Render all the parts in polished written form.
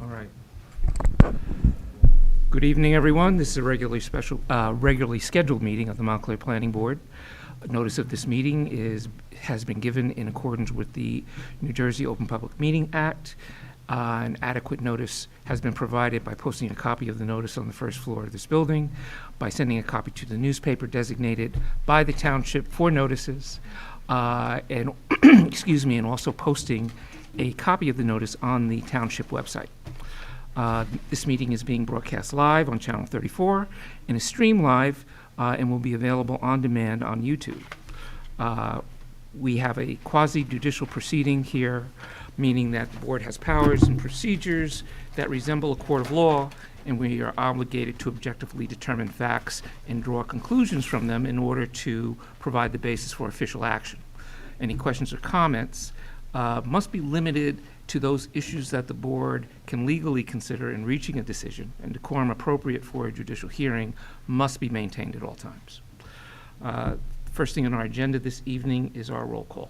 All right. Good evening, everyone. This is a regularly scheduled meeting of the Montclair Planning Board. A notice of this meeting has been given in accordance with the New Jersey Open Public Meeting Act. An adequate notice has been provided by posting a copy of the notice on the first floor of this building, by sending a copy to the newspaper designated by the township for notices, and excuse me, and also posting a copy of the notice on the township website. This meeting is being broadcast live on Channel 34 and is streamed live and will be available on demand on YouTube. We have a quasi-judicial proceeding here, meaning that the board has powers and procedures that resemble a court of law, and we are obligated to objectively determine facts and draw conclusions from them in order to provide the basis for official action. Any questions or comments must be limited to those issues that the board can legally consider in reaching a decision, and decorum appropriate for a judicial hearing must be maintained at all times. First thing on our agenda this evening is our roll call.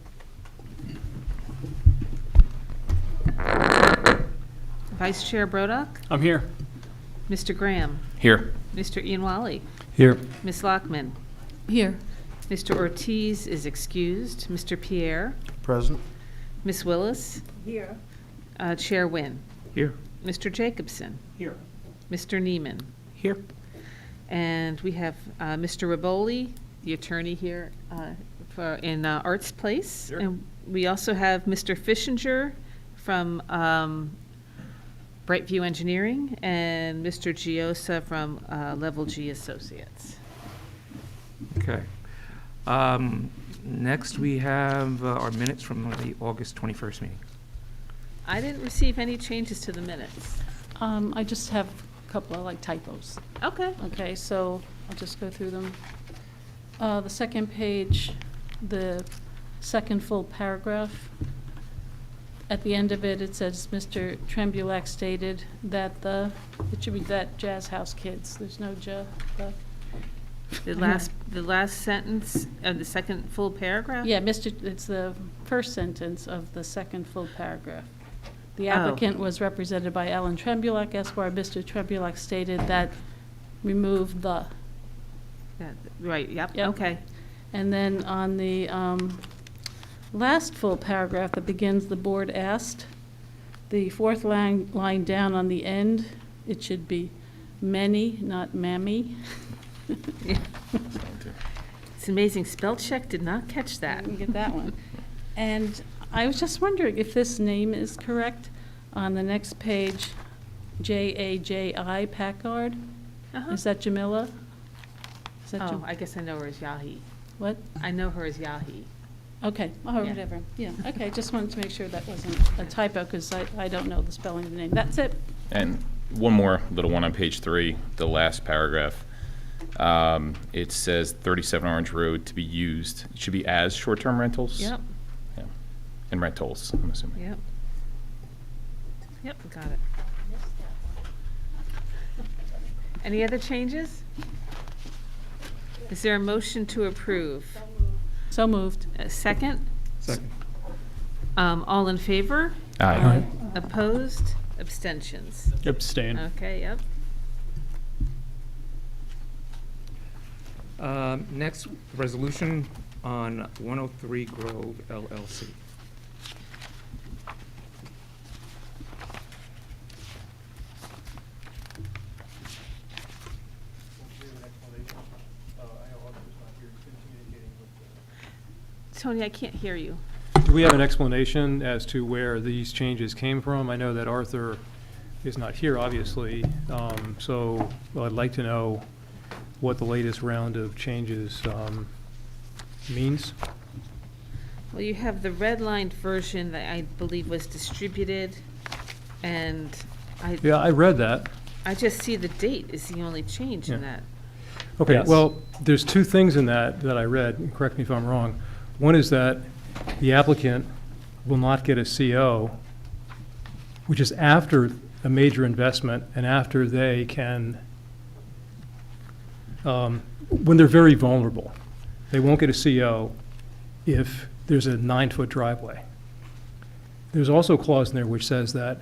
Vice Chair Brodock? I'm here. Mr. Graham? Here. Mr. Ian Wally? Here. Ms. Lockman? Here. Mr. Ortiz is excused. Mr. Pierre? Present. Ms. Willis? Here. Chair Wynn? Here. Mr. Jacobson? Here. Mr. Neiman? Here. And we have Mr. Rivoli, the attorney here in Arts Place. Sure. And we also have Mr. Fishinger from Brightview Engineering and Mr. Giosa from Level G Associates. Okay. Next, we have our minutes from the August 21st meeting. I didn't receive any changes to the minutes. I just have a couple of typos. Okay. Okay, so I'll just go through them. The second page, the second full paragraph. At the end of it, it says, Mr. Trembulac stated that it should be that Jazz House Kids. There's no The last sentence of the second full paragraph? Yeah, it's the first sentence of the second full paragraph. The Oh. applicant was represented by Ellen Trembulac, Esquire. Mr. Trembulac stated that remove the. Yeah, right, yep, Yep. okay. And then on the last full paragraph that begins, the board asked, the fourth line down on the end, it should be many, not mammy. It's amazing, spell check did not catch that. Didn't get that one. And I was just wondering if this name is correct. On the next page, Jaji Packard. Uh-huh. Is that Jamila? Is that Oh, I guess I know her as Yahi. What? I know her as Yahi. Okay, oh, Yeah. whatever. Yeah, okay, just wanted to make sure that wasn't a typo, because I don't know the spelling of the name. That's it. And one more little one on page 3, the last paragraph. It says 37 Orange Road to be used. It should be as short-term rentals. Yep, Yeah. And rentals, I'm assuming. yep. Yep, got it. Any other changes? Is there a motion to approve? So moved. A second? Second. All in favor? Aye. Opposed? Abstentions? Abstain. Okay, yep. Next, resolution on 103 Grove LLC. Tony, I can't hear you. Do we have an explanation as to where these changes came from? I know that Arthur is not here, obviously, so I'd like to know what the latest round of changes means. Well, you have the redlined version that I believe was distributed, and Yeah, I read that. I just see the date is the only change in Yeah. that. Okay, Yes. well, there's two things in that I read, and correct me if I'm wrong. One is that the applicant will not get a CO, which is after a major investment and after they can, when they're very vulnerable. They won't get a CO if there's a 9-foot driveway. There's also a clause in there which says that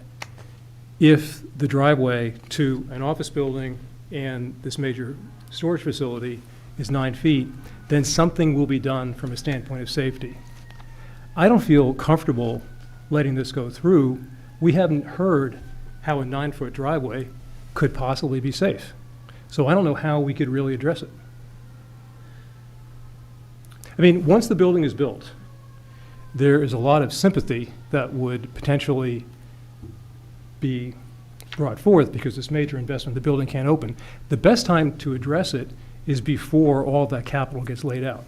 if the driveway to an office building and this major storage facility is 9 feet, then something will be done from a standpoint of safety. I don't feel comfortable letting this go through. We haven't heard how a 9-foot driveway could possibly be safe. So I don't know how we could really address it. I mean, once the building is built, there is a lot of sympathy that would potentially be brought forth because this major investment, the building can't open. The best time to address it is before all that capital gets laid out.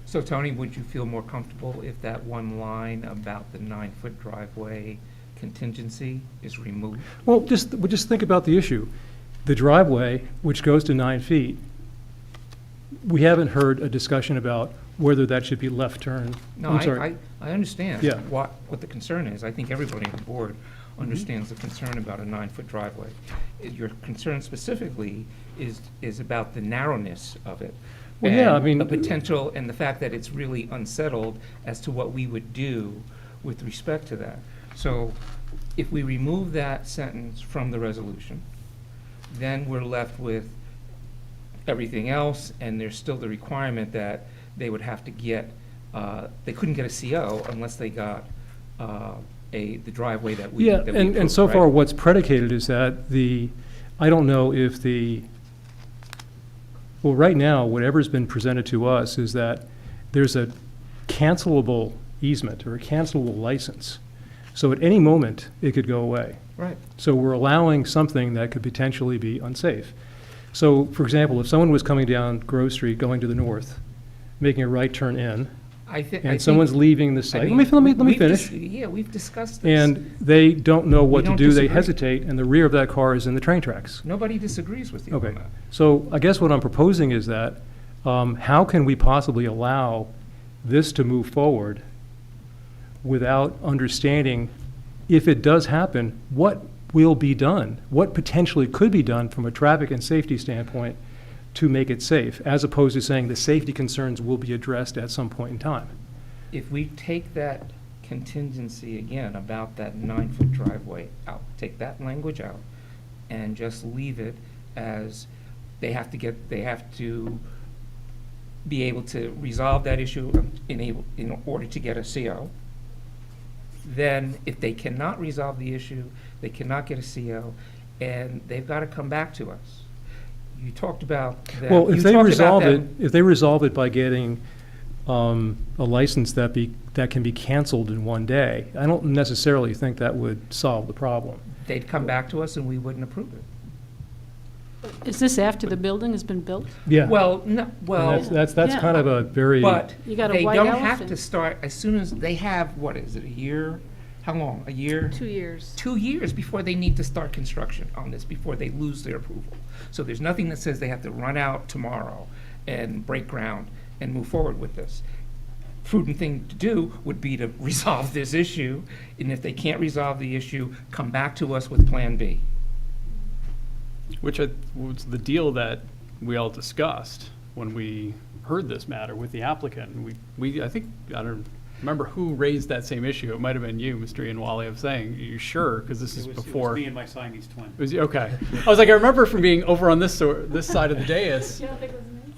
So Tony, would you feel more comfortable if that one line about the 9-foot driveway contingency is removed? Well, just think about the issue. The driveway, which goes to 9 feet, we haven't heard a discussion about whether that should be left turn. No, I'm sorry. I understand Yeah. what the concern is. I think everybody on the board understands the concern about a 9-foot driveway. Your concern specifically is about the narrowness of it. Well, yeah, I and mean- the potential and the fact that it's really unsettled as to what we would do with respect to that. So if we remove that sentence from the resolution, then we're left with everything else, and there's still the requirement that they would have to get, they couldn't get a CO unless they got the driveway that we Yeah, that we and approved, so right? far, what's predicated is that I don't know if well, right now, whatever's been presented to us is that there's a cancelable easement or a cancelable license. So at any moment, it could go away. Right. So we're allowing something that could potentially be unsafe. So, for example, if someone was coming down Grove Street, going to the north, making a right turn in, and someone's leaving the site, let me finish. Yeah, we've discussed this. And they don't know what We to don't do, they disagree. hesitate, and the rear of that car is in the train tracks. Nobody disagrees with you Okay, on that. so I guess what I'm proposing is that, how can we possibly allow this to move forward without understanding, if it does happen, what will be done? What potentially could be done from a traffic and safety standpoint to make it safe, as opposed to saying the safety concerns will be addressed at some point in time? If we take that contingency again about that 9-foot driveway out, take that language out, and just leave it as they have to be able to resolve that issue in order to get a CO. Then if they cannot resolve the issue, they cannot get a CO, and they've got to come back to us. You talked about that. Well, if you they talked resolve about it, if they resolve it by getting a license that can be canceled in one day, I don't necessarily think that would solve the problem. they'd come back to us and we wouldn't approve it. Is this after the building has been built? Yeah. Well, no, And well, that's Yeah. kind of a very. but You got a they white don't have elephant. to start as soon as they have, what is it, a year? How long? A year? 2 years. 2 years before they need to start construction on this, before they lose their approval. So there's nothing that says they have to run out tomorrow and break ground and move forward with this. Prudent thing to do would be to resolve this issue, and if they can't resolve the issue, come back to us with Plan B. Which was the deal that we all discussed when we heard this matter with the applicant. I think, I don't remember who raised that same issue. It might have been you, Mr. Ianwali, of saying, are you sure? Because this is before. It was me and my Siamese twin. It was you? Okay. I was like, I remember from being over on this side of the dais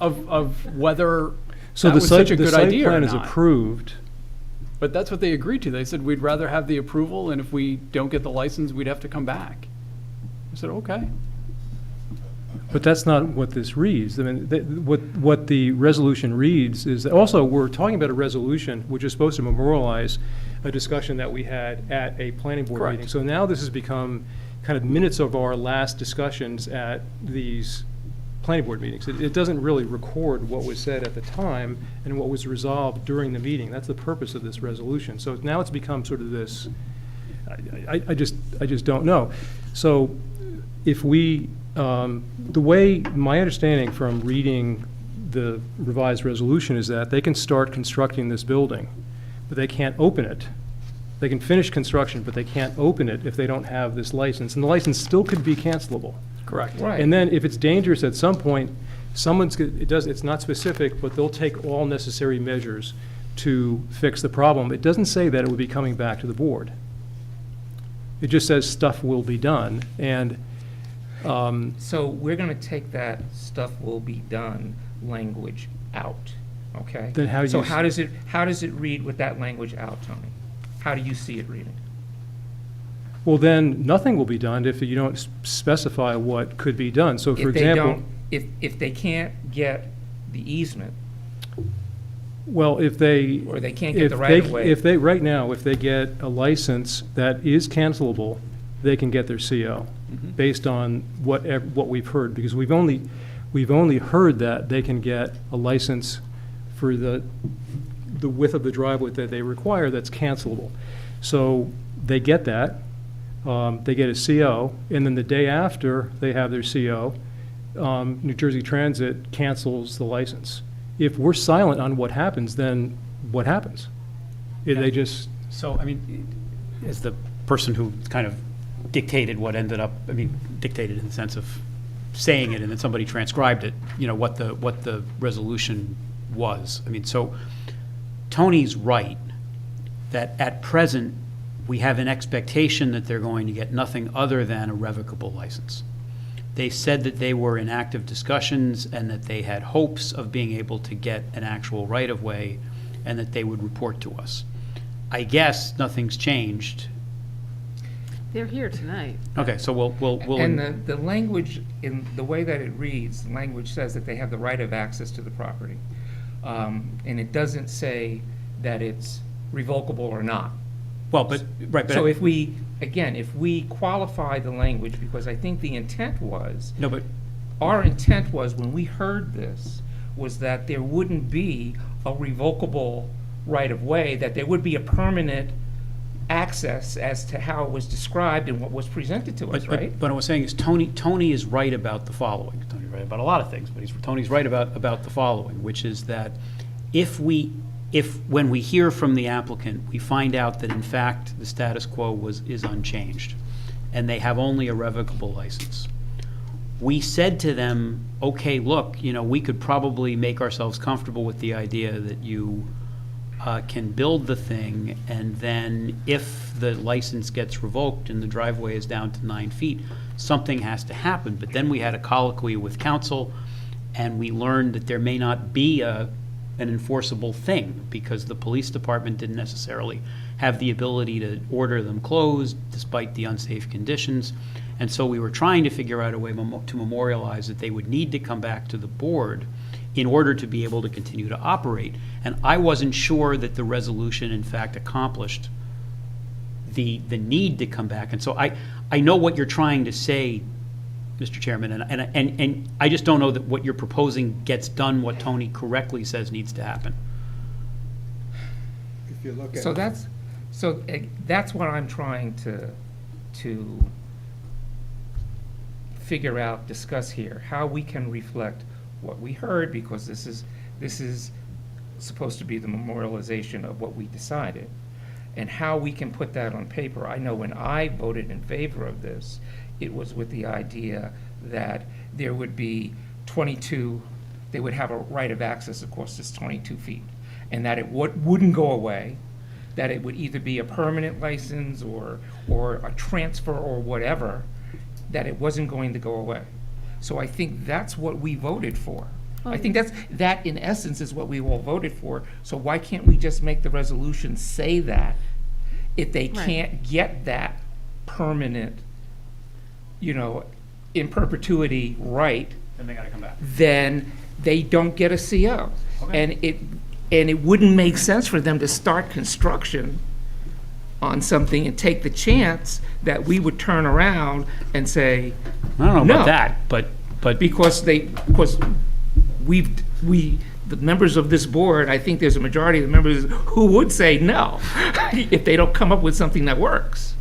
of whether So that the was such site, a the good site idea or plan is not. approved. But that's what they agreed to. They said, we'd rather have the approval, and if we don't get the license, we'd have to come back. I said, okay. But that's not what this reads. I mean, what the resolution reads is, that also, we're talking about a resolution which is supposed to memorialize a discussion that we had at a planning board Correct. meeting. So now this has become kind of minutes of our last discussions at these planning board meetings. It doesn't really record what was said at the time and what was resolved during the meeting. That's the purpose of this resolution. So now it's become sort of this, I just don't know. So if we, the way, my understanding from reading the revised resolution is that they can start constructing this building, but they can't open it. They can finish construction, but they can't open it if they don't have this license. And the license still could be cancelable. Correct. Right. And then if it's dangerous at some point, it's not specific, but they'll take all necessary measures to fix the problem. It doesn't say that it would be coming back to the board. It just says stuff will be done, and, So we're gonna take that "stuff will be done" language out, okay? Then how do So you how does it read with that language out, Tony? How do you see it reading? well, then, nothing will be done if you don't specify what could be done. So, for If they example, don't, if they can't get the easement, well, if they. or they can't get If the they, right of way. if they, right now, if they get a license that is cancelable, they can get their CO, based on what we've heard, because we've only heard that they can get a license for the width of the driveway that they require that's cancelable. So they get that, they get a CO, and then the day after they have their CO, New Jersey Transit cancels the license. If we're silent on what happens, then what happens? They just, So, I mean, as the person who kind of dictated what ended up, I mean, dictated in the sense of saying it and then somebody transcribed it, you know, what the resolution was. I mean, so Tony's right that at present, we have an expectation that they're going to get nothing other than a revocable license. They said that they were in active discussions and that they had hopes of being able to get an actual right-of-way and that they would report to us. I guess nothing's changed. They're here tonight. Okay, so we'll. And the language, in the way that it reads, the language says that they have the right of access to the property. And it doesn't say that it's revocable or not. Well, but, right, but. So if we, again, if we qualify the language, because I think the intent was, No, but, our intent was, when we heard this, was that there wouldn't be a revocable right-of-way, that there would be a permanent access as to how it was described and what was presented to us, right? But what I was saying is Tony is right about the following. Tony's right about a lot of things, but Tony's right about the following, which is that if when we hear from the applicant, we find out that in fact the status quo is unchanged, and they have only a revocable license, we said to them, okay, look, you know, we could probably make ourselves comfortable with the idea that you can build the thing, and then if the license gets revoked and the driveway is down to 9 feet, something has to happen. But then we had a colloquy with council, and we learned that there may not be an enforceable thing, because the police department didn't necessarily have the ability to order them closed despite the unsafe conditions. And so we were trying to figure out a way to memorialize that they would need to come back to the board in order to be able to continue to operate. And I wasn't sure that the resolution in fact accomplished the need to come back. And so I know what you're trying to say, Mr. Chairman, and I just don't know that what you're proposing gets done what Tony correctly says needs to happen. If you look at. So that's what I'm trying to figure out, discuss here, how we can reflect what we heard, because this is supposed to be the memorialization of what we decided, and how we can put that on paper. I know when I voted in favor of this, it was with the idea that there would be 22, they would have a right of access, of course, it's 22 feet, and that it wouldn't go away, that it would either be a permanent license or a transfer or whatever, that it wasn't going to go away. So I think that's what we voted for. I think that in essence is what we all voted for. So why can't we just make the resolution say that if they Right. can't get that permanent, you know, in perpetuity right, Then they gotta come back. then they don't get a CO. Okay. And it wouldn't make sense for them to start construction on something and take the chance that we would turn around and say, I don't know No. about that, but because the members of this board, I think there's a majority of the members who would say no, if they don't come up with something that works,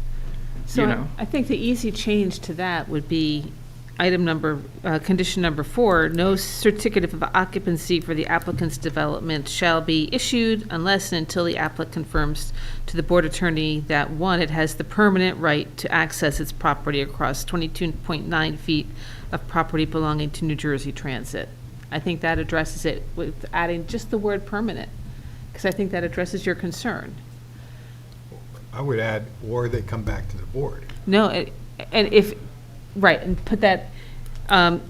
So you know? I think the easy change to that would be condition number 4, no certificate of occupancy for the applicant's development shall be issued unless and until the applicant confirms to the board attorney that, 1, it has the permanent right to access its property across 22.9 feet of property belonging to New Jersey Transit. I think that addresses it with adding just the word permanent, because I think that addresses your concern. I would add, or they come back to the board. No, and if, right, and put that,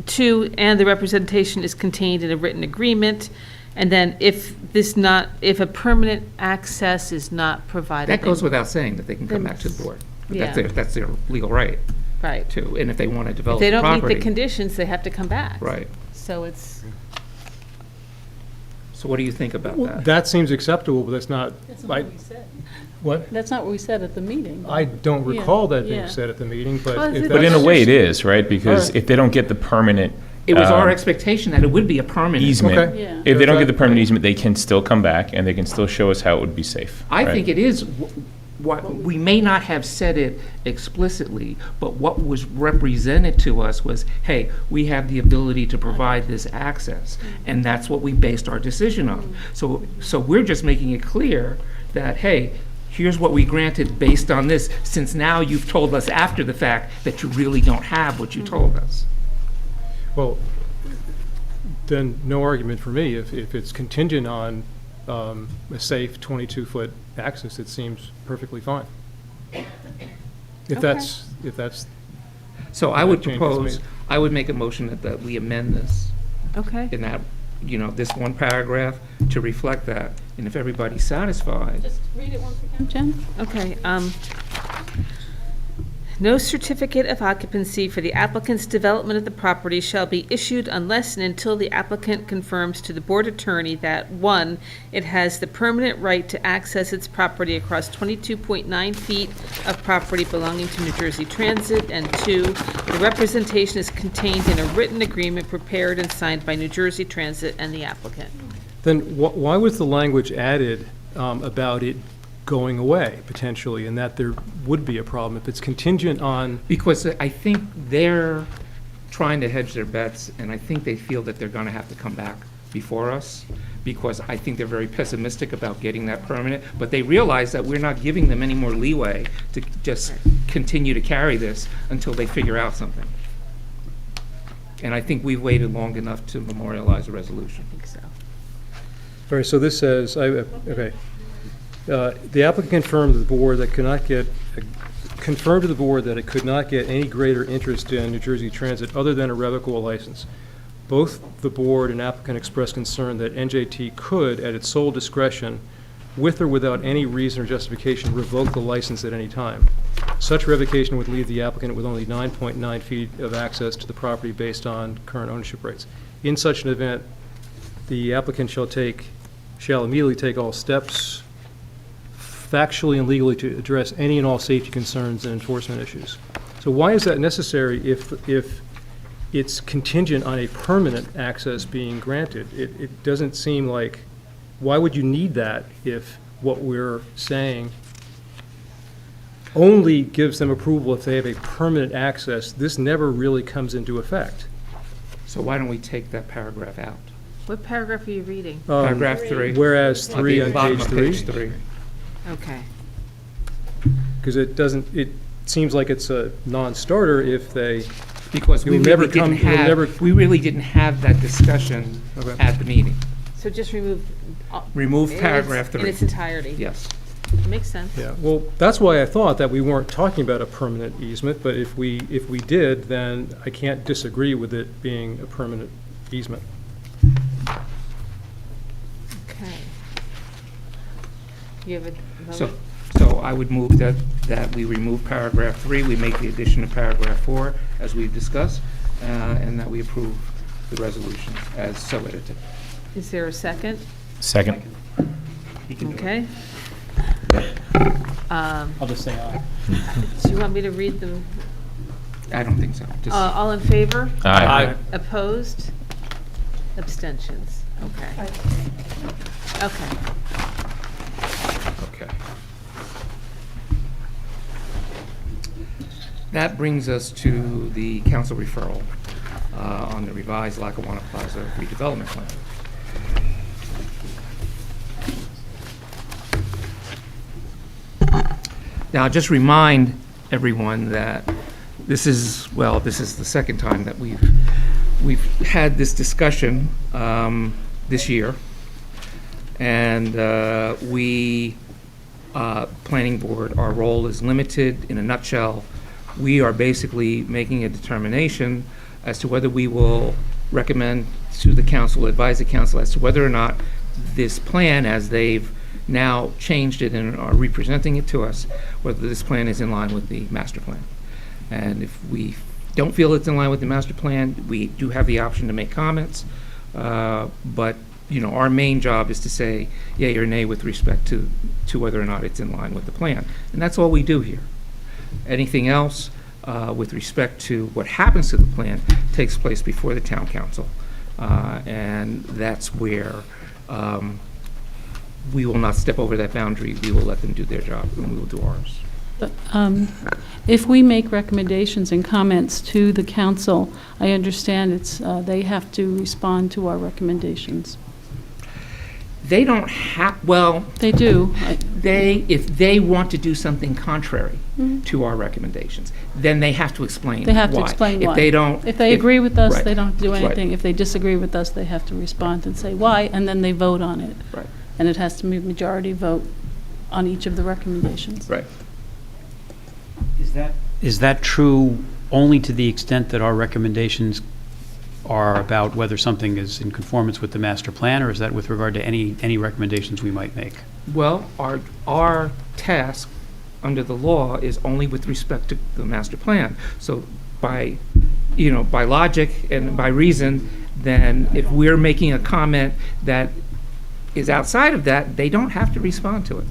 two, and the representation is contained in a written agreement, and then if a permanent access is not provided. That goes without saying that they can come back to the board. But Yeah. That's their legal right Right. to, and if they want to If develop they the don't meet property. the conditions, they have to come back. Right. So it's, So what do you think about Well, that? that seems acceptable, but that's not, That's not I, what we said. what? That's not what we said at the meeting. I don't Yeah, recall that being yeah. said at the meeting, Well, but if it- But in a that's, way it is, right? Because Alright. if they don't get the permanent It was our um, expectation that it would be a permanent. easement, Okay. Yeah. if they don't get the That- permanent easement, they can still come back and they can still show us how it would be safe. I right? think it is, what, we may not have said it explicitly, but what was represented to us was, hey, we have the ability to provide this access, and that's what we based our decision on. So we're just making it clear that, hey, here's what we granted based on this, since now you've told us after the fact that you really don't have what you told us. well, then no argument for me. If it's contingent on a safe 22-foot access, it seems perfectly fine. If that's, So I would That change is propose, made. I would make a motion that we amend this okay. in that, this one paragraph to reflect that. And if everybody's satisfied, Just read it once again, Jen. Okay, no certificate of occupancy for the applicant's development of the property shall be issued unless and until the applicant confirms to the board attorney that, one, it has the permanent right to access its property across 22.9 feet of property belonging to New Jersey Transit, and two, the representation is contained in a written agreement prepared and signed by New Jersey Transit and the applicant. then why was the language added about it going away, potentially, and that there would be a problem if it's contingent on, because I think they're trying to hedge their bets, and I think they feel that they're gonna have to come back before us, because I think they're very pessimistic about getting that permanent, but they realize that we're not giving them any more leeway to just continue to carry this until they figure out something. And I think we've waited long enough to memorialize a resolution. I think so. all right, so this says, okay. The applicant confirmed to the board that it could not get any greater interest in New Jersey Transit other than a revocable license. Both the board and applicant expressed concern that NJT could, at its sole discretion, with or without any reason or justification, revoke the license at any time. Such revocation would leave the applicant with only 9.9 feet of access to the property based on current ownership rates. In such an event, the applicant shall immediately take all steps factually and legally to address any and all safety concerns and enforcement issues. So why is that necessary if it's contingent on a permanent access being granted? It doesn't seem like, why would you need that if what we're saying only gives them approval if they have a permanent access? This never really comes into effect. So why don't we take that paragraph out? What paragraph are you reading? Paragraph 3. Whereas At 3 the on bottom page of 3. Page 3. Okay. Because it seems like it's a non-starter if they, Because we You'll never really didn't come- you'll never- have, we really didn't have that discussion Okay. at the meeting. So just remove. Remove in paragraph its- In 3. its entirety. Yes. Makes sense. yeah, well, that's why I thought that we weren't talking about a permanent easement, but if we did, then I can't disagree with it being a permanent easement. Okay. You have a So, vote? so I would move that we remove paragraph 3, we make the addition of paragraph 4, as we've discussed, and that we approve the resolution as so edited. Is there a second? Second. You can do it. Okay. I'll just say aye. Do you want me to read them? I don't think so. Just- All in favor? Aye. Opposed? Abstentions? Okay. Okay. Okay. That brings us to the council referral on the revised Lackawanna Plaza redevelopment plan. Now, just remind everyone that this is the second time that we've had this discussion this year. And we Planning Board, our role is limited. In a nutshell, we are basically making a determination as to whether we will recommend to the council, advise the council as to whether or not this plan, as they've now changed it and are representing it to us, whether this plan is in line with the master plan. And if we don't feel it's in line with the master plan, we do have the option to make comments. But, you know, our main job is to say yea or nay with respect to whether or not it's in line with the plan. And that's all we do here. Anything else with respect to what happens to the plan takes place before the town council. And that's where we will not step over that boundary. We will let them do their job, and we will do ours. But, if we make recommendations and comments to the council, I understand it's, they have to respond to our recommendations. They don't have, well, They do. if they want to do something contrary to our recommendations, then they have to explain why. They have to explain why. If they don't. If they agree with us, right, they don't have to do right. anything. If they disagree with us, they have to respond and say why, and then they vote on it. Right, And it has to be a majority vote on each of the recommendations. right. Is that true only to the extent that our recommendations are about whether something is in conformance with the master plan, or is that with regard to any recommendations we might make? Well, our task under the law is only with respect to the master plan. So by logic and by reason, then if we're making a comment that is outside of that, they don't have to respond to it.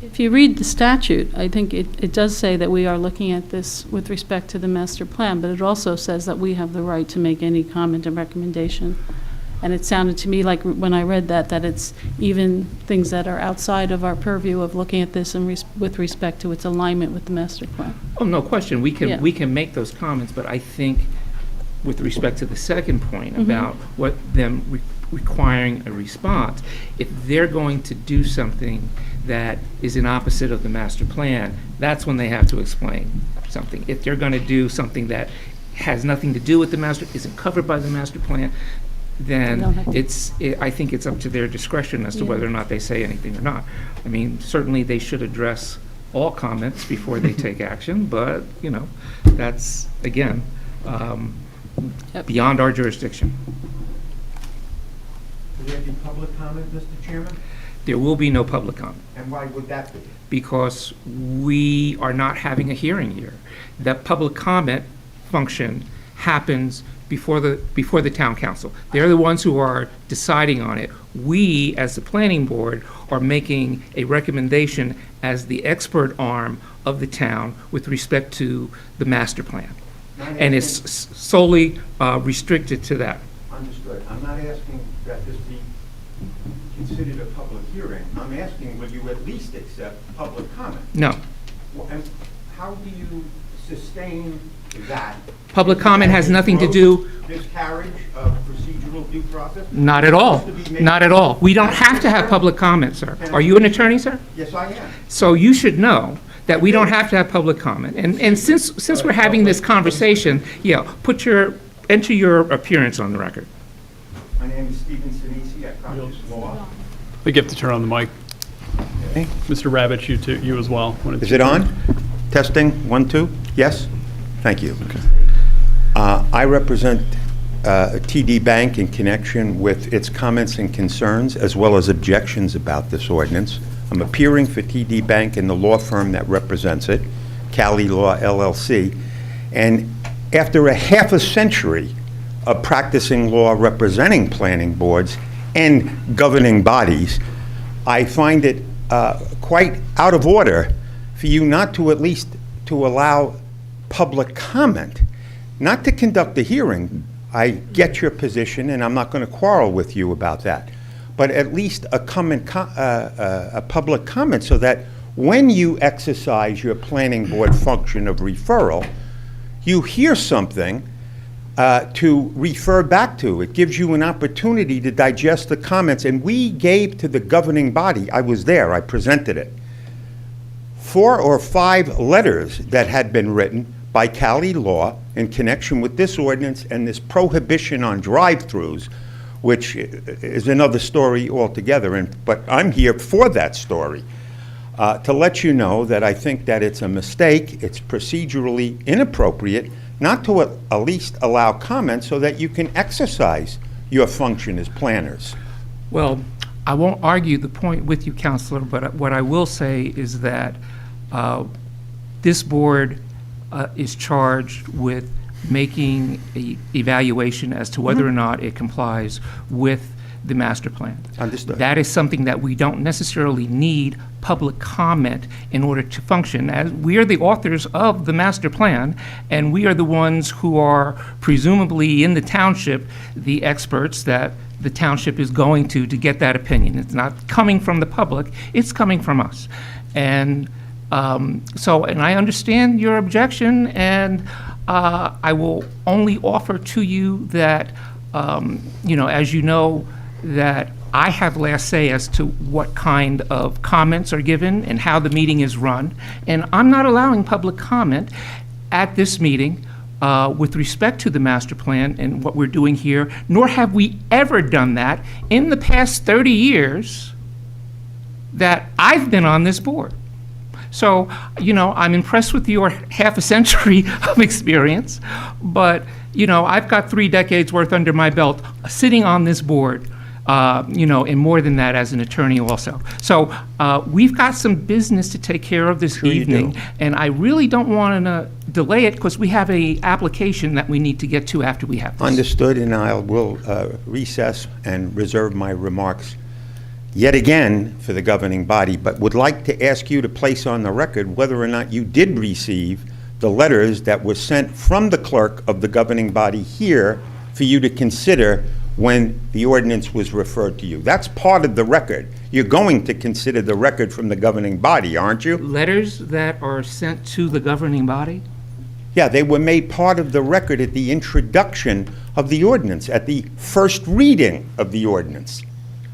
If you read the statute, I think it does say that we are looking at this with respect to the master plan, but it also says that we have the right to make any comment and recommendation. And it sounded to me like when I read that it's even things that are outside of our purview of looking at this and with respect to its alignment with the master plan. Oh, no question, we Yeah. can make those comments, but I think with respect to the second point about what them requiring a response, if they're going to do something that is in opposite of the master plan, that's when they have to explain something. If they're going to do something that has nothing to do with the master, isn't covered by the master plan, They don't then have to. I think it's up to their discretion as to Yeah. whether or not they say anything or not. I mean, certainly they should address all comments before they take action, but, that's, again, Yep. beyond our jurisdiction. Will there be public comment, Mr. Chairman? There will be no public comment, And why would that be? because we are not having a hearing here. That public comment function happens before the town council. They're the ones who are deciding on it. We, as the planning board, are making a recommendation as the expert arm of the town with respect to the master plan. And it's solely restricted to that. Understood. I'm not asking that this be considered a public hearing. I'm asking, will you at least accept public comment? No. And how do you sustain that? Public comment has nothing to do, Miscarriage of procedural due process? not at all, not at all. We don't have to have public comment, sir. Are you an attorney, sir? Yes, I am. So you should know that we don't have to have public comment. And since we're having this conversation, enter your appearance on the record. My name is Stephen Sinisi. I practice law. I think you have to turn on the mic. Okay. Mr. Rabbit, you as well. Is it on? Testing, 1, 2? Yes? Thank you. I represent TD Bank in connection with its comments and concerns, as well as objections about this ordinance. I'm appearing for TD Bank and the law firm that represents it, Cali Law LLC. And after a half a century of practicing law representing planning boards and governing bodies, I find it quite out of order for you not to at least to allow public comment, not to conduct a hearing. I get your position, and I'm not going to quarrel with you about that, but at least a public comment so that when you exercise your planning board function of referral, you hear something to refer back to. It gives you an opportunity to digest the comments, and we gave to the governing body, I was there, I presented it, 4 or 5 letters that had been written by Cali Law in connection with this ordinance and this prohibition on drive-throughs, which is another story altogether, but I'm here for that story. to let you know that I think that it's a mistake, it's procedurally inappropriate not to at least allow comment so that you can exercise your function as planners. Well, I won't argue the point with you, Counselor, but what I will say is that this board is charged with making an evaluation as to whether or not it complies with the master plan. Understood. That is something that we don't necessarily need public comment in order to function, as we are the authors of the master plan, and we are the ones who are presumably in the township, the experts that the township is going to get that opinion. It's not coming from the public, it's coming from us. And and I understand your objection, and I will only offer to you that, as you know, that I have last say as to what kind of comments are given and how the meeting is run. And I'm not allowing public comment at this meeting with respect to the master plan and what we're doing here, nor have we ever done that in the past 30 years that I've been on this board. So, I'm impressed with your half a century of experience, but, I've got 3 decades worth under my belt sitting on this board, and more than that as an attorney also. So we've got some business to take care of this Sure you evening, do. and I really don't want to delay it because we have a application that we need to get to after we have this. Understood, and I will recess and reserve my remarks yet again for the governing body, but would like to ask you to place on the record whether or not you did receive the letters that were sent from the clerk of the governing body here for you to consider when the ordinance was referred to you. That's part of the record. You're going to consider the record from the governing body, aren't you? Letters that are sent to the governing body? Yeah, they were made part of the record at the introduction of the ordinance, at the first reading of the ordinance.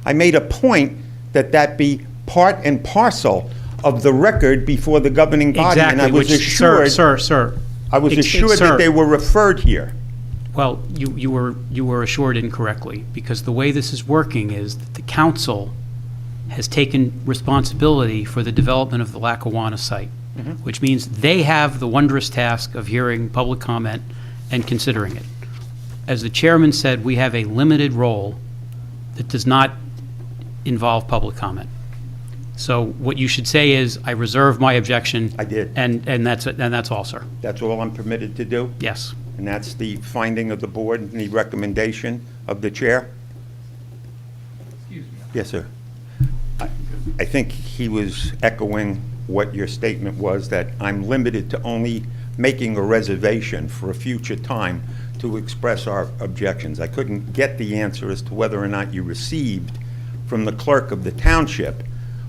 I made a point that that be part and parcel of the record before the governing body, and I was assured, Sir. I was assured Sir. that they were referred here. Well, you were assured incorrectly, because the way this is working is that the council has taken responsibility for the development of the Lackawanna site, which means they have the wondrous task of hearing public comment and considering it. As the chairman said, we have a limited role that does not involve public comment. So what you should say is, I reserve my objection. I did. And that's all, sir. That's all I'm permitted to do? Yes. And that's the finding of the board and the recommendation of the chair? Excuse me. Yes, sir. I think he was echoing what your statement was, that I'm limited to only making a reservation for a future time to express our objections. I couldn't get the answer as to whether or not you received from the clerk of the township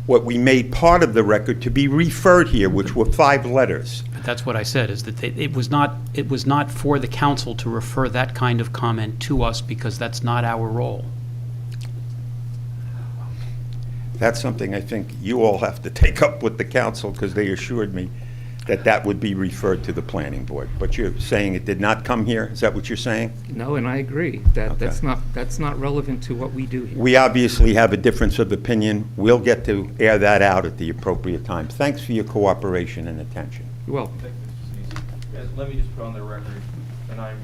what we made part of the record to be referred here, which were 5 letters. But that's what I said, is that it was not for the council to refer that kind of comment to us, because that's not our role. That's something I think you all have to take up with the council, because they assured me that that would be referred to the planning board. But you're saying it did not come here? Is that what you're saying? No, and I agree. That's not relevant to what we do here. We obviously have a difference of opinion. We'll get to air that out at the appropriate time. Thanks for your cooperation and attention. You're welcome. Let me just put on the record, and I'm...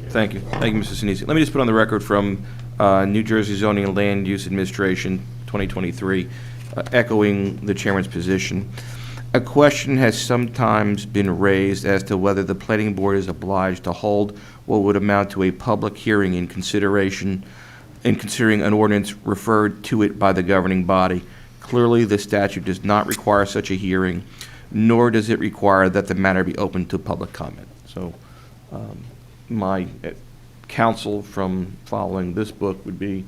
Thank you, Mr. Sinisi. Let me just put on the record from New Jersey Zoning and Land Use Administration, 2023, echoing the chairman's position. A question has sometimes been raised as to whether the planning board is obliged to hold what would amount to a public hearing in considering an ordinance referred to it by the governing body. Clearly, the statute does not require such a hearing, nor does it require that the matter be open to public comment. So my counsel from following this book would be,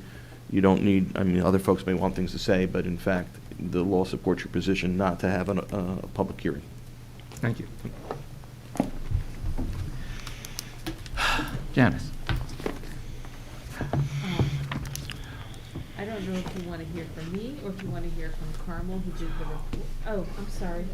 you don't need, other folks may want things to say, but in fact, the law supports your position not to have a public hearing. Thank you. Janice. I don't know if you want to hear from me or if you want to hear from Carmel, who did the report. Oh, I'm sorry.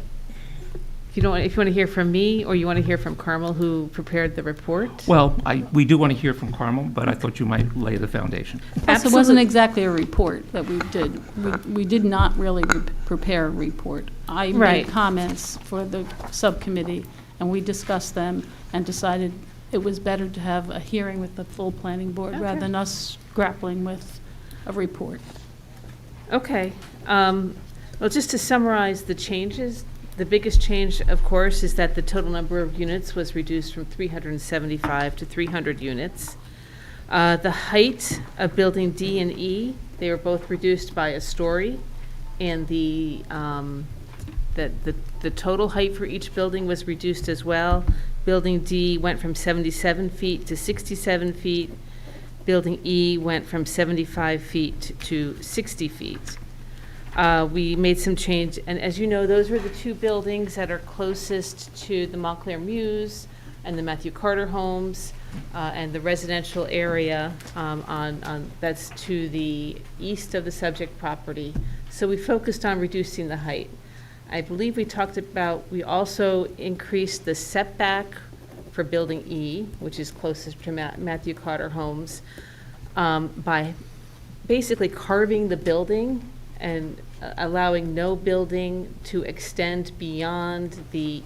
If you want to hear from me, or you want to hear from Carmel, who prepared the report? Well, we do want to hear from Carmel, but I thought you might lay the foundation. Plus, it wasn't exactly a report that we did. We did not really prepare a report. I Right. made comments for the subcommittee, and we discussed them and decided it was better to have a hearing with the full planning board rather Okay. than us grappling with a report. Okay. Well, just to summarize the changes, the biggest change, of course, is that the total number of units was reduced from 375 to 300 units. The height of building D and E, they were both reduced by a story, and the total height for each building was reduced as well. Building D went from 77 feet to 67 feet. Building E went from 75 feet to 60 feet. We made some change, and as you know, those were the two buildings that are closest to the Montclair Mews and the Matthew Carter homes, and the residential area that's to the east of the subject property. So we focused on reducing the height. I believe we also increased the setback for Building E, which is closest to Matthew Carter homes, by basically carving the building and allowing no building to extend beyond the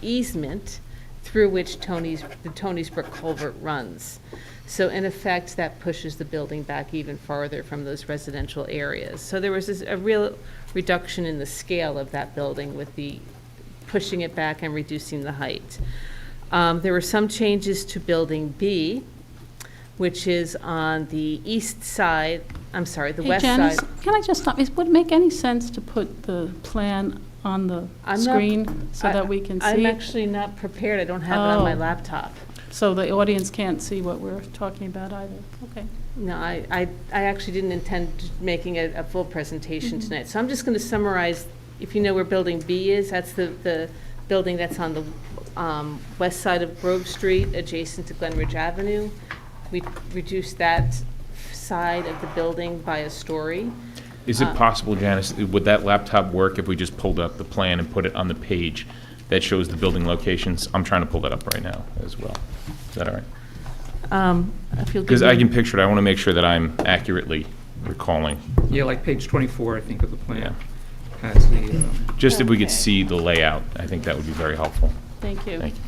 easement through which the Tony's Brook culvert runs. So in effect, that pushes the building back even farther from those residential areas. So there was a real reduction in the scale of that building with the pushing it back and reducing the height. There were some changes to Building B, which is on the east side, the Hey, west Janice, side. can I just stop? Would it make any sense to put the plan on the I'm not- screen so that we can see I'm it? actually not prepared, I don't have it on my Oh. laptop. So the audience can't see what we're talking about either? Okay. No, I actually didn't intend making a full presentation tonight. So I'm just going to summarize, if you know where Building B is, that's the building that's on the west side of Grove Street, adjacent to Glenridge Avenue. We reduced that side of the building by a story. Is it possible, Janice, would that laptop work if we just pulled up the plan and put it on the page that shows the building locations? I'm trying to pull that up right now as well. Is that all right? If you'll give Because I me- can picture it, I want to make sure that I'm accurately recalling. Yeah, like page 24, I think, of the Yeah. plan has the, Just if we could Okay. see the layout, I think that would be very helpful. Thank you. Thank you.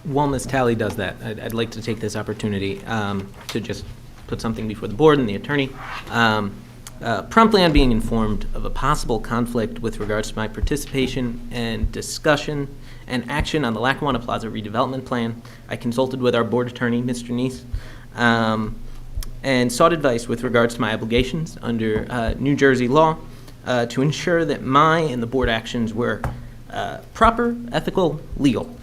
While Ms. Talley does that, I'd like to take this opportunity to just put something before the board and the attorney. Promptly on being informed of a possible conflict with regards to my participation and discussion and action on the Lackawanna Plaza redevelopment plan, I consulted with our board attorney, Mr. Neese, and sought advice with regards to my obligations under New Jersey law to ensure that my and the board actions were proper, ethical, legal.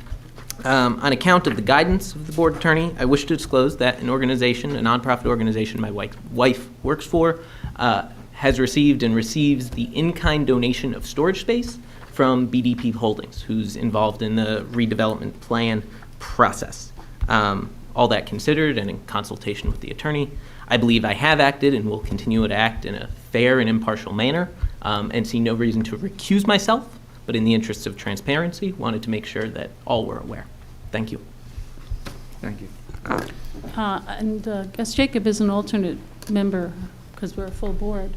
On account of the guidance of the board attorney, I wish to disclose that an organization, a nonprofit organization my wife works for, has received and receives the in-kind donation of storage space from BDP Holdings, who's involved in the redevelopment plan process. All that considered and in consultation with the attorney, I believe I have acted and will continue to act in a fair and impartial manner, and see no reason to recuse myself, but in the interests of transparency, wanted to make sure that all were aware. Thank you. thank you. And I guess Jacob is an alternate member, because we're a full board.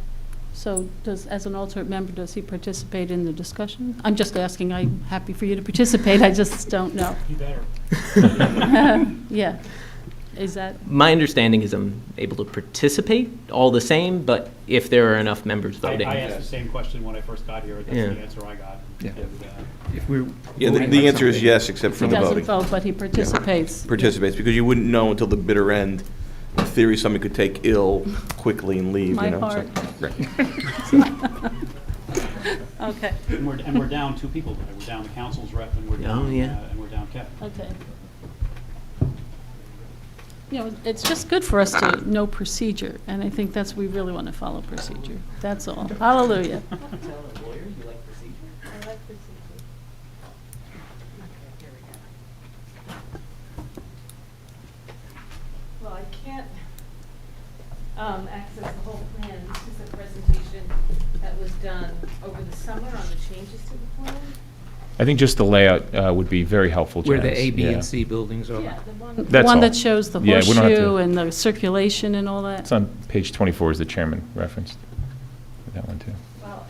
So as an alternate member, does he participate in the discussion? I'm just asking, I'm happy for you to participate, I just don't know. You better. Yeah. Is that, My understanding is I'm able to participate all the same, but if there are enough members voting. I asked the same question when I first got here. That's Yeah. the answer I got. Yeah. And, If we're. Yeah, voting the on answer is something- yes, except for he the doesn't voting. vote, but he participates? Participates, because you wouldn't know until the bitter end. In theory, somebody could take ill quickly and leave, My you know? so- heart. Right. Okay, and we're down two people today. We're down the council's rep and we're down, Oh, yeah. and we're down Kevin. okay. You know, it's just good for us to know procedure, and I think we really want to follow procedure. That's all. Hallelujah. Well, I can't access the whole plan. This is a presentation that was done over the summer on the changes to the plan? I think just the layout would be very helpful, Where the Janice. A, B, Yeah. and C buildings are. Yeah, the one. The That's one all. that shows the Yeah, we don't have to- horseshoe and the circulation and all that? It's on page 24, as the chairman referenced. That one, too. Well,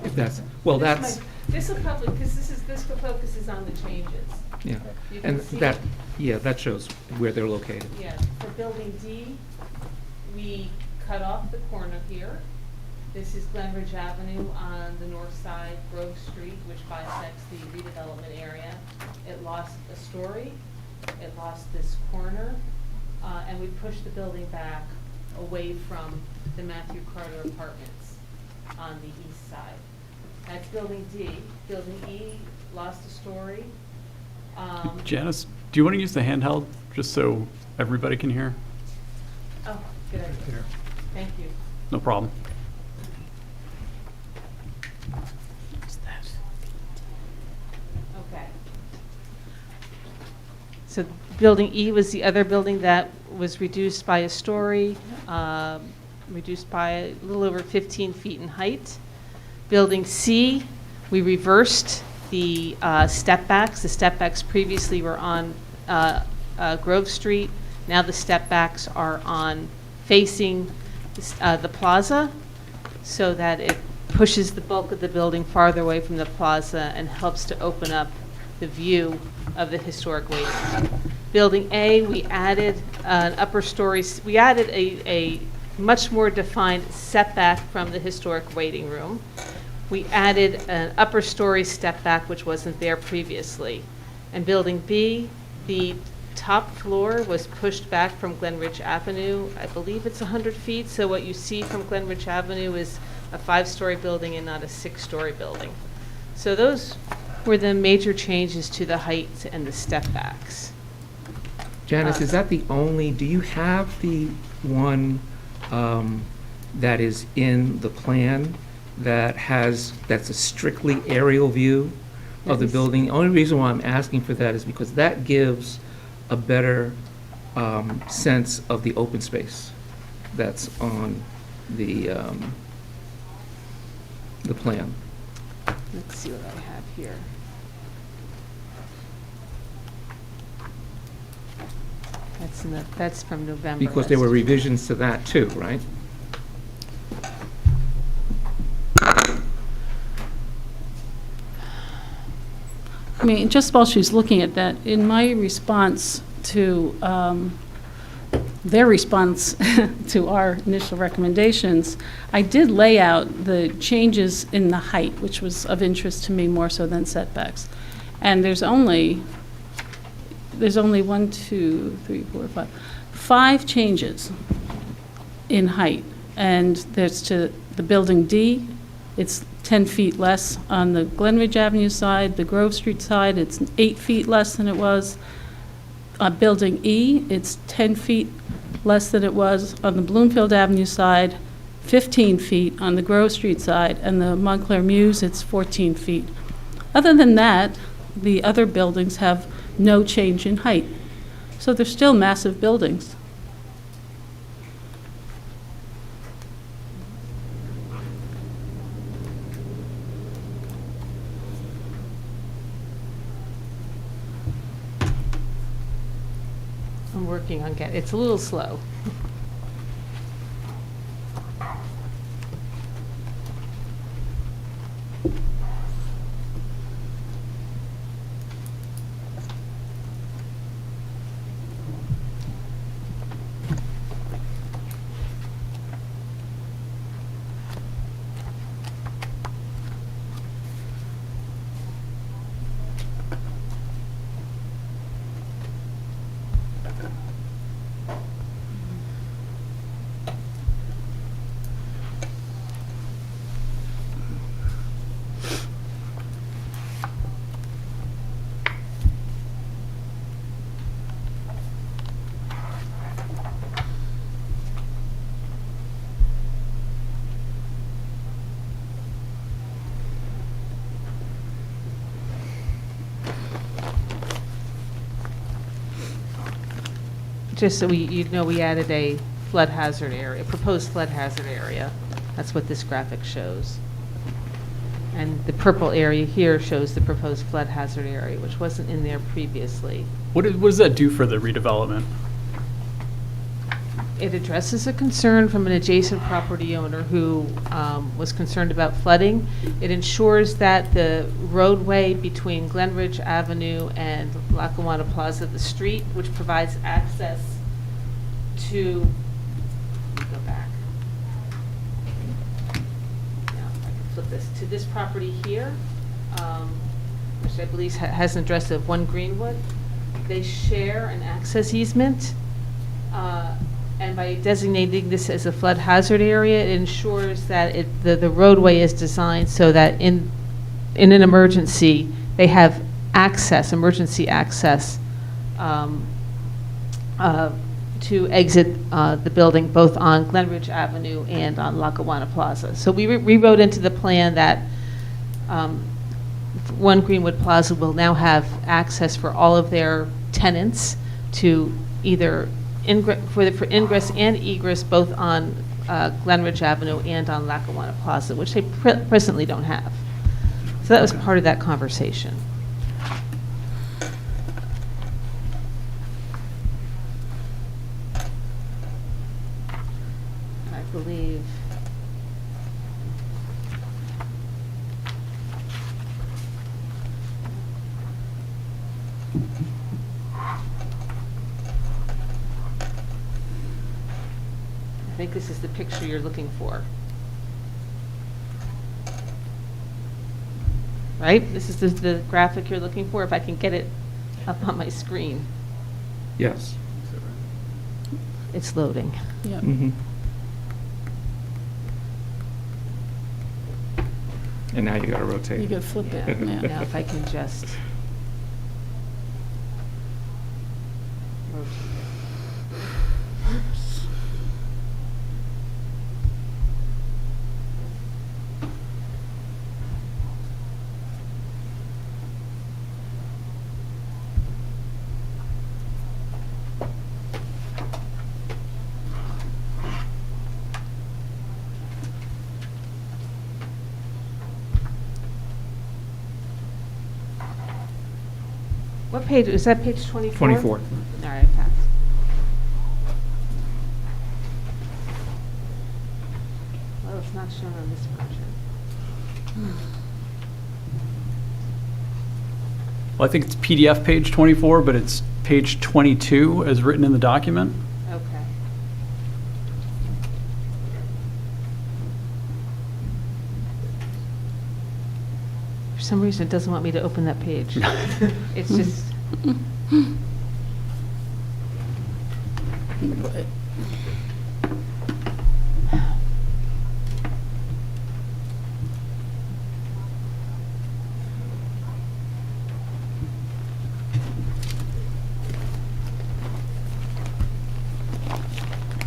If that's, well, that's, This will probably, because this focuses on the changes. yeah. You And can see- that, yeah, that shows where they're located. Yeah, for building D, we cut off the corner here. This is Glenridge Avenue on the north side, Grove Street, which bisects the redevelopment area. It lost a story, it lost this corner, and we pushed the building back away from the Matthew Carter Apartments on the east side. That's building D. Building E lost a story. Janice, do you want to use the handheld, just so everybody can hear? Oh, good idea. Thank you. No problem. Okay. So building E was the other building that was reduced by a story, reduced by a little over 15 feet in height. Building C, we reversed the step backs. The step backs previously were on Grove Street. Now the step backs are on facing the plaza, so that it pushes the bulk of the building farther away from the plaza and helps to open up the view of the historic waiting room. Building A, we added an upper story, we added a much more defined setback from the historic waiting room. We added an upper story step back, which wasn't there previously. And building B, the top floor was pushed back from Glenridge Avenue. I believe it's 100 feet, so what you see from Glenridge Avenue is a 5-story building and not a 6-story building. So those were the major changes to the heights and the step backs. Janice, is that the only, do you have the one that is in the plan that's a strictly aerial view of the Yes. building? The only reason why I'm asking for that is because that gives a better sense of the open space that's on the plan. Let's see what I have here. That's from November. Because there were last- revisions to that too, right? I mean, just while she's looking at that, in my response to their response to our initial recommendations, I did lay out the changes in the height, which was of interest to me more so than setbacks. And there's only 5 changes in height. And there's to the building D, it's 10 feet less on the Glenridge Avenue side. The Grove Street side, it's 8 feet less than it was. Building E, it's 10 feet less than it was on the Bloomfield Avenue side, 15 feet on the Grove Street side, and the Montclair Mews, it's 14 feet. Other than that, the other buildings have no change in height. So they're still massive buildings. I'm working on it's a little slow. Just so we added a flood hazard area, proposed flood hazard area. That's what this graphic shows. And the purple area here shows the proposed flood hazard area, which wasn't in there previously. What does that do for the redevelopment? It addresses a concern from an adjacent property owner who was concerned about flooding. It ensures that the roadway between Glenridge Avenue and Lackawanna Plaza, the street, which provides access to, let me go back. Now, if I can flip this, to this property here, which I believe has an address of 1 Greenwood. They share an access easement. And by designating this as a flood hazard area, it ensures that the roadway is designed so that in an emergency, they have access, emergency access, to exit the building both on Glenridge Avenue and on Lackawanna Plaza. So we wrote into the plan that 1 Greenwood Plaza will now have access for all of their tenants to either for ingress and egress both on Glenridge Avenue and on Lackawanna Plaza, which they presently don't have. So that was part of that conversation. I believe I think this is the picture you're looking for. Right? This is the graphic you're looking for, if I can get it up on my screen. Yes. It's loading. Yep. Mhm. And now you gotta rotate. You could flip it, Now, yeah. if I can just. rotate it. Oops. What page, is that page 24? 24. All right, I passed. Well, it's not shown on this version. Well, I think it's PDF page 24, but it's page 22 as written in the document. Okay. For some reason, it doesn't want me to open that page. It's just,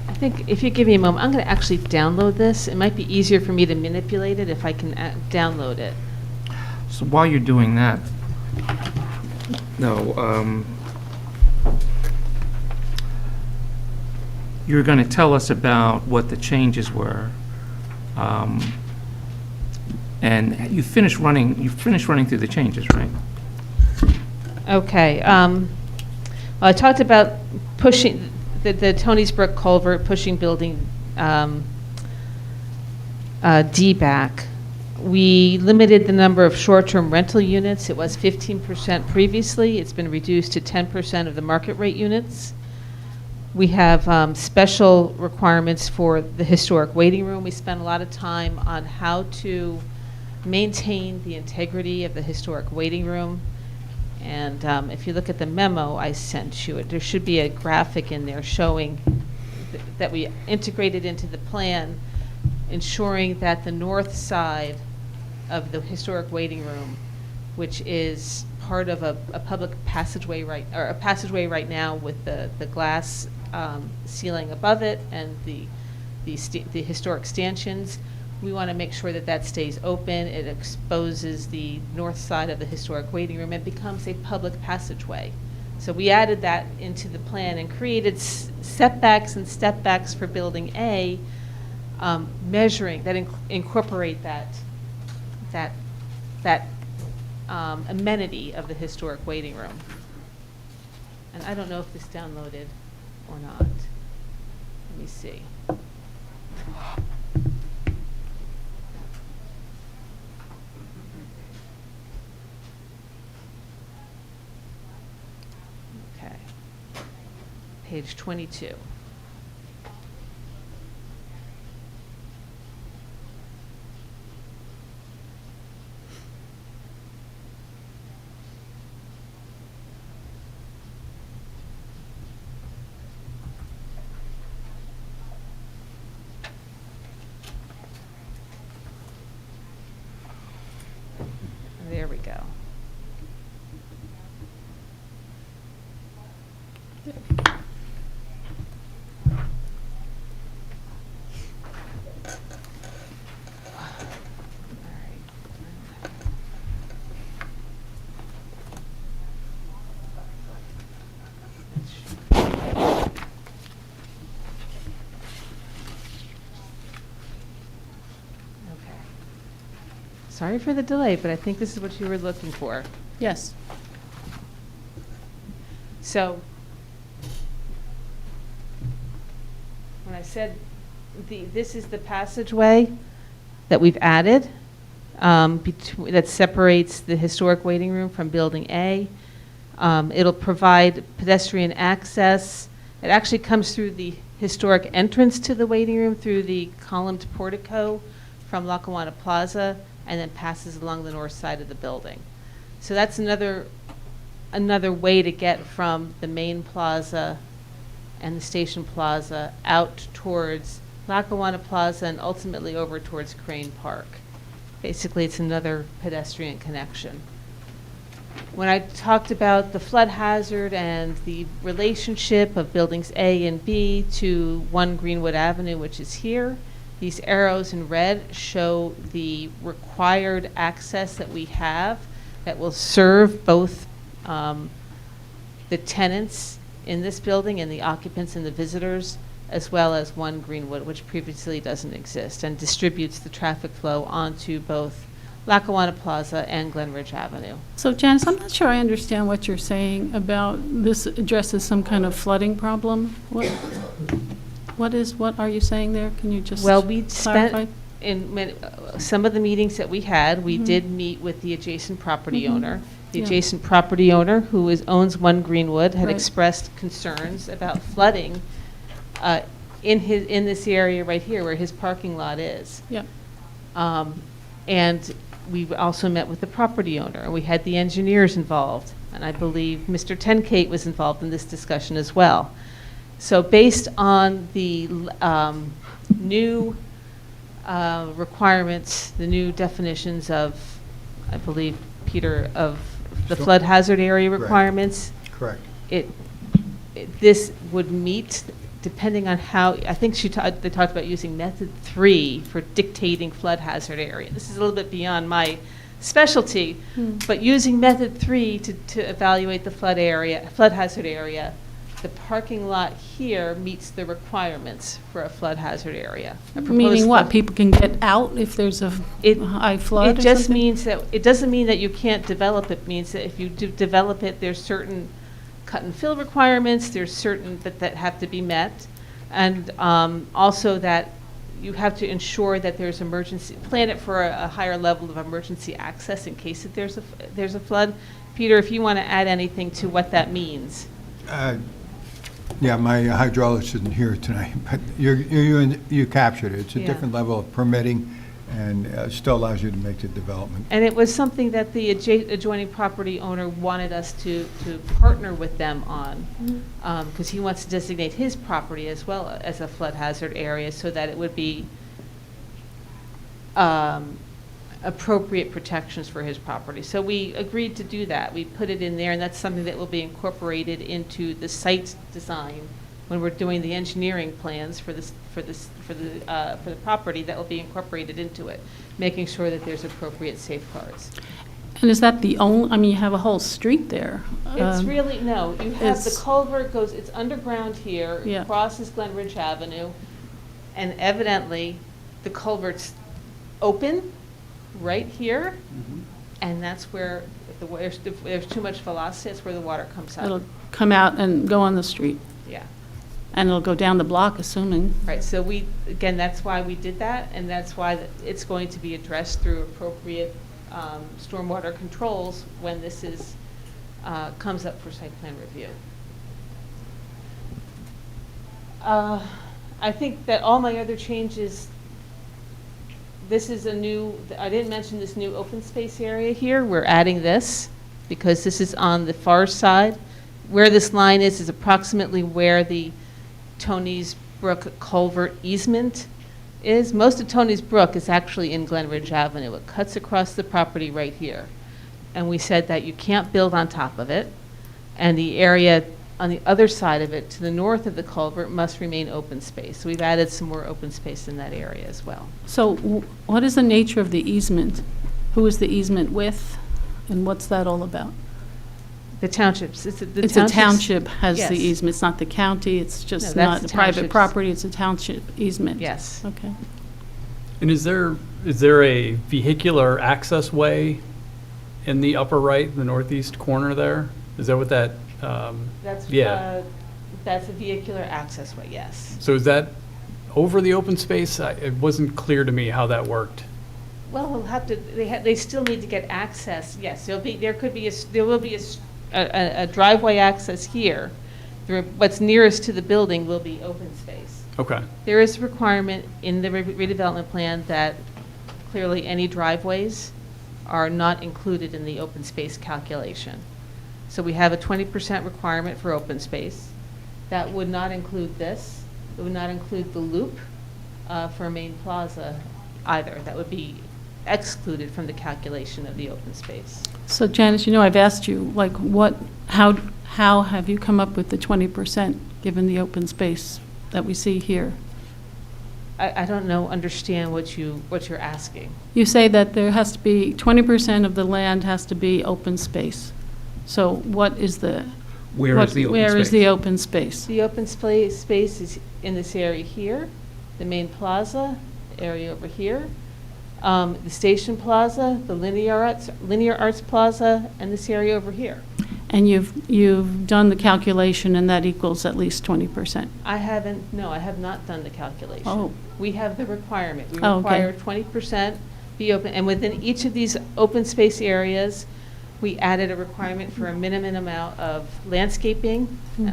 I think if you give me a moment, I'm going to actually download this. It might be easier for me to manipulate it if I can download it. So while you're doing that, no, you're going to tell us about what the changes were, and you finished running through the changes, right? Okay. Well, I talked about pushing the Tony's Brook culvert, pushing building D back. We limited the number of short-term rental units. It was 15% previously. It's been reduced to 10% of the market rate units. We have special requirements for the historic waiting room. We spent a lot of time on how to maintain the integrity of the historic waiting room. And if you look at the memo I sent you, there should be a graphic in there showing that we integrated into the plan, ensuring that the north side of the historic waiting room, which is part of a public passageway right now with the glass ceiling above it and the historic stanchions. We want to make sure that that stays open. It exposes the north side of the historic waiting room. It becomes a public passageway. So we added that into the plan and created setbacks and stepbacks for Building A, measuring, that incorporate that that amenity of the historic waiting room. And I don't know if this downloaded or not. Let me see. Okay. Page 22. There we go. Sorry for the delay, but I think this is what you were looking for. Yes. So, when I said this is the passageway that we've added that separates the historic waiting room from Building A. It'll provide pedestrian access. It actually comes through the historic entrance to the waiting room through the columned portico from Lackawanna Plaza, and then passes along the north side of the building. So that's another way to get from the main plaza and the station plaza out towards Lackawanna Plaza and ultimately over towards Crane Park. Basically, it's another pedestrian connection. When I talked about the flood hazard and the relationship of buildings A and B to 1 Greenwood Avenue, which is here, these arrows in red show the required access that we have that will serve both the tenants in this building and the occupants and the visitors, as well as 1 Greenwood, which previously doesn't exist, and distributes the traffic flow onto both Lackawanna Plaza and Glenridge Avenue. So Janice, I'm not sure I understand what you're saying about this addresses some kind of flooding problem. What are you saying there? Can you just Well, we clarify? spent, some of the meetings that we had, we did meet with the adjacent property owner. The Yeah. adjacent property owner, who owns 1 Greenwood, had Right. expressed concerns about flooding in this area right here where his parking lot is. Yeah. And we also met with the property owner, and we had the engineers involved. And I believe Mr. Tenkate was involved in this discussion as well. So based on the new requirements, the new definitions of, I believe, Peter, of the Sure. flood hazard area Correct. requirements, Correct. this would meet, depending on how, I think they talked about using method 3 for dictating flood hazard area. This is a little bit beyond my specialty, but using method 3 to evaluate the flood hazard area, the parking lot here meets the requirements for a flood hazard area. A proposed Meaning what? flood- People can get out if there's a high flood It or just something? means that, it doesn't mean that you can't develop it. It means that if you do develop it, there's certain cut and fill requirements, there's certain that have to be met. And also that you have to ensure that there's plan it for a higher level of emergency access in case that there's a flood. Peter, if you want to add anything to what that means. Yeah, my hydraulics isn't here tonight, but you captured it. It's a Yeah. different level of permitting, and still allows you to make the development. And it was something that the adjoining property owner wanted us to partner with them on, because he wants to designate his property as well as a flood hazard area so that it would be appropriate protections for his property. So we agreed to do that. We put it in there, and that's something that will be incorporated into the site design when we're doing the engineering plans for the property. That will be incorporated into it, making sure that there's appropriate safeguards. And is that the only, I mean, you have a whole street there. It's really, no, you have the it's- culvert it's underground here, Yeah. it crosses Glenridge Avenue, and evidently, the culvert's open right here, And that's where, if there's too much velocity, that's where the water comes out. It'll come out and go on the street, Yeah. and it'll go down the block, assuming. Right, so again, that's why we did that, and that's why it's going to be addressed through appropriate stormwater controls when this comes up for site plan review. I think that all my other changes, this is I didn't mention this new open space area here. We're adding this because this is on the far side. Where this line is approximately where the Tony's Brook culvert easement is. Most of Tony's Brook is actually in Glenridge Avenue. It cuts across the property right here. And we said that you can't build on top of it. And the area on the other side of it, to the north of the culvert, must remain open space. So we've added some more open space in that area as well. So what is the nature of the easement? Who is the easement with, and what's that all about? The townships, It's a township has the Yes. easement, it's not the county, it's just No, that's not the a private township's- property, it's a township easement? Yes. Okay. And is there a vehicular access way in the upper right, the northeast corner there? Is that what that, yeah. That's a vehicular access way, yes. So is that over the open space? It wasn't clear to me how that worked. Well, we'll have to, they still need to get access, yes, there will be a driveway access here. What's nearest to the building will be open space. Okay. There is a requirement in the redevelopment plan that clearly any driveways are not included in the open space calculation. So we have a 20% requirement for open space. That would not include this. It would not include the loop for Main Plaza either. That would be excluded from the calculation of the open space. So Janice, I've asked you, like, how have you come up with the 20%, given the open space that we see here? I don't understand what you're asking. You say that there has to be, 20% of the land has to be open space. So what is the? Where is the open Where is space? the open space? The open space is in this area here, the Main Plaza area over here, the Station Plaza, the Linear Arts Plaza, and this area over here. And you've done the calculation, and that equals at least 20%? I have not done the calculation. Oh. We have the requirement. We Oh, okay. require 20% be open, and within each of these open space areas, we added a requirement for a minimum amount of landscaping.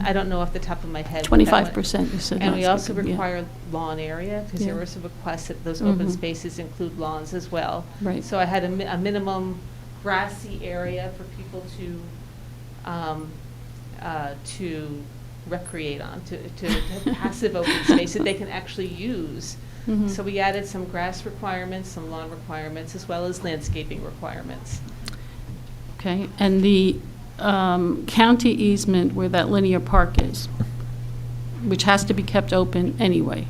I don't know off the top of my head. what that one- 25%, you said. And we also landscaping, yeah. require lawn area, because there Yeah. was a request that those open Mhm. spaces include lawns as well. Right. So I had a minimum grassy area for people to recreate on, to have passive open space that they can actually use. Mhm. So we added some grass requirements, some lawn requirements, as well as landscaping requirements. Okay, and the county easement where that linear park is, which has to be kept open anyway,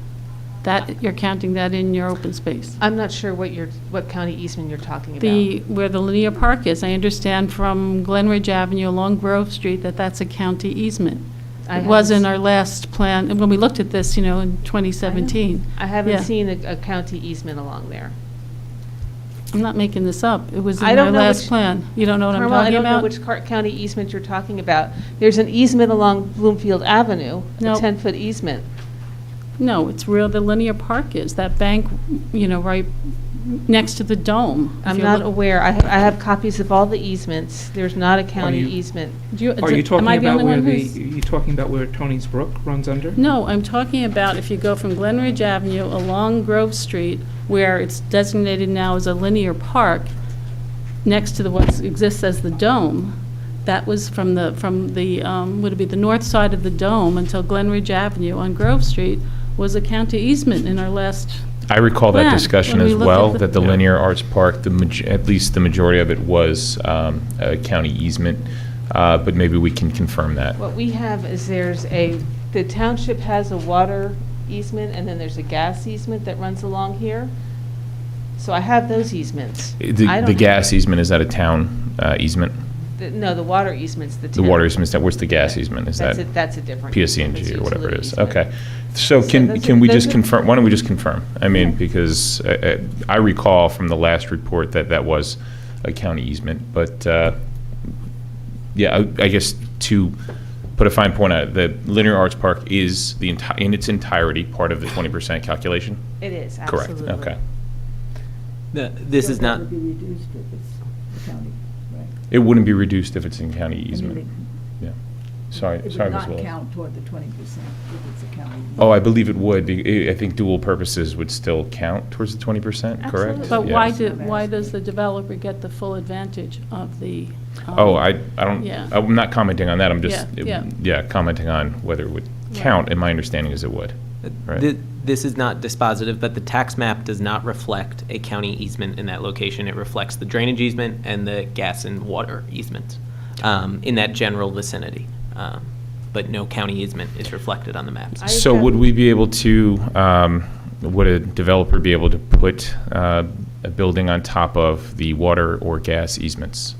that, you're counting that in your open space? I'm not sure what county easement you're talking about. Where the linear park is, I understand from Glenridge Avenue along Grove Street that that's a county easement. I It was in haven't- our last plan, and when we looked at this, in 2017. I haven't Yeah. seen a county easement along there. I'm not making this up. It was in I our don't know last which- plan. You don't know what I'm Carmel, I talking don't know about? which county easement you're talking about. There's an easement along Bloomfield Avenue, a No. 10-foot easement. No, it's where the linear park is, that bank, right next to the dome. If I'm you not look- aware. I have copies of all the easements. There's not a county you- easement. Do you- Are you talking am I the about only where one who's- you talking about where Tony's Brook runs under? No, I'm talking about if you go from Glenridge Avenue along Grove Street, where it's designated now as a linear park, next to what exists as the dome, that was from the would it be the north side of the dome until Glenridge Avenue on Grove Street was a county easement in our last. I recall that plan, discussion when we as looked well, at that the linear arts park, at least the majority of it was a county easement, but maybe we can confirm that. What we have is the township has a water easement, and then there's a gas easement that runs along here. So I have those easements. I The don't gas easement, is that a town easement? No, the water easement's the The town. water easement, what's the gas easement? Is that That's a different. PSC&G that's or whatever it utility is? easement. Okay. So So can those we are- just those are- confirm, why don't we just confirm? I mean, because I recall from the last report that was a county easement. But, yeah, I guess to put a fine point on it, the Linear Arts Park is in its entirety part of the 20% calculation? It is, Correct, absolutely. okay. This is not, It would be reduced if it's the county, right? It wouldn't be reduced if it's in county easement. It Yeah. Sorry, It would Ms. not Willis. count toward the 20% if it's a county. Oh, I believe it would. I think dual purposes would still count towards the 20%, correct? Absolutely. But Yeah. why does the developer get the full advantage of the? Oh, I don't, Yeah. I'm not commenting on that, I'm just, Yeah. commenting on whether it would count, and my understanding is it would. Right. This is not dispositive, but the tax map does not reflect a county easement in that location. It reflects the drainage easement and the gas and water easement in that general vicinity. But no county easement is reflected on the maps. So would we be able to, would a developer be able to put a building on top of the water or gas easements?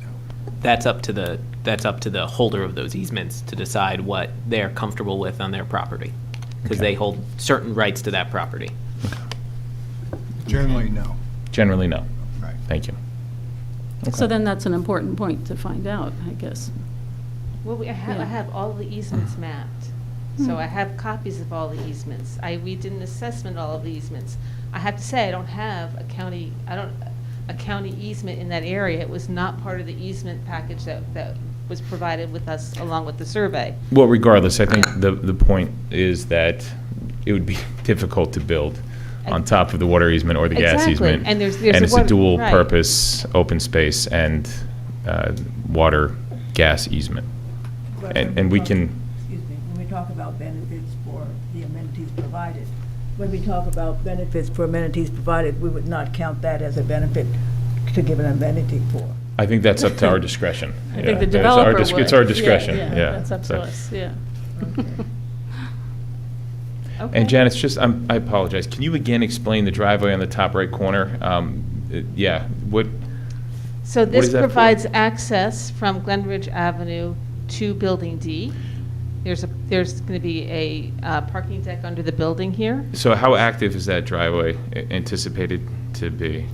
That's up to the holder of those easements to decide what they're comfortable with on their property, because Okay. they hold certain rights to that property. Generally, no. Generally, no. Right. Thank you. So then that's an important point to find out, I guess. Well, I Yeah. have all the easements mapped. So I have copies of all the easements. We did an assessment of all of the easements. I have to say, I don't have a county easement in that area. It was not part of the easement package that was provided with us along with the survey. Well, regardless, I think the point is that it would be difficult to build on top of the water easement or the gas Exactly. easement. And there's And it's a water- right. dual-purpose open space and water, gas easement. But And when we talk- can, Excuse me, when we talk about benefits for the amenities provided, when we talk about benefits for amenities provided, we would not count that as a benefit to give an amenity for. I think that's up to our discretion. I Yeah. think the It's our developer would. It's our discretion, Yeah, yeah. that's up So- to us, yeah. Okay. And Janice, just, I apologize, can you again explain the driveway on the top right corner? Yeah, So What this is that for? provides access from Glenridge Avenue to Building D. There's going to be a parking deck under the building here. so how active is that driveway anticipated to be?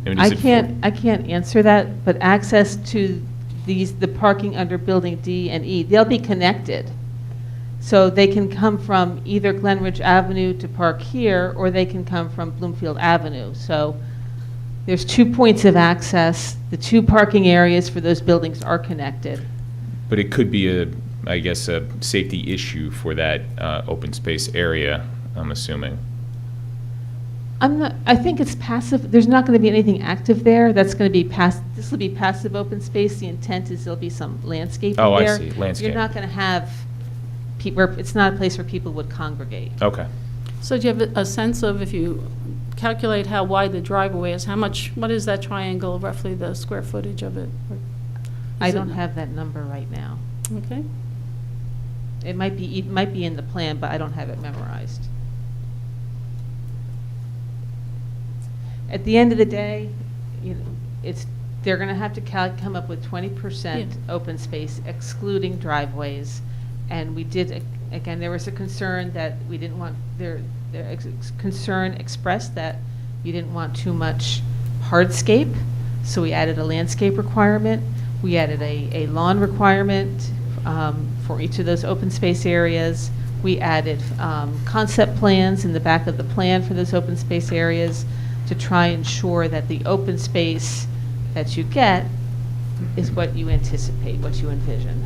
mean, is I it for- can't answer that, but access to the parking under Building D and E, they'll be connected. So they can come from either Glenridge Avenue to park here, or they can come from Bloomfield Avenue. So there's 2 points of access. The 2 parking areas for those buildings are connected. But it could be I guess, a safety issue for that open space area, I'm assuming. I think it's passive, there's not going to be anything active there. That's going to be this will be passive open space. The intent is there'll be some landscaping there. Oh, I see, landscape. You're not going to have, it's not a place where people would congregate. Okay. So do you have a sense of, if you calculate how wide the driveway is, what is that triangle, roughly the square footage of it? Or I is it- don't have that number right now. Okay. It might be in the plan, but I don't have it memorized. At the end of the day, they're going to have to come up with 20% open space excluding driveways. And we did, again, there was a concern that we didn't want, their concern expressed that you didn't want too much hardscape. So we added a landscape requirement. We added a lawn requirement for each of those open space areas. We added concept plans in the back of the plan for those open space areas to try and ensure that the open space that you get is what you anticipate, what you envision.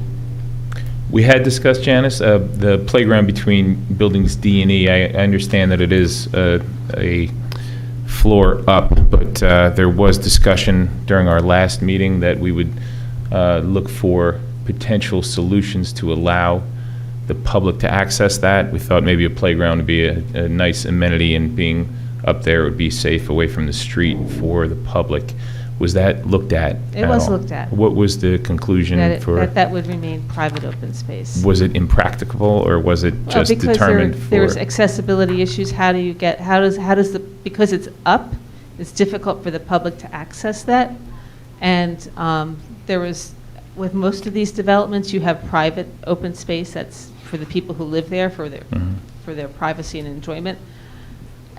We had discussed, Janice, the playground between buildings D and E. I understand that it is a floor up, but there was discussion during our last meeting that we would look for potential solutions to allow the public to access that. We thought maybe a playground would be a nice amenity, and being up there would be safe away from the street for the public. Was that looked at? It was looked at. What was the conclusion for? That would remain private open space. Was it impracticable, or was it just determined for? Because there's accessibility issues. How does because it's up, it's difficult for the public to access that. And with most of these developments, you have private open space that's for the people who live there, for their privacy and enjoyment.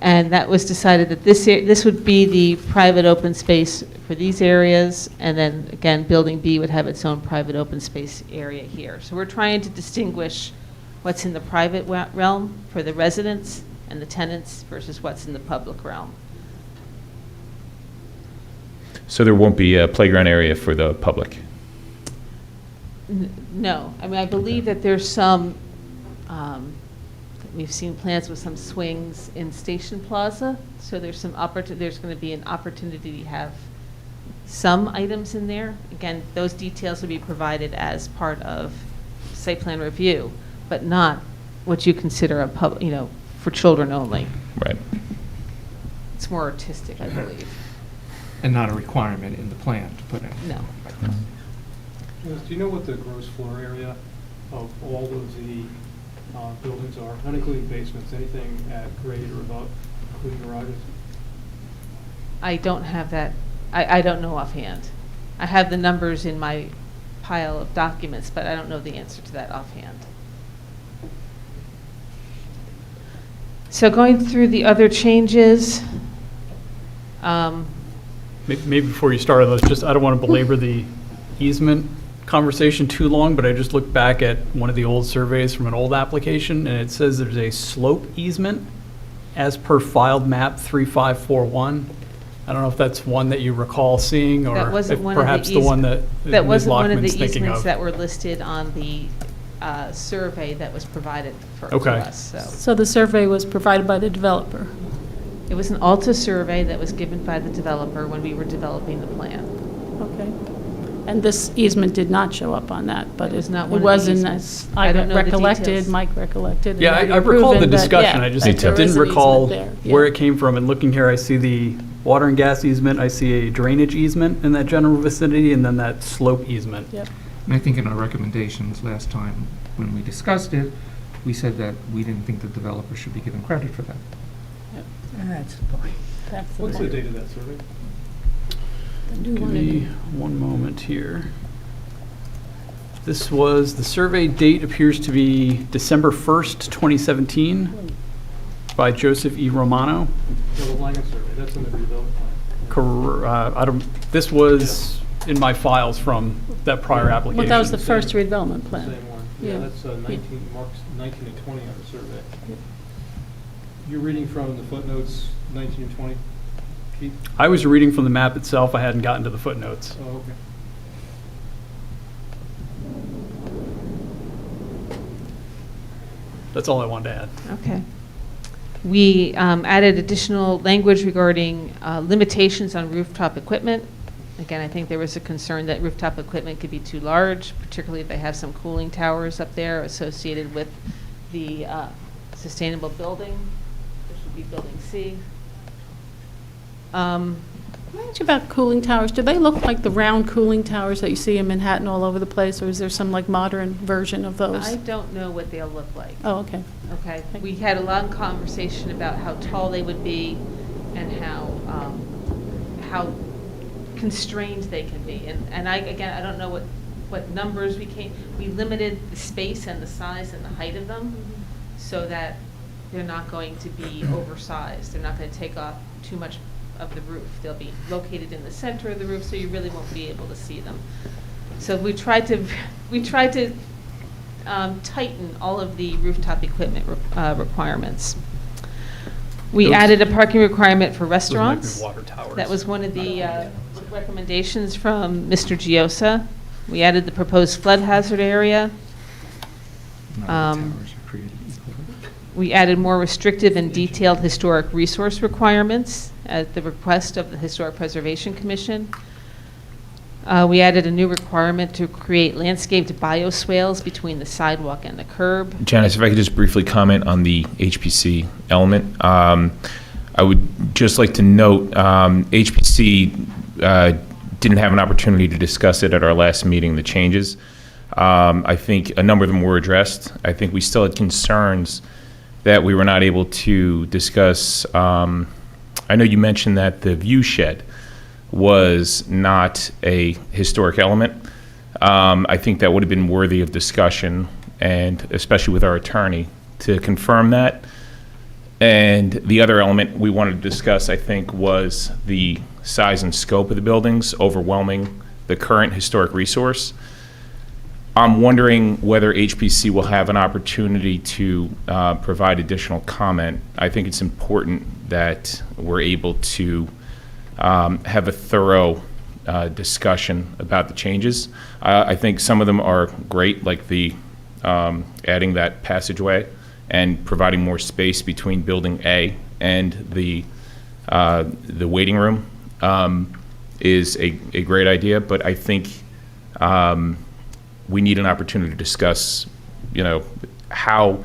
And that was decided that this would be the private open space for these areas, and then, again, Building B would have its own private open space area here. So we're trying to distinguish what's in the private realm for the residents and the tenants versus what's in the public realm. So there won't be a playground area for the public? No. I mean, I believe that there's some, we've seen plans with some swings in Station Plaza, so there's some there's going to be an opportunity to have some items in there. Again, those details will be provided as part of site plan review, but not what you consider a for children only. Right. It's more artistic, I believe. And not a requirement in the plan to put in. No. Do you know what the gross floor area of all of the buildings are, not including basements, anything at grade or above, including garages? I don't have that. I don't know offhand. I have the numbers in my pile of documents, but I don't know the answer to that offhand. So going through the other changes, Maybe before you start on those, I don't want to belabor the easement conversation too long, but I just looked back at one of the old surveys from an old application, and it says there's a slope easement as per filed map 3541. I don't know if that's one that you recall seeing, or that wasn't if one perhaps of the the one that that Ms. wasn't one of the Lockman's thinking easements of. that were listed on the survey that was provided to Okay. us. So the survey was provided by the developer. It was an Alta survey that was given by the developer when we were developing the plan. Okay. And this easement did not show up on that, but It was not it one of the wasn't easements. as I I don't know the recollected, details. Mike recollected. and Yeah, had I recall the proven that, discussion. yeah, I just that there is didn't an recall easement there, where yeah. it came from. And looking here, I see the water and gas easement, I see a drainage easement in that general vicinity, and then that slope easement. Yep. And I think in our recommendations last time, when we discussed it, we said that we didn't think the developer should be given credit for that. That's the point. That's the What's the point. date of that survey? The new Give one me in- one moment here. The survey date appears to be December 1st, 2017, by Joseph E. Romano. The Langham survey, that's in the redevelopment plan. This was in my files from that prior application. Well, that was the first redevelopment plan. Same one. Yeah, Yeah. that's 19, marks 19 and 20 on the survey. You're reading from the footnotes 19 and 20, Keith? I was reading from the map itself. I hadn't gotten to the footnotes. Oh, okay. That's all I wanted to add. Okay. We added additional language regarding limitations on rooftop equipment. Again, I think there was a concern that rooftop equipment could be too large, particularly if they have some cooling towers up there associated with the sustainable building, which would be Building C. Can I ask you about cooling towers? Do they look like the round cooling towers that you see in Manhattan all over the place, or is there some like modern version of those? I don't know what they'll look like. Oh, okay. Okay, we had a long conversation about how tall they would be and how constrained they can be. And again, I don't know what numbers we limited the space and the size and the height of them so that they're not going to be oversized. They're not going to take off too much of the roof. They'll be located in the center of the roof, so you really won't be able to see them. So we tried to tighten all of the rooftop equipment requirements. We Those- added a parking requirement for Those might be restaurants. water towers. That was one of the recommendations from Mr. Giosa. We added the proposed flood hazard area. Not all Um, towers are created equal. We added more restrictive and detailed historic resource requirements at the request of the Historic Preservation Commission. We added a new requirement to create landscaped bioswales between the sidewalk and the curb. Janice, if I could just briefly comment on the HPC element. I would just like to note, HPC didn't have an opportunity to discuss it at our last meeting, the changes. I think a number of them were addressed. I think we still had concerns that we were not able to discuss. I know you mentioned that the view shed was not a historic element. I think that would have been worthy of discussion, and especially with our attorney, to confirm that. And the other element we wanted to discuss, I think, was the size and scope of the buildings overwhelming the current historic resource. I'm wondering whether HPC will have an opportunity to provide additional comment. I think it's important that we're able to have a thorough discussion about the changes. I think some of them are great, like the adding that passageway and providing more space between Building A and the waiting room is a great idea. But I think we need an opportunity to discuss, how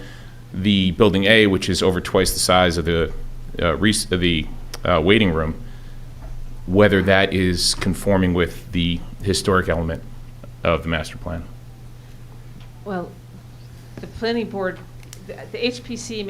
the Building A, which is over twice the size of the waiting room, whether that is conforming with the historic element of the master plan. Well, the planning board, the HPC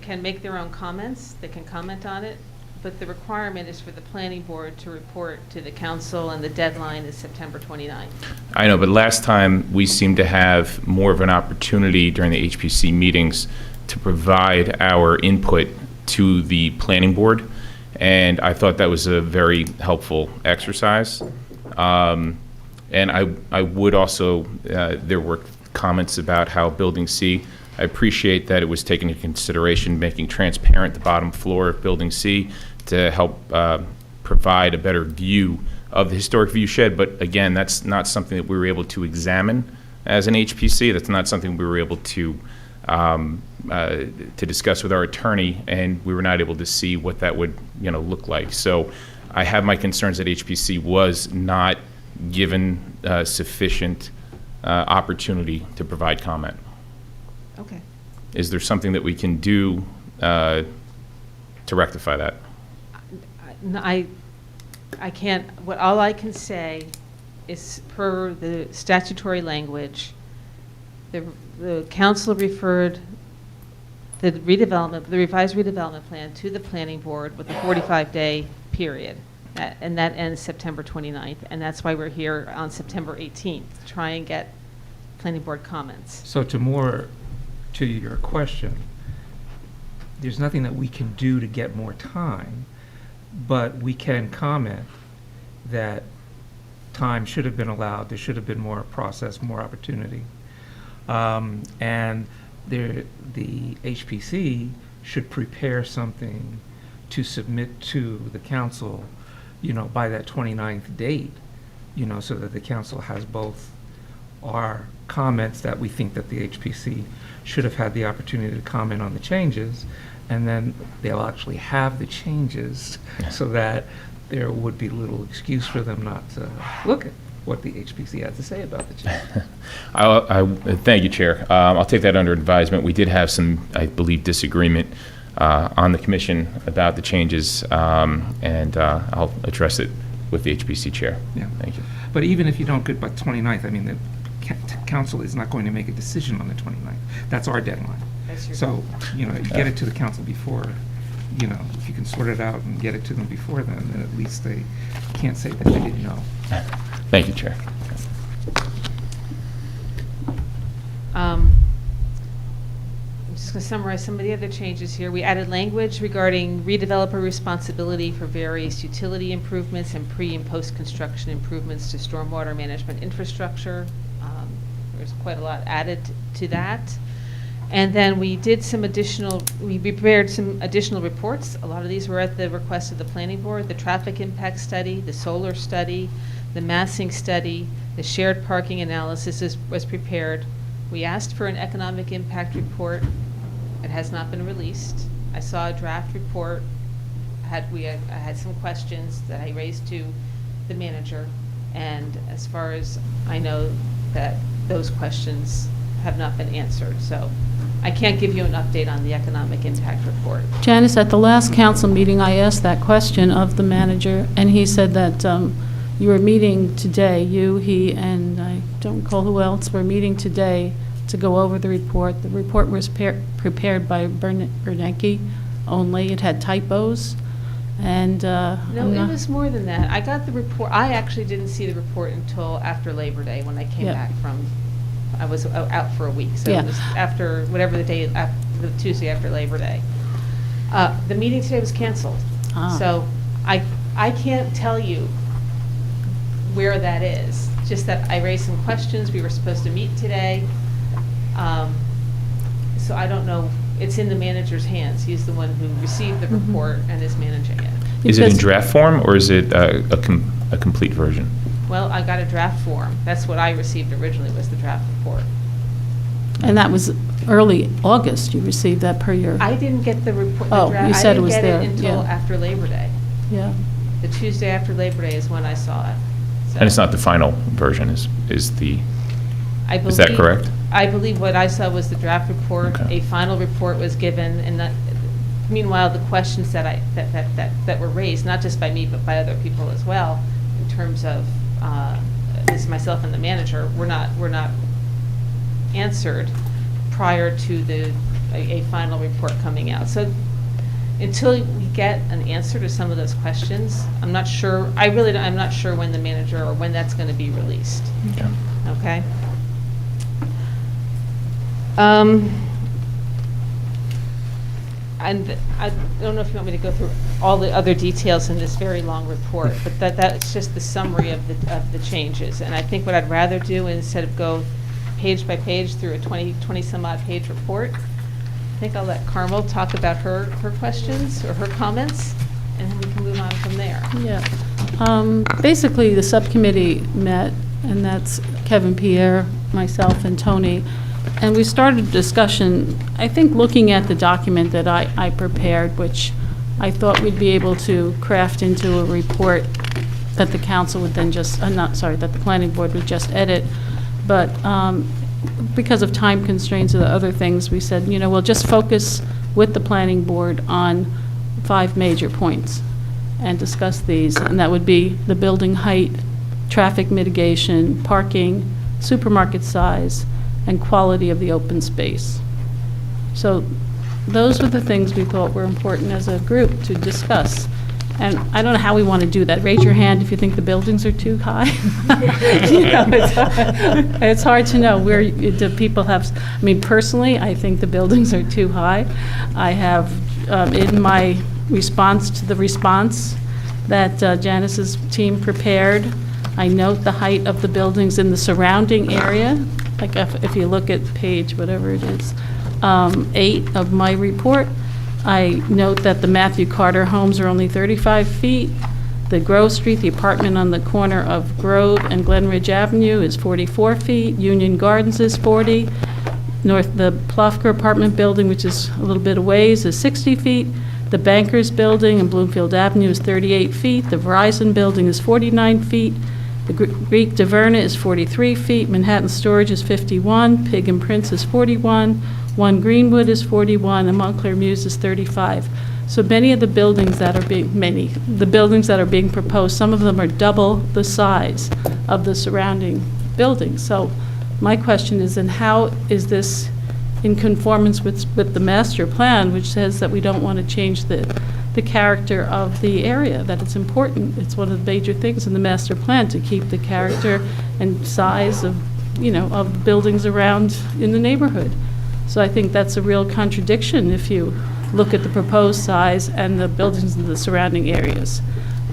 can make their own comments, they can comment on it, but the requirement is for the planning board to report to the council, and the deadline is September 29th. I know, but last time we seemed to have more of an opportunity during the HPC meetings to provide our input to the planning board, and I thought that was a very helpful exercise. And I would also, there were comments about how Building C, I appreciate that it was taken into consideration, making transparent the bottom floor of Building C to help provide a better view of the historic view shed. But again, that's not something that we were able to examine as an HPC. That's not something we were able to discuss with our attorney, and we were not able to see what that would look like. So I have my concerns that HPC was not given sufficient opportunity to provide comment. Okay. Is there something that we can do to rectify that? I can't, all I can say is per the statutory language, the council referred the revised redevelopment plan to the planning board with a 45-day period. And that ends September 29th. And that's why we're here on September 18th, to try and get planning board comments. So to your question, there's nothing that we can do to get more time, but we can comment that time should have been allowed, there should have been more process, more opportunity. And the HPC should prepare something to submit to the council, by that 29th date, so that the council has both our comments that we think that the HPC should have had the opportunity to comment on the changes, and then they'll actually have the changes so that there would be little excuse for them not to look at what the HPC had to say about the changes. Thank you, Chair. I'll take that under advisement. We did have some, I believe, disagreement on the commission about the changes, and I'll address it with the HPC Chair. Yeah. Thank you. But even if you don't get by 29th, I mean, the council is not going to make a decision on the 29th. That's our deadline. So, you get it to the council before, if you can sort it out and get it to them before then at least they can't say that they didn't know. Thank you, Chair. I'm just going to summarize some of the other changes here. We added language regarding redeveloper responsibility for various utility improvements and pre- and post-construction improvements to stormwater management infrastructure. There's quite a lot added to that. And then we prepared some additional reports. A lot of these were at the request of the planning board: the traffic impact study, the solar study, the massing study, the shared parking analysis was prepared. We asked for an economic impact report. It has not been released. I saw a draft report. I had some questions that I raised to the manager, and as far as I know, that those questions have not been answered. So I can't give you an update on the economic impact report. Janice, at the last council meeting, I asked that question of the manager, and he said that you were meeting today, you, he, and I don't recall who else, were meeting today to go over the report. The report was prepared by Bernanke only. It had typos, and No, it was more than that. I got the report. I actually didn't see the report until after Labor Day when I came back from, I was out for a week. So Yeah. it was after, whatever the day, the Tuesday after Labor Day. The meeting today was canceled. Ah. So I can't tell you where that is, just that I raised some questions. We were supposed to meet today. So I don't know. It's in the manager's hands. He's the one who received the report and is managing it. Is it in Because- draft form, or is it a complete version? Well, I got a draft form. That's what I received originally, was the draft report. And that was early August, you received that per your, I didn't get the report. Oh, you said it was there, I didn't get it until yeah. after Labor Day. yeah. The Tuesday after Labor Day is when I saw it. So And it's not the final version, is that believe- correct? I believe what I saw was the draft report. Okay. A final report was given, and that, meanwhile, the questions that were raised, not just by me, but by other people as well, in terms of, at least myself and the manager, were not answered prior to a final report coming out. So until we get an answer to some of those questions, I'm not sure, I'm not sure when the manager, or when that's going to be released. Okay. Okay? And I don't know if you want me to go through all the other details in this very long report, but that's just the summary of the changes. And I think what I'd rather do, instead of go page by page through a 20 some odd page report, I think I'll let Carmel talk about her questions or her comments, and then we can move on from there. Yeah. Basically, the subcommittee met, and that's Kevin Pierre, myself, and Tony. And we started a discussion, I think, looking at the document that I prepared, which I thought we'd be able to craft into a report that the council would then just, that the planning board would just edit. But because of time constraints and the other things, we said, we'll just focus with the planning board on 5 major points and discuss these. And that would be the building height, traffic mitigation, parking, supermarket size, and quality of the open space. So those were the things we thought were important as a group to discuss. And I don't know how we want to do that. Raise your hand if you think the buildings are too high. It's hard to know where do people have, personally, I think the buildings are too high. I have, in my response to the response that Janice's team prepared, I note the height of the buildings in the surrounding area. Like if you look at page, whatever it is, 8 of my report, I note that the Matthew Carter homes are only 35 feet. The Grove Street, the apartment on the corner of Grove and Glenridge Avenue is 44 feet. Union Gardens is 40. The Plofker apartment building, which is a little bit away, is 60 feet. The Bankers building in Bloomfield Avenue is 38 feet. The Verizon building is 49 feet. The Greek Taverna is 43 feet, Manhattan Storage is 51, Pig and Prince is 41, One Greenwood is 41, and Montclair Muse is 35. So many of the buildings that are being proposed, some of them are double the size of the surrounding buildings. So my question is, and how is this in conformance with the master plan, which says that we don't want to change the character of the area, that it's important. It's one of the major things in the master plan to keep the character and size of, of the buildings around in the neighborhood. So I think that's a real contradiction if you look at the proposed size and the buildings in the surrounding areas.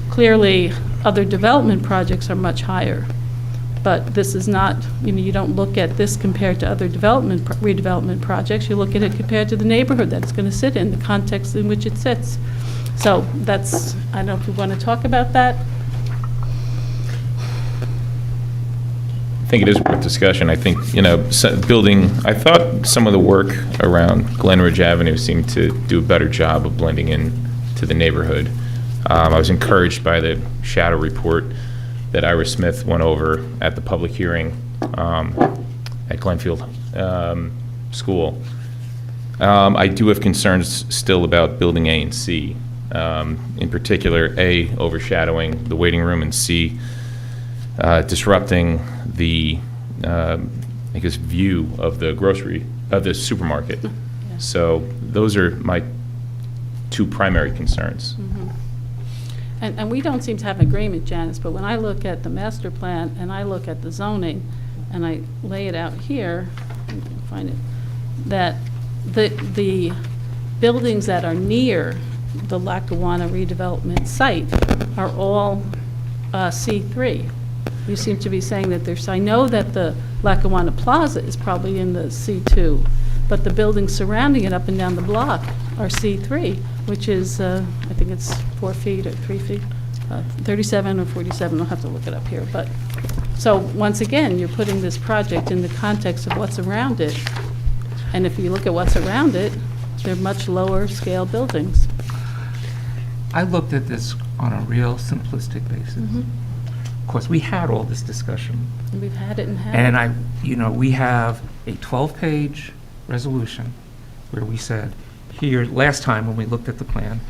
Clearly, other development projects are much higher, but this is not, you don't look at this compared to other redevelopment projects. You look at it compared to the neighborhood that it's going to sit in, the context in which it sits. So that's, I don't know if we want to talk about that. I think it is worth discussion. I think, I thought some of the work around Glenridge Avenue seemed to do a better job of blending in to the neighborhood. I was encouraged by the shadow report that Ira Smith went over at the public hearing at Glenfield School. I do have concerns still about building A and C. In particular, A, overshadowing the waiting room, and C, disrupting the, view of the supermarket. Yeah. So those are my 2 primary concerns. Mm-hmm. And we don't seem to have agreement, Janice, but when I look at the master plan and I look at the zoning, and I lay it out here, I can find it, that the buildings that are near the Lackawanna redevelopment site are all C3. You seem to be saying that there's, I know that the Lackawanna Plaza is probably in the C2, but the buildings surrounding it up and down the block are C3, which is, I think it's 4 feet or 3 feet, 37 or 47, I'll have to look it up here. But, so once again, you're putting this project in the context of what's around it. And if you look at what's around it, they're much lower scale buildings. I looked at this on a real simplistic basis. Of course, we had all this discussion. And we've had it and had it. And we have a 12-page resolution where we said, here, last time when we looked at the plan,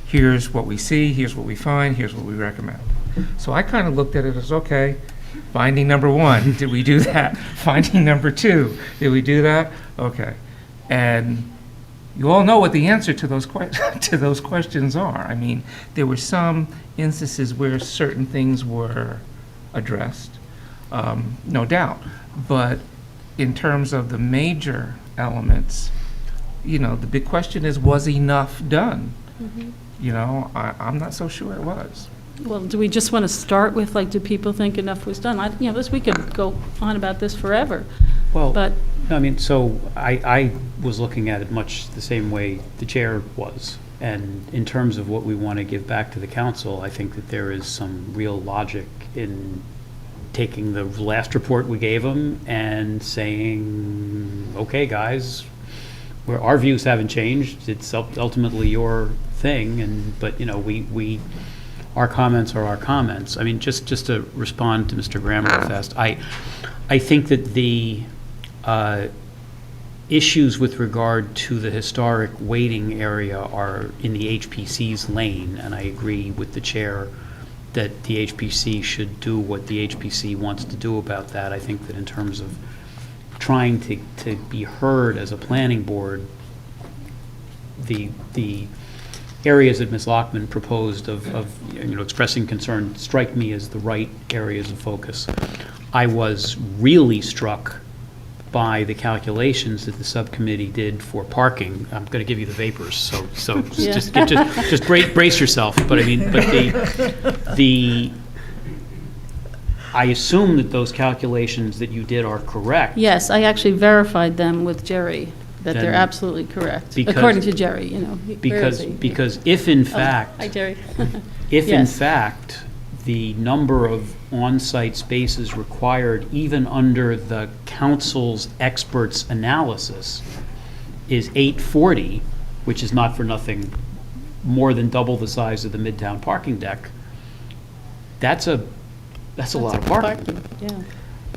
here's what we see, here's what we find, here's what we recommend. So I kind of looked at it as, okay, finding number 1, did we do that? Finding number 2, did we do that? Okay. And you all know what the answer to those questions are. I mean, there were some instances where certain things were addressed, no doubt. But in terms of the major elements, the big question is, was enough done? I'm not so sure it was. Well, do we just want to start with, like, do people think enough was done? We could go on about this forever. Well, But I mean, so I was looking at it much the same way the chair was. And in terms of what we want to give back to the council, I think that there is some real logic in taking the last report we gave them and saying, okay, guys, where our views haven't changed, it's ultimately your thing, but our comments are our comments. I mean, just to respond to Mr. Graham real fast, I think that the issues with regard to the historic waiting area are in the HPC's lane, and I agree with the chair that the HPC should do what the HPC wants to do about that. I think that in terms of trying to be heard as a planning board, the areas that Ms. Lockman proposed of expressing concern strike me as the right areas of focus. I was really struck by the calculations that the subcommittee did for parking. I'm going to give you the vapors, so Yeah. just brace yourself. But I mean, I assume that those calculations that you did are correct. yes, I actually verified them with Jerry, that they're Then- absolutely correct, Because- according to Jerry, Where is he? Because if in Oh, fact, Hi, Jerry. if in Yes. fact the number of on-site spaces required, even under the council's experts' analysis, is 840, which is not for nothing more than double the size of the Midtown parking deck, that's a lot of parking. Yeah.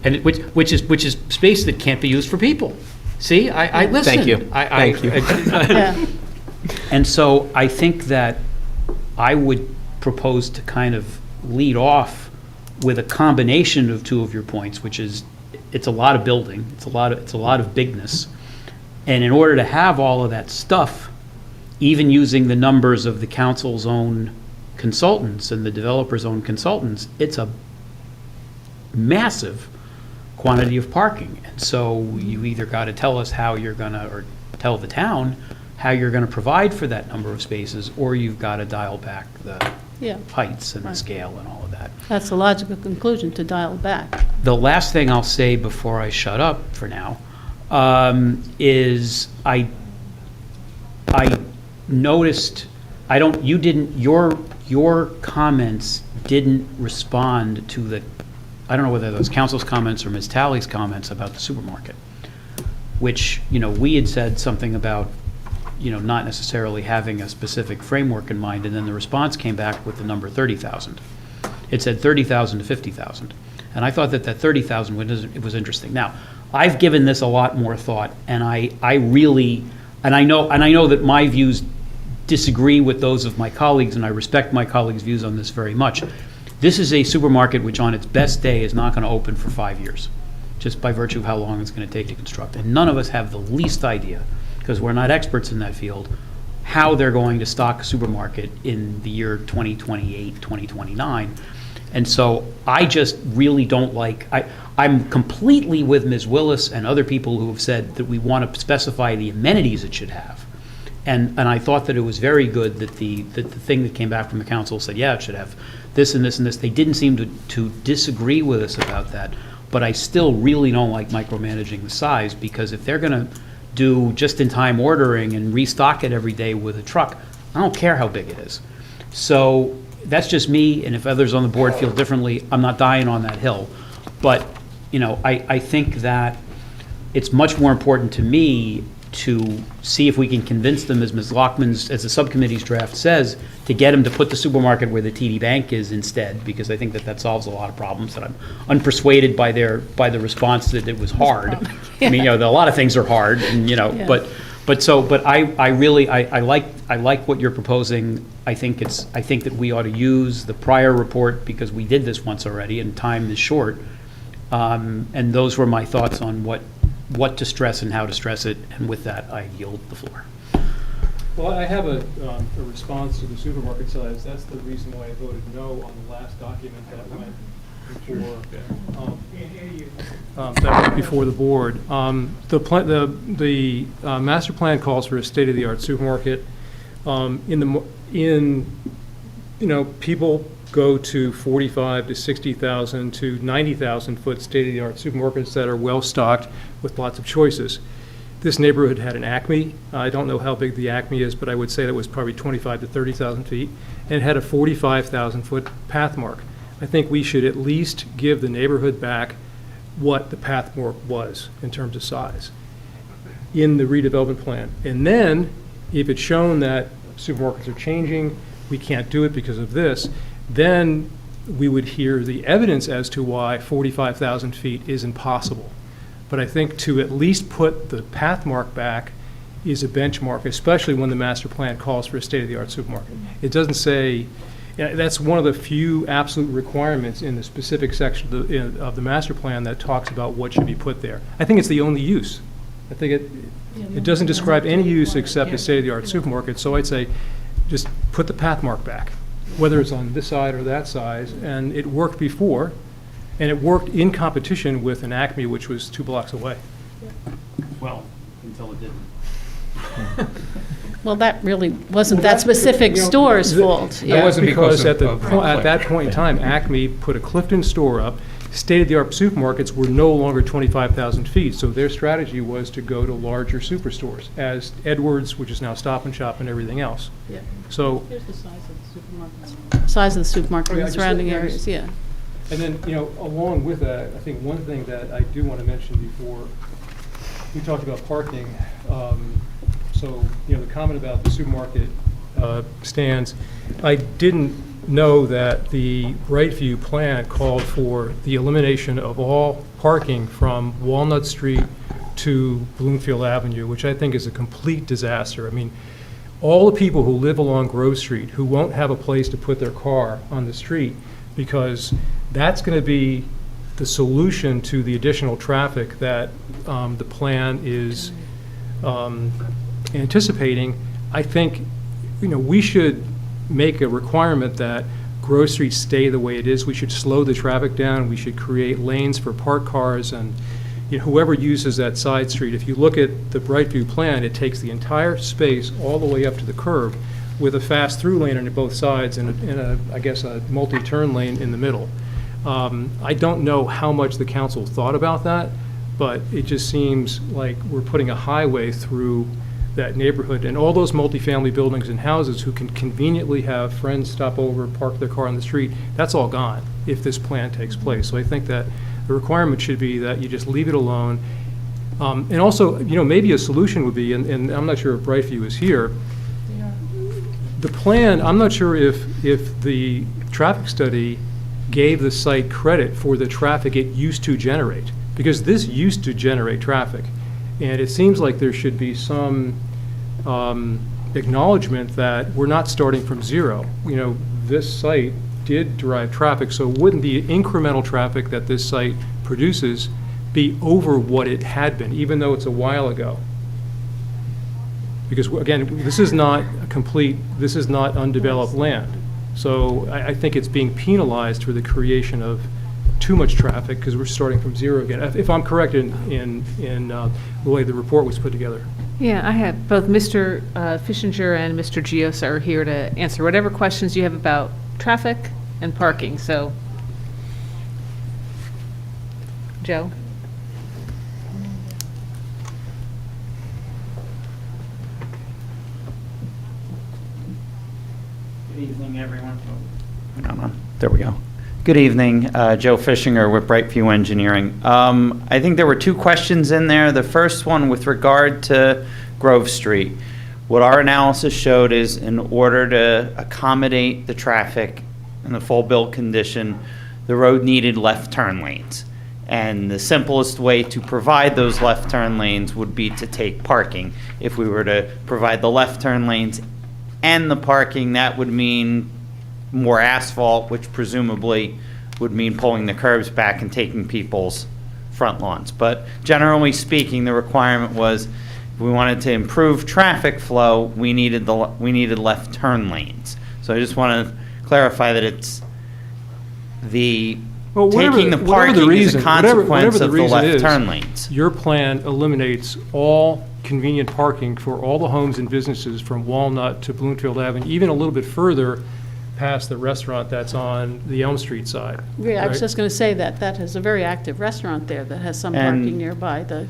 And which is space that can't be used for people. See, I listened. Thank you. Thank you. Yeah. And so I think that I would propose to kind of lead off with a combination of two of your points, which is it's a lot of building, it's a lot of bigness. And in order to have all of that stuff, even using the numbers of the council's own consultants and the developer's own consultants, it's a massive quantity of parking. And so you either got to tell us how you're going to, or tell the town how you're going to provide for that number of spaces, or you've got to dial back the Yeah, heights and the Right. scale and all of that. that's a logical conclusion, to dial back. The last thing I'll say before I shut up for now is I noticed, your comments didn't respond to the, I don't know whether those council's comments or Ms. Talley's comments about the supermarket, which, we had said something about, not necessarily having a specific framework in mind, and then the response came back with the number 30,000. It said 30,000 to 50,000. And I thought that 30,000 was interesting. Now, I've given this a lot more thought, and I really, and I know that my views disagree with those of my colleagues, and I respect my colleagues' views on this very much. This is a supermarket which on its best day is not going to open for 5 years, just by virtue of how long it's going to take to construct. And none of us have the least idea, because we're not experts in that field, how they're going to stock a supermarket in the year 2028, 2029. And so I just really don't like, I'm completely with Ms. Willis and other people who have said that we want to specify the amenities it should have. And I thought that it was very good that the thing that came back from the council said, yeah, it should have this and this and this. They didn't seem to disagree with us about that. But I still really don't like micromanaging the size, because if they're gonna do just-in-time ordering and restock it every day with a truck, I don't care how big it is. So that's just me, and if others on the board feel differently, I'm not dying on that hill. But, you know, I think that it's much more important to me to see if we can convince them, as Ms. Lockman's, as the subcommittee's draft says, to get them to put the supermarket where the TD Bank is instead, because I think that solves a lot of problems, and I'm unpersuaded by the response that it was hard. I mean, you know, a lot of things are hard, and, you know, Yeah. but I really like what you're proposing. I think that we ought to use the prior report, because we did this once already and time is short. And those were my thoughts on what to stress and how to stress it, and with that, I yield the floor. Well, I have a response to the supermarket size. That's the reason why I voted no on the last document that went before the board. The master plan calls for a state-of-the-art supermarket. People go to 45 to 60,000 to 90,000 foot state-of-the-art supermarkets that are well-stocked with lots of choices. This neighborhood had an Acme. I don't know how big the Acme is, but I would say that was probably 25 to 30,000 feet, and it had a 45,000 foot Pathmark. I think we should at least give the neighborhood back what the Pathmark was in terms of size in the redevelopment plan. And then, if it's shown that supermarkets are changing, we can't do it because of this, then we would hear the evidence as to why 45,000 feet is impossible. But I think to at least put the Pathmark back is a benchmark, especially when the master plan calls for a state-of-the-art supermarket. It doesn't say, that's one of the few absolute requirements in the specific section of the master plan that talks about what should be put there. I think it's the only use. I think it doesn't describe any use except a state-of-the-art supermarket, so I'd say just put the Pathmark back, whether it's on this side or that side. And it worked before, and it worked in competition with an Acme, which was 2 blocks away. Well, until it didn't. Well, that really wasn't that specific store's fault. That Yeah. wasn't because of at that point in time, Acme put a Clifton store up. State-of-the-art supermarkets were no longer 25,000 feet, so their strategy was to go to larger superstores, as Edwards, which is now Stop and Shop, and everything else. Yeah. So, Here's the size of the supermarkets. Size of the supermarket Oh, yeah, and just surrounding look at areas, yeah. and then, along with that, I think one thing that I do want to mention before, we talked about parking. So, the comment about the supermarket stands, I didn't know that the Brightview plan called for the elimination of all parking from Walnut Street to Bloomfield Avenue, which I think is a complete disaster. I mean, all the people who live along Grove Street who won't have a place to put their car on the street, because that's going to be the solution to the additional traffic that the plan is anticipating. I think, we should make a requirement that Grove Street stay the way it is. We should slow the traffic down. We should create lanes for parked cars, and whoever uses that side street. If you look at the Brightview plan, it takes the entire space all the way up to the curb with a fast-through lane on both sides and I guess, a multi-turn lane in the middle. I don't know how much the council thought about that, but it just seems like we're putting a highway through that neighborhood, and all those multifamily buildings and houses who can conveniently have friends stop over, park their car on the street, that's all gone if this plan takes place. So I think that the requirement should be that you just leave it alone. And also, maybe a solution would be, and I'm not sure if Brightview is here, the plan, I'm not sure if the traffic study gave the site credit for the traffic it used to generate, because this used to generate traffic. And it seems like there should be some acknowledgement that we're not starting from zero. This site did derive traffic, so wouldn't the incremental traffic that this site produces be over what it had been, even though it's a while ago? Because, again, this is not undeveloped land. So I think it's being penalized for the creation of too much traffic, because we're starting from zero again, if I'm correct in the way the report was put together. Yeah, I have both Mr. Fishinger and Mr. Gios are here to answer whatever questions you have about traffic and parking, so. Joe? Good evening, everyone. There we go. Good evening, Joe Fishinger with Brightview Engineering. I think there were two questions in there. The first one with regard to Grove Street. What our analysis showed is in order to accommodate the traffic in the full build condition, the road needed left turn lanes. And the simplest way to provide those left turn lanes would be to take parking. If we were to provide the left turn lanes and the parking, that would mean more asphalt, which presumably would mean pulling the curbs back and taking people's front lawns. But generally speaking, the requirement was if we wanted to improve traffic flow, we needed left turn lanes. So I just want to clarify that it's the taking the parking is a consequence of the left turn lanes. Your plan eliminates all convenient parking for all the homes and businesses from Walnut to Bloomfield Avenue, even a little bit further past the restaurant that's on the Elm Street side. Yeah, I was right? just going to say that has a very active restaurant there that has some parking nearby, the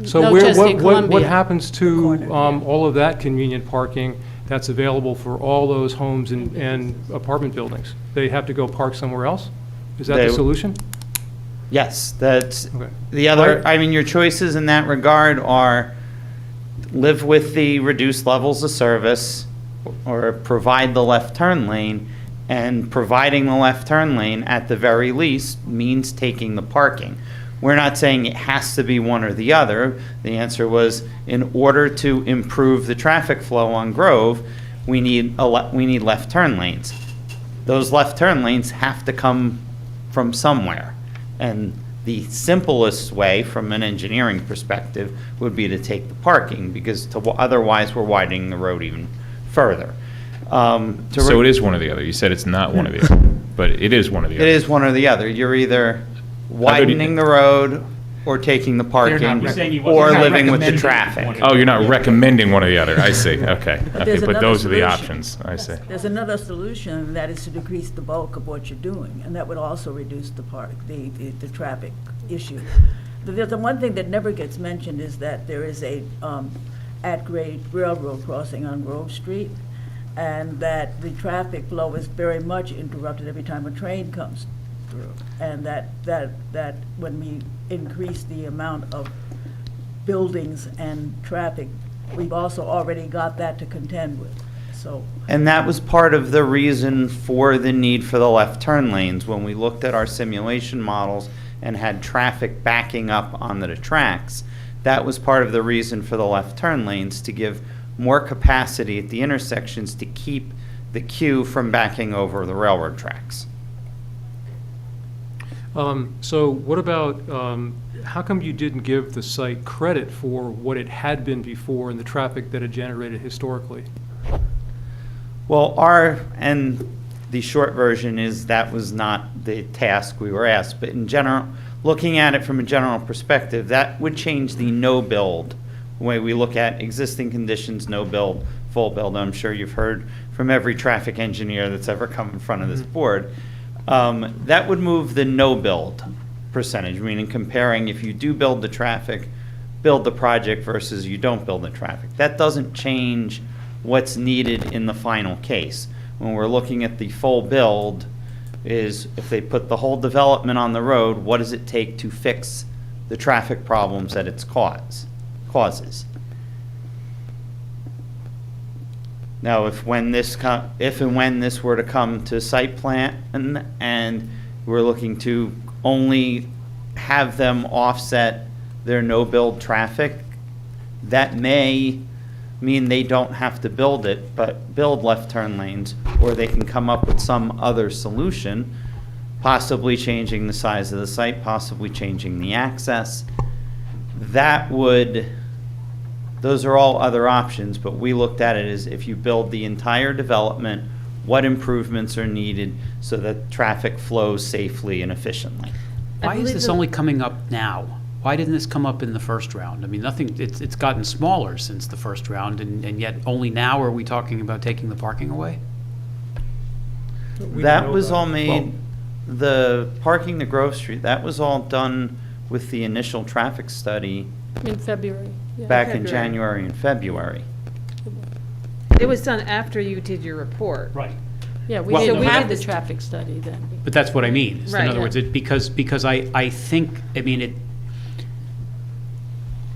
So No where, Chesney and what Columbia. happens to all of that convenient parking that's available for all those homes and apartment buildings? They have to go park somewhere else? Is that the solution? Yes, that's Okay. the other, I mean, your choices in that regard are live with the reduced levels of service or provide the left turn lane, and providing the left turn lane at the very least means taking the parking. We're not saying it has to be one or the other. The answer was in order to improve the traffic flow on Grove, we need left turn lanes. Those left turn lanes have to come from somewhere. And the simplest way from an engineering perspective would be to take the parking, because otherwise we're widening the road even further. So it is one or the other. You said it's not one or the other, but it is one or the other. It is one or the other. You're either widening the road or taking the parking or living with the traffic. Oh, you're not recommending one or the other. I see. Okay. Okay, there's but another those are the solution. options. I see. There's another solution, and that is to decrease the bulk of what you're doing, and that would also reduce the traffic issue. The one thing that never gets mentioned is that there is a at-grade railroad crossing on Grove Street, and that the traffic flow is very much interrupted every time a train comes through. And that when we increase the amount of buildings and traffic, we've also already got that to contend with, so. And that was part of the reason for the need for the left turn lanes. When we looked at our simulation models and had traffic backing up onto the tracks, that was part of the reason for the left turn lanes, to give more capacity at the intersections to keep the queue from backing over the railroad tracks. So what about, how come you didn't give the site credit for what it had been before and the traffic that it generated historically? Well, and the short version is that was not the task we were asked, but in general, looking at it from a general perspective, that would change the no-build way we look at existing conditions, no-build, full build. I'm sure you've heard from every traffic engineer that's ever come in front of this board. That would move the no-build percentage, meaning comparing if you do build the project versus you don't build the traffic. That doesn't change what's needed in the final case. When we're looking at the full build, is if they put the whole development on the road, what does it take to fix the traffic problems that it causes? Now, if and when this were to come to site plan and we're looking to only have them offset their no-build traffic, that may mean they don't have to build it, but build left turn lanes, or they can come up with some other solution, possibly changing the size of the site, possibly changing the access. Those are all other options, but we looked at it as if you build the entire development, what improvements are needed so that traffic flows safely and efficiently. Why is this only coming up now? why didn't this come up in the first round? I mean, nothing, it's gotten smaller since the first round, and yet only now are we talking about taking the parking away? That was all made, the parking to Grove Street, that was all done with the initial traffic study In February, yeah. back in February. January and February. It was done after you did your report. Right. Yeah, we Well, didn't we have did the this- traffic study then. But that's what I mean. is, Right, In other yeah. words, because I think, I mean,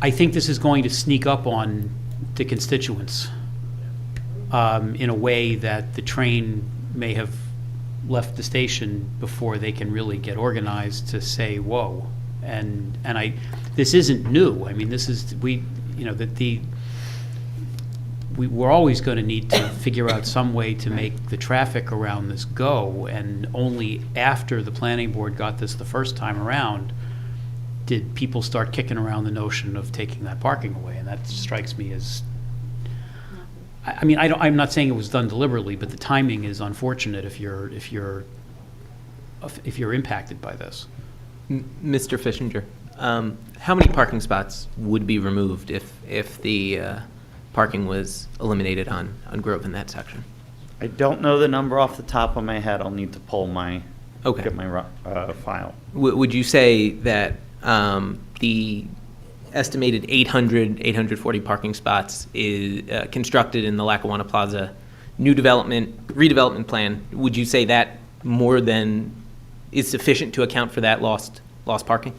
I think this is going to sneak up on the constituents in a way that the train may have left the station before they can really get organized to say, whoa. And this isn't new. I mean, this is, we're always going to need to figure out some way to make the traffic around this go, and only after the planning board got this the first time around did people start kicking around the notion of taking that parking away, and that strikes me as, I mean, I'm not saying it was done deliberately, but the timing is unfortunate if you're impacted by this. Mr. Fishinger, how many parking spots would be removed if the parking was eliminated on Grove in that section? I don't know the number off the top of my head. I'll need to pull my, Okay. get my file. Would you say that the estimated 840 parking spots is constructed in the Lackawanna Plaza redevelopment plan? Would you say that more than is sufficient to account for that lost parking?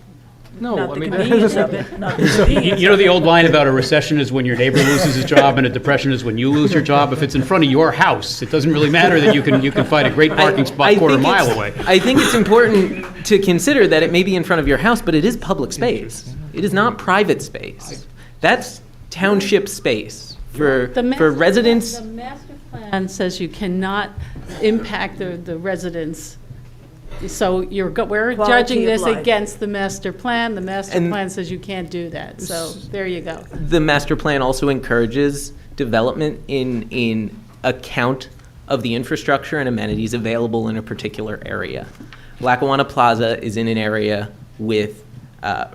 No, Not I the mean, convenience of it, not the convenience You know of the it. old line about a recession is when your neighbor loses his job and a depression is when you lose your job? If it's in front of your house, it doesn't really matter that you can find a great parking spot quarter think mile it's- away. I think it's important to consider that it may be in front of your house, but it is public space. It is not private space. That's township space for residents. The master plan says you cannot impact the residents. So we're Quality judging of this life. against the master plan. The master And- plan says you can't do that. So there you go. The master plan also encourages development in account of the infrastructure and amenities available in a particular area. Lackawanna Plaza is in an area with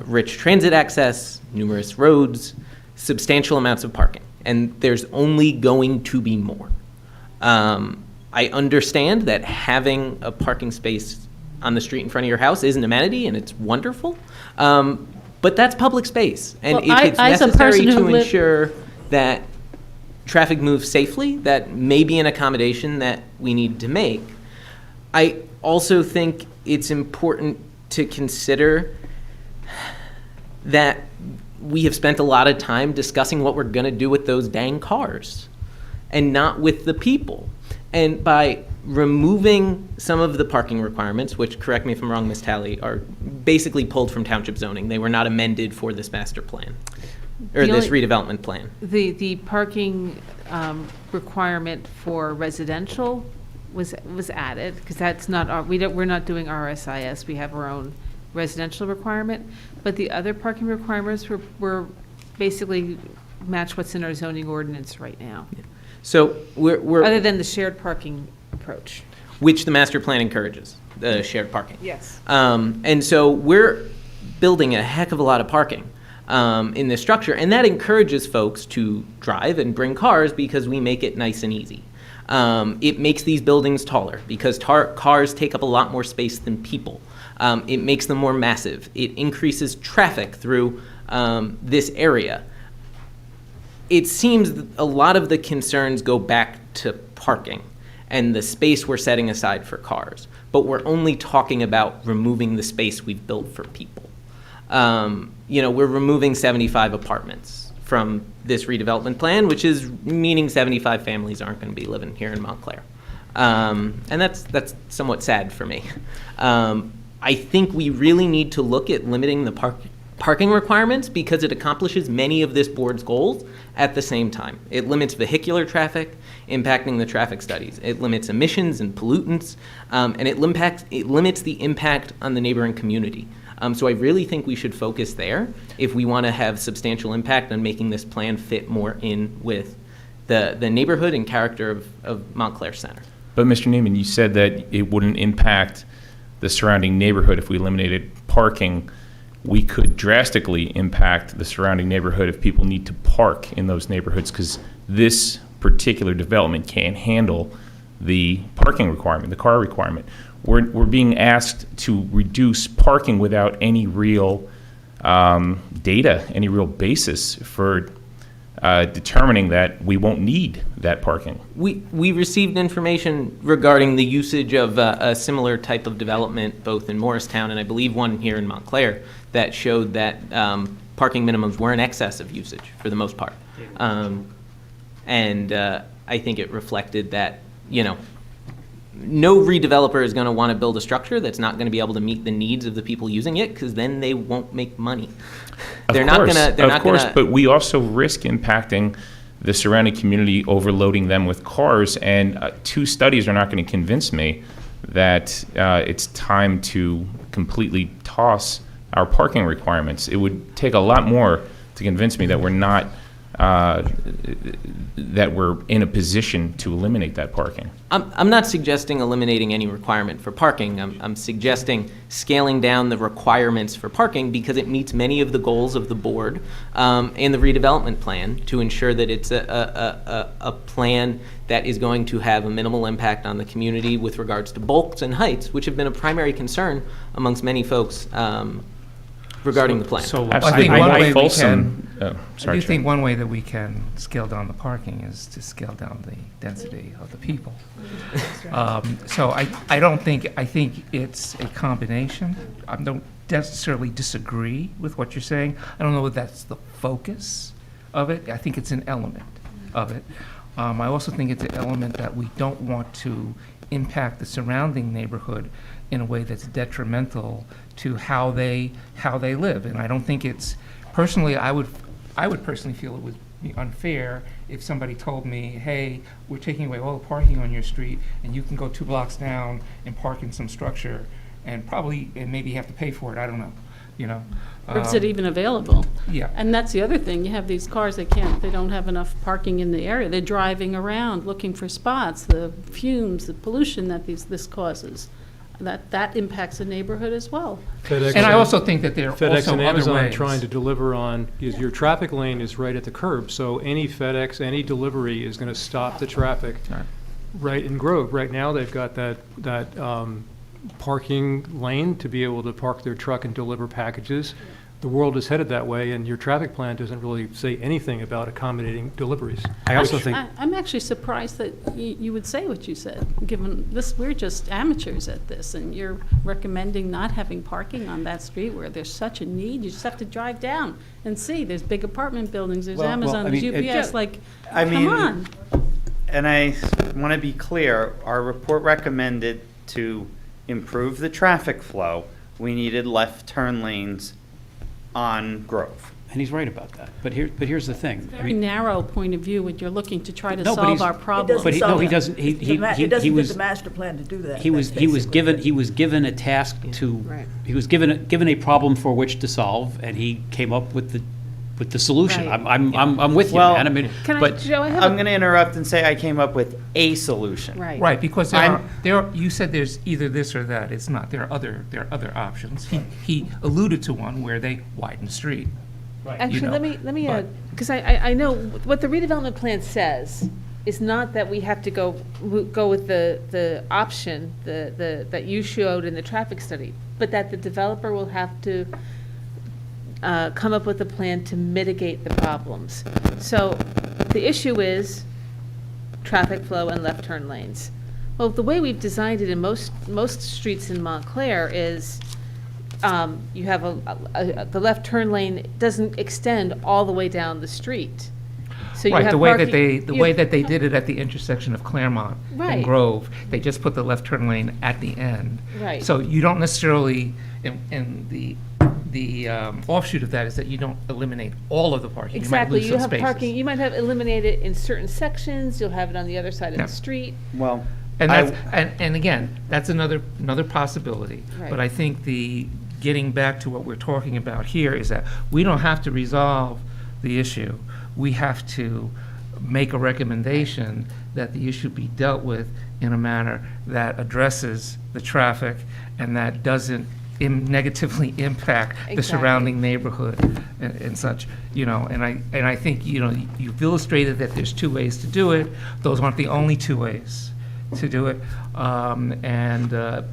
rich transit access, numerous roads, substantial amounts of parking, and there's only going to be more. I understand that having a parking space on the street in front of your house is an amenity, and it's wonderful, but that's public space. And Well, if it's I, as a necessary person who to live- ensure that traffic moves safely, that may be an accommodation that we need to make. I also think it's important to consider that we have spent a lot of time discussing what we're going to do with those dang cars and not with the people. And by removing some of the parking requirements, which, correct me if I'm wrong, Ms. Talley, are basically pulled from township zoning. They were not amended for this master plan, or The this only- redevelopment plan. The parking requirement for residential was added, because that's not, we're not doing RSIS, we have our own residential requirement, but the other parking requirements were basically match what's in our zoning ordinance right now, So we're other than the shared parking approach. which the master plan encourages, the shared parking. Yes. And so we're building a heck of a lot of parking in this structure, and that encourages folks to drive and bring cars because we make it nice and easy. It makes these buildings taller because cars take up a lot more space than people. It makes them more massive. It increases traffic through this area. It seems that a lot of the concerns go back to parking and the space we're setting aside for cars, but we're only talking about removing the space we've built for people. We're removing 75 apartments from this redevelopment plan, which is meaning 75 families aren't going to be living here in Montclair. And that's somewhat sad for me. I think we really need to look at limiting the parking requirements because it accomplishes many of this board's goals at the same time. It limits vehicular traffic, impacting the traffic studies. It limits emissions and pollutants, and it limits the impact on the neighboring community. So I really think we should focus there if we want to have substantial impact on making this plan fit more in with the neighborhood and character of Montclair Center. But Mr. Neiman, you said that it wouldn't impact the surrounding neighborhood if we eliminated parking. we could drastically impact the surrounding neighborhood if people need to park in those neighborhoods, because this particular development can't handle the parking requirement, the car requirement. We're being asked to reduce parking without any real data, any real basis for determining that we won't need that parking. We received information regarding the usage of a similar type of development, both in Morristown and I believe one here in Montclair, that showed that parking minimums were in excess of usage for the most part. And I think it reflected that, no redeveloper is going to want to build a structure that's not going to be able to meet the needs of the people using it, because then they won't make money. Of course, but we also risk impacting the surrounding community, overloading them with cars, and 2 studies are not going to convince me that it's time to completely toss our parking requirements. It would take a lot more to convince me that we're not that we're in a position to eliminate that parking. I'm not suggesting eliminating any requirement for parking. I'm suggesting scaling down the requirements for parking because it meets many of the goals of the board and the redevelopment plan to ensure that it's a plan that is going to have a minimal impact on the community with regards to bulks and heights, which have been a primary concern amongst many folks regarding the plan. So I I think one way we fulsome, can, sorry, I do Chair. think one way that we can scale down the parking is to scale down the density of the people. So I don't think, I think it's a combination. I don't necessarily disagree with what you're saying. I don't know if that's the focus of it. I think it's an element of it. I also think it's an element that we don't want to impact the surrounding neighborhood in a way that's detrimental to how they live. And I don't think it's, personally, I would personally feel it would be unfair if somebody told me, hey, we're taking away all the parking on your street and you can go 2 blocks down and park in some structure and maybe have to pay for it, I don't know, Or is it even available? Yeah. And that's the other thing, you have these cars, they don't have enough parking in the area. They're driving around looking for spots, the fumes, the pollution that this causes. That impacts the neighborhood as well. FedEx And I also think that there are FedEx also and other Amazon ways. trying to deliver on, your traffic lane is right at the curb, so any FedEx, any delivery is going to stop the traffic right in Grove. Right now, they've got that parking lane to be able to park their truck and deliver packages. The world is headed that way, and your traffic plan doesn't really say anything about accommodating deliveries. I also think, I'm actually surprised that you would say what you said, given this, we're just amateurs at this, and you're recommending not having parking on that street where there's such a need. You just have to drive down and see. There's big apartment buildings, there's Well, Amazon, I there's mean, UPS, I mean, come on. And I want to be clear, our report recommended to improve the traffic flow, we needed left turn lanes on Grove. and he's right about that, but here's the thing. Very narrow point of view when you're looking to try to No, but solve he's- our It problem. But he- no, he doesn't, he It doesn't he fit was, the master plan to do that. he was given a task to, Right. he was given a problem for which to solve, and he came up with the solution. Right. I'm with you, Well, man. I mean, Can I, but Joe, I have I'm going to interrupt and say I came up with a solution. Right. Right, because you said there's either this or that. It's not. There are other options. He alluded to one where they widen the street. Actually, know, let me, but- because I know what the redevelopment plan says is not that we have to go with the option, that you showed in the traffic study, but that the developer will have to come up with a plan to mitigate the problems. So the issue is traffic flow and left turn lanes. Well, the way we've designed it in most streets in Montclair is you have the left turn lane doesn't extend all the way down the street. So you Right, have the way parking- that they did it at the intersection of Claremont Right. and Grove, they just put the left turn lane at the end. Right. So you don't necessarily, and the offshoot of that is that you don't eliminate all of the parking. Exactly, You you might lose have some parking, spaces. you might have eliminated in certain sections, you'll have it on the other side of Yeah. the street. Well, And and again, that's another possibility. Right. But I think getting back to what we're talking about here is that we don't have to resolve the issue. We have to make a recommendation that the issue be dealt with in a manner that addresses the traffic and that doesn't negatively impact the surrounding neighborhood and such, and I think, you've illustrated that there's two ways to do it. Those aren't the only two ways to do it.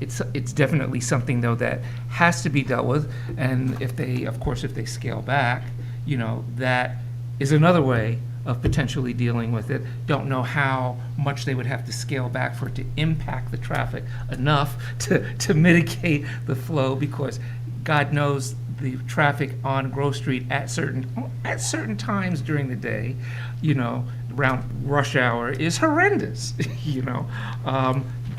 It's definitely something, though, that has to be dealt with. And if they scale back, that is another way of potentially dealing with it. Don't know how much they would have to scale back for it to impact the traffic enough to mitigate the flow, because God knows the traffic on Grove Street at certain times during the day, around rush hour is horrendous,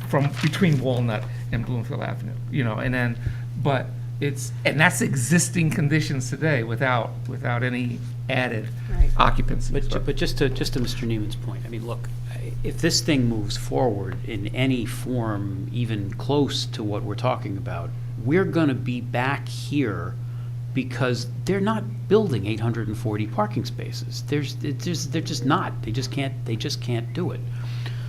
from between Walnut and Bloomfield Avenue, but that's existing conditions today without any added occupancy. But just to Mr. Neiman's point, I mean, look, if this thing moves forward in any form, even close to what we're talking about, we're going to be back here because they're not building 840 parking spaces. They're just not. They just can't do it.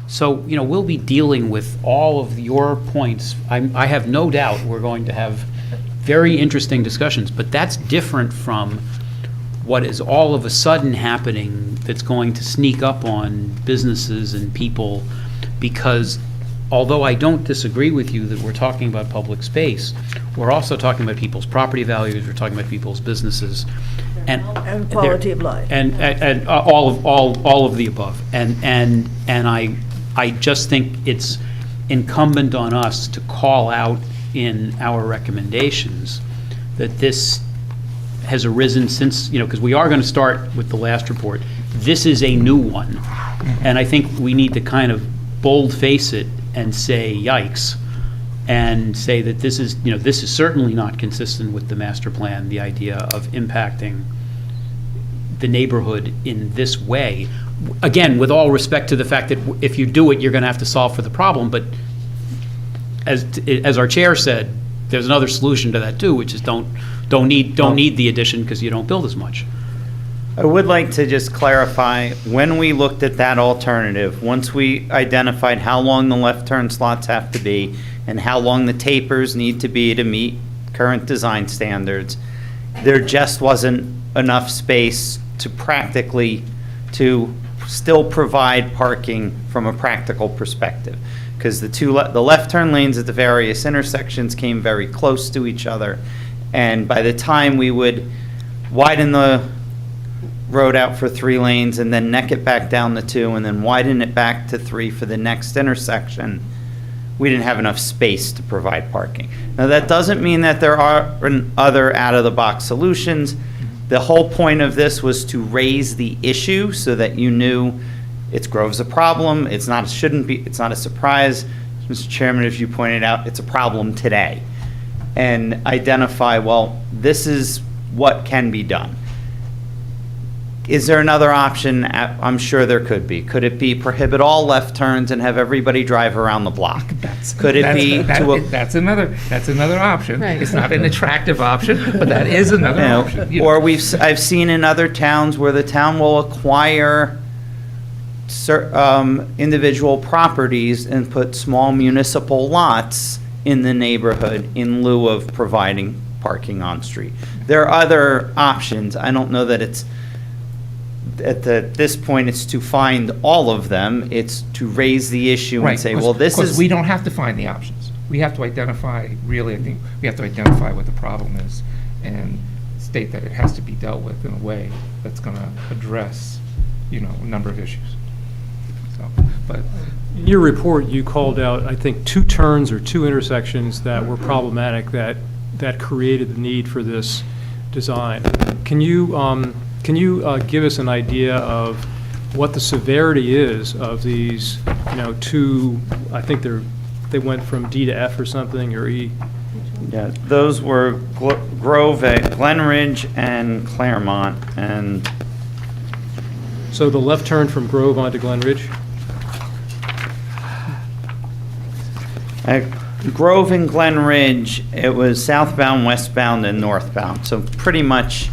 So, we'll be dealing with all of your points. I have no doubt we're going to have very interesting discussions, but that's different from what is all of a sudden happening that's going to sneak up on businesses and people, because although I don't disagree with you that we're talking about public space, we're also talking about people's property values, we're talking about people's businesses, and quality of life, and all of the above, and I just think it's incumbent on us to call out in our recommendations that this has arisen since, because we are going to start with the last report. This is a new one, and I think we need to kind of bold-face it and say, yikes, and say that this is certainly not consistent with the master plan, the idea of impacting the neighborhood in this way. Again, with all respect to the fact that if you do it, you're going to have to solve for the problem, but as our chair said, there's another solution to that too, which is don't need the addition because you don't build as much. I would like to just clarify, when we looked at that alternative, once we identified how long the left turn slots have to be and how long the tapers need to be to meet current design standards, there just wasn't enough space to still provide parking from a practical perspective, because the left turn lanes at the various intersections came very close to each other, and by the time we would widen the road out for 3 lanes and then neck it back down to 2 and then widen it back to 3 for the next intersection, we didn't have enough space to provide parking. Now, that doesn't mean that there aren't other out-of-the-box solutions. The whole point of this was to raise the issue so that you knew Grove's a problem. It's not a surprise. Mr. Chairman, as you pointed out, it's a problem today. And identify, well, this is what can be done. Is there another option? I'm sure there could be. Could it be prohibit all left turns and have everybody drive around the block? That's another option. Right. It's not an attractive option, but that is another option. Or I've seen in other towns where the town will acquire individual properties and put small municipal lots in the neighborhood in lieu of providing parking on street. There are other options. I don't know that it's at this point it's to find all of them. It's to raise the issue and say, well, this is... Because we don't have to find the options. We have to identify, really, I think, we have to identify what the problem is and state that it has to be dealt with in a way that's going to address, a number of issues. But in your report, you called out, I think, 2 turns or 2 intersections that were problematic that created the need for this design. Can you give us an idea of what the severity is of these, 2? I think they went from D to F or something, or E. Yeah, those were Grove at Glenridge and Claremont, and so the left turn from Grove onto Glenridge. At Grove and Glenridge, it was southbound, westbound, and northbound. So pretty much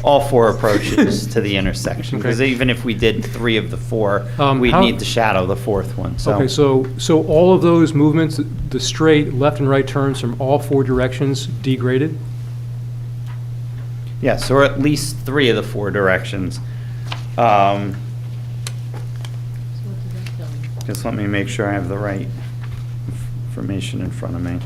all 4 approaches to the intersection. Because even if we did 3 of the 4, we'd how- need to shadow the 4th one, so. Okay, so all of those movements, the straight left and right turns from all 4 directions degraded? Yes, or at least 3 of the 4 directions. Just let me make sure I have the right information in front of me.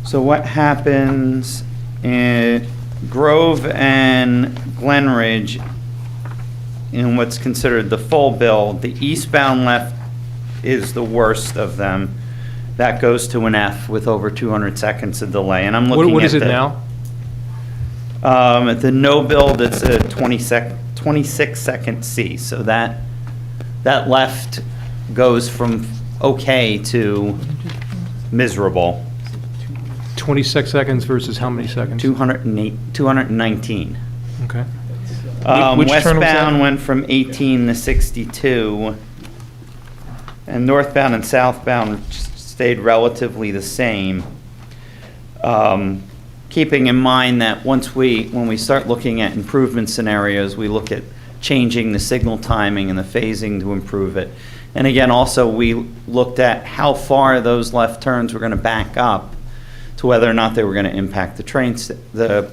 So what happens in Grove and Glenridge in what's considered the full build, the eastbound left is the worst of them. That goes to an F with over 200 seconds of delay, and I'm looking at What is it the- now? At the no build, it's a 26-second C, so that left goes from okay to miserable. 26 seconds versus how many seconds? 219. Okay. Which turn was that? Westbound went from 18 to 62, and northbound and southbound stayed relatively the same. Keeping in mind that when we start looking at improvement scenarios, we look at changing the signal timing and the phasing to improve it. And again, also, we looked at how far those left turns were going to back up to whether or not they were going to impact the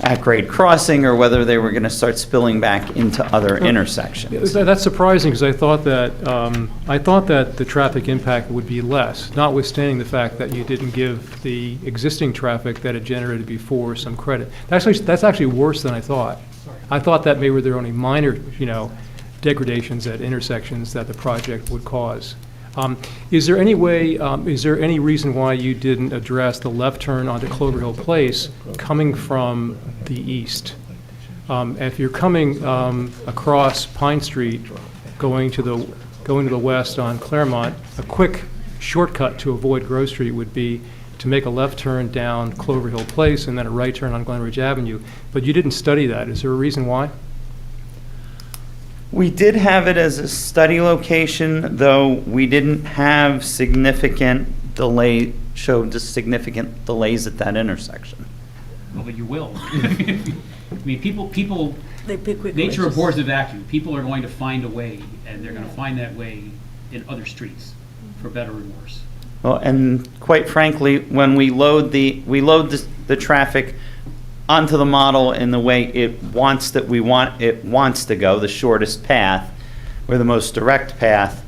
at-grade crossing, or whether they were going to start spilling back into other intersections. That's surprising, because I thought that the traffic impact would be less, notwithstanding the fact that you didn't give the existing traffic that it generated before some credit. That's actually worse than I thought. I thought that maybe there were only minor, degradations at intersections that the project would cause. Is there any reason why you didn't address the left turn onto Clover Hill Place coming from the east? If you're coming across Pine Street, going to the west on Claremont, a quick shortcut to avoid Grove Street would be to make a left turn down Clover Hill Place and then a right turn on Glenridge Avenue. But you didn't study that. Is there a reason why? We did have it as a study location, though we didn't have significant significant delays at that intersection. Well, but you will. I mean, people, They pick quick nature places. abhors a vacuum. People are going to find a way, and they're going to find that way in other streets, for better and worse. Well, and quite frankly, when we load the traffic onto the model in the way it wants to go, the shortest path or the most direct path,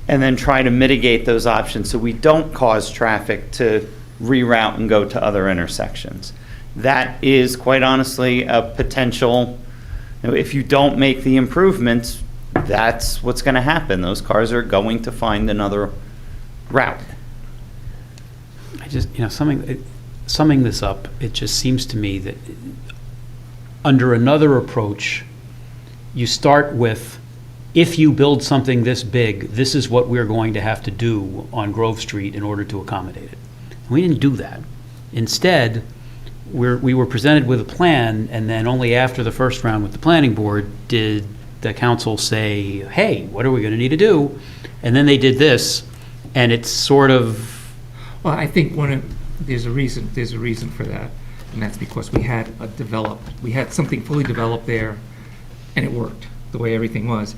and then try to mitigate those options so we don't cause traffic to reroute and go to other intersections. That is, quite honestly, a potential. If you don't make the improvements, that's what's going to happen. Those cars are going to find another route. I just, summing this up, it just seems to me that under another approach, you start with, if you build something this big, this is what we're going to have to do on Grove Street in order to accommodate it. And we didn't do that. Instead, we were presented with a plan, and then only after the first round with the planning board did the council say, hey, what are we going to need to do? And then they did this, and it's sort of... Well, I think there's a reason for that, and that's because we had something fully developed there, and it worked the way everything was.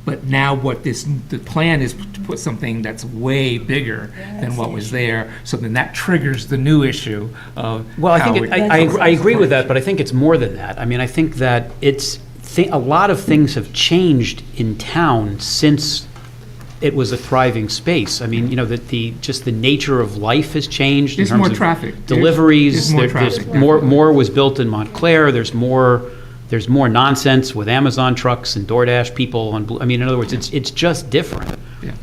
But now the plan is to put something that's way bigger than what was there, so then that triggers the new issue of. Well, I agree with that, but I think it's more than that. I mean, I think that a lot of things have changed in town since it was a thriving space. I mean, just the nature of life has changed. There's in terms more of traffic. Deliveries. There's more traffic. More was built in Montclair. There's more nonsense with Amazon trucks and DoorDash people. In other words, it's just different. Yeah.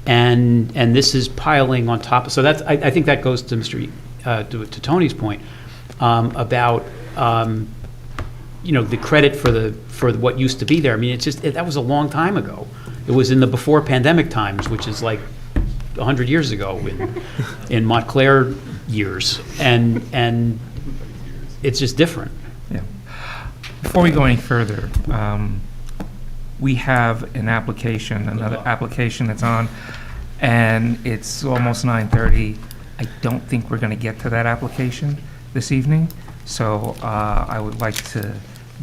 And this is piling on top. So I think that goes to to Tony's point about the credit for what used to be there. I mean, that was a long time ago. It was in the before pandemic times, which is like 100 years ago in Montclair years, and it's just different. Yeah. Before we go any further, we have an application, another application that's on, and it's almost 9:30. I don't think we're going to get to that application this evening, so I would like to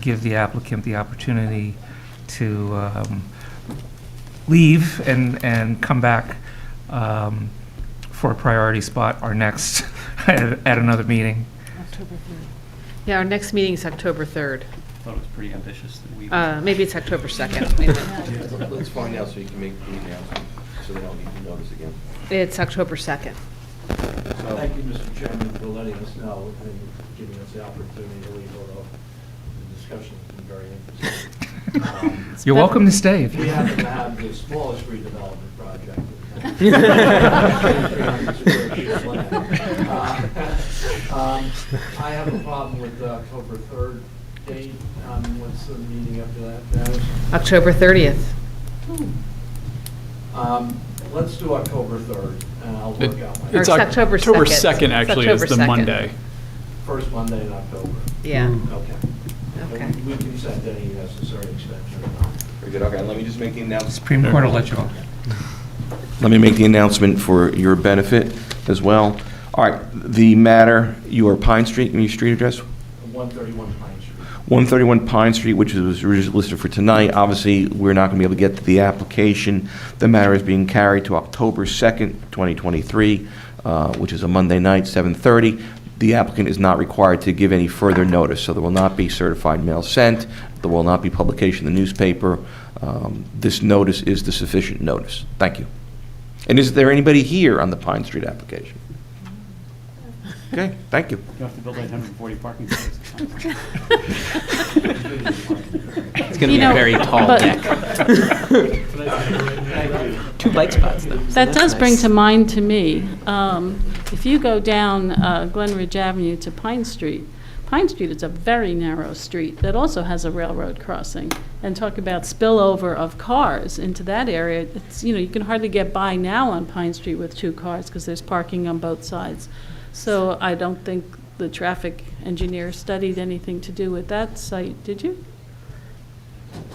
give the applicant the opportunity to leave and come back for a priority spot, our next, at another meeting. Yeah, our next meeting is October 3rd. Thought it was pretty ambitious that we. Maybe it's October 2nd. Wait a minute. Let's find out so you can make the announcement, so they don't need to notice again. It's October 2nd. Thank you, Mr. Chairman, for letting us know and giving us the opportunity to leave, although the discussion has been very interesting. You're welcome to stay if you We want. happen to have the smallest redevelopment project. I have a problem with the October 3rd date. What's the meeting after that, Dennis? October 30th. Let's do October 3rd, and I'll work out my. Or it's October 2nd. 2nd actually is October the 2nd. Monday. First Monday in October. Yeah. Okay. Okay. We can send any necessary extension. Very good, okay, let me just make the announcement. Supreme Court will let you off. Let me make the announcement for your benefit as well. All right, the matter, you are Pine Street, give me your street address? 131 Pine Street. 131 Pine Street, which was originally listed for tonight. Obviously, we're not going to be able to get to the application. The matter is being carried to October 2nd, 2023, which is a Monday night, 7:30. The applicant is not required to give any further notice, so there will not be certified mail sent. There will not be publication in the newspaper. This notice is the sufficient notice. Thank you. And is there anybody here on the Pine Street application? Okay, thank you. You have to build 840 parking spaces. It's going to be a very tall but- deck. 2 bike spots, though. so That that's does bring nice. to mind to me, if you go down Glen Ridge Avenue to Pine Street is a very narrow street that also has a railroad crossing. And talk about spillover of cars into that area. It's, you can hardly get by now on Pine Street with 2 cars because there's parking on both sides. So I don't think the traffic engineer studied anything to do with that site, did you?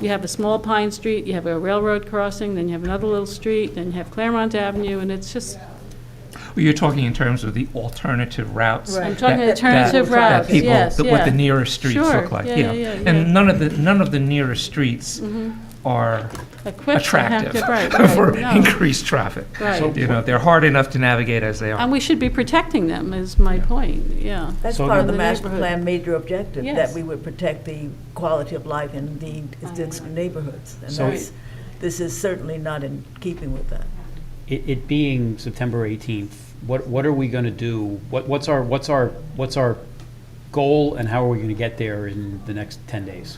You have a small Pine Street, you have a railroad crossing, then you have another little street, then you have Claremont Avenue, and it's just, Well, you're talking in terms of the alternative routes. Right. I'm talking that- alternative that routes, people- yes, What yeah. the nearest streets Sure, look like, yeah, yeah. yeah, yeah. And none of the nearest streets are equipped to have attractive to, right, for no. increased traffic. Right. They're hard enough to navigate as they And are. we should be protecting them, is my point, yeah. That's So part of the the master neighborhood. plan major objective, that Yes. we would protect the quality of life in the neighborhoods. And So- this is certainly not in keeping with that. It being September 18th, what are we going to do? What's our goal, and how are we going to get there in the next 10 days?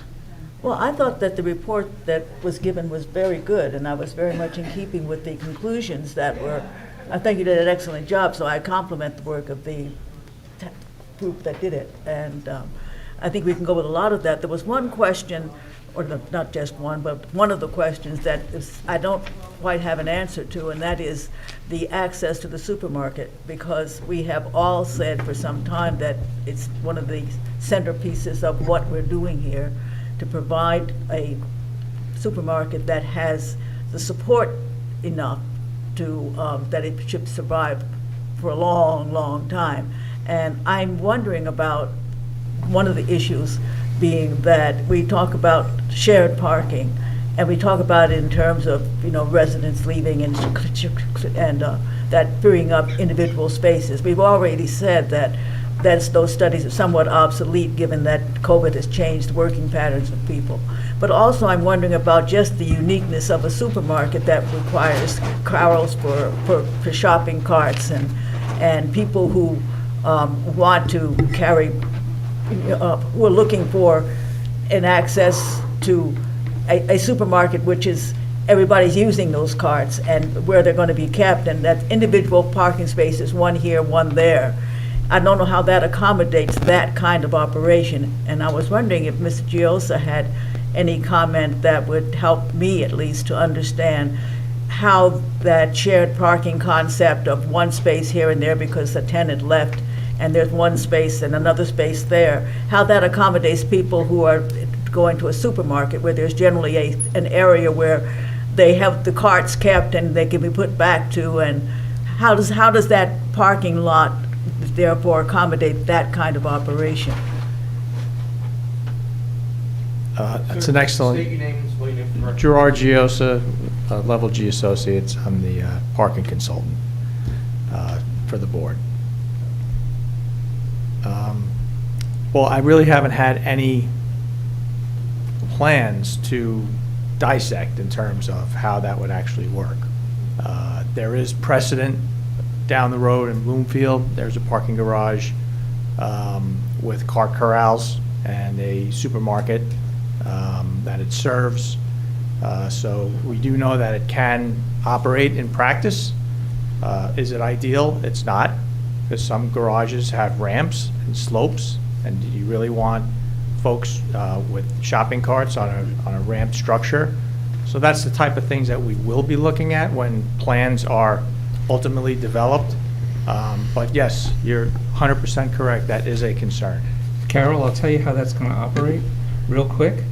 Well, I thought that the report that was given was very good, and I was very much in keeping with the conclusions that were, I think you did an excellent job, so I compliment the work of the group that did it. And I think we can go with a lot of that. There was one question, or not just one, but one of the questions that I don't quite have an answer to, and that is the access to the supermarket, because we have all said for some time that it's one of the centerpieces of what we're doing here, to provide a supermarket that has the support enough to, that it should survive for a long, long time. And I'm wondering about one of the issues being that we talk about shared parking, and we talk about it in terms of, residents leaving and that freeing up individual spaces. We've already said that those studies are somewhat obsolete, given that COVID has changed working patterns of people. But also, I'm wondering about just the uniqueness of a supermarket that requires carrels for shopping carts and people who want to carry, who are looking for an access to a supermarket which is, everybody's using those carts and where they're going to be kept, and that individual parking spaces, one here, one there. I don't know how that accommodates that kind of operation, and I was wondering if Mr. Giosa had any comment that would help me at least to understand how that shared parking concept of one space here and there because a tenant left and there's one space and another space there, how that accommodates people who are going to a supermarket where there's generally an area where they have the carts kept and they can be put back to, and how does that parking lot therefore accommodate that kind of operation? That's an excellent. State your name and spell your name for the record. Gerard Giosa, Level G Associates. I'm the parking consultant for the board. Well, I really haven't had any plans to dissect in terms of how that would actually work. There is precedent down the road in Bloomfield. There's a parking garage with cart corrals and a supermarket that it serves. So we do know that it can operate in practice. Is it ideal? It's not, because some garages have ramps and slopes, and do you really want folks with shopping carts on a ramped structure? So that's the type of things that we will be looking at when plans are ultimately developed. But yes, you're 100% correct. That is a concern. Carol, I'll tell you how that's going to operate real quick.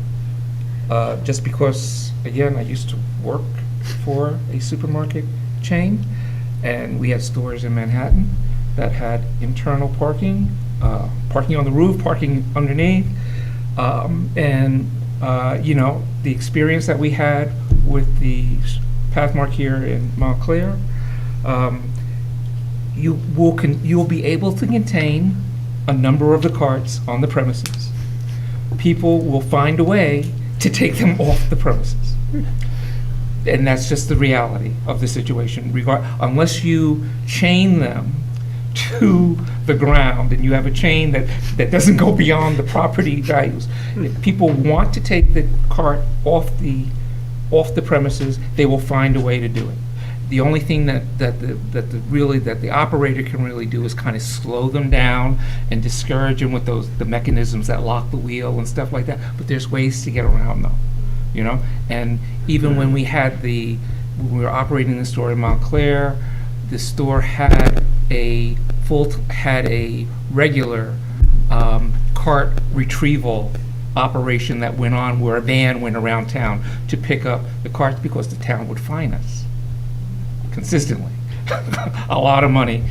Just because, again, I used to work for a supermarket chain, and we had stores in Manhattan that had internal parking, parking on the roof, parking underneath, you know, the experience that we had with the Pathmark here in Montclair, you'll be able to contain a number of the carts on the premises. People will find a way to take them off the premises. And that's just the reality of the situation. Unless you chain them to the ground and you have a chain that doesn't go beyond the property values, if people want to take the cart off the premises, they will find a way to do it. The only thing that the operator can really do is kind of slow them down and discourage them with the mechanisms that lock the wheel and stuff like that. But there's ways to get around them, you know. And even when we were operating the store in Montclair, the store had a regular cart retrieval operation that went on, where a van went around town to pick up the carts because the town would fine us consistently a lot of money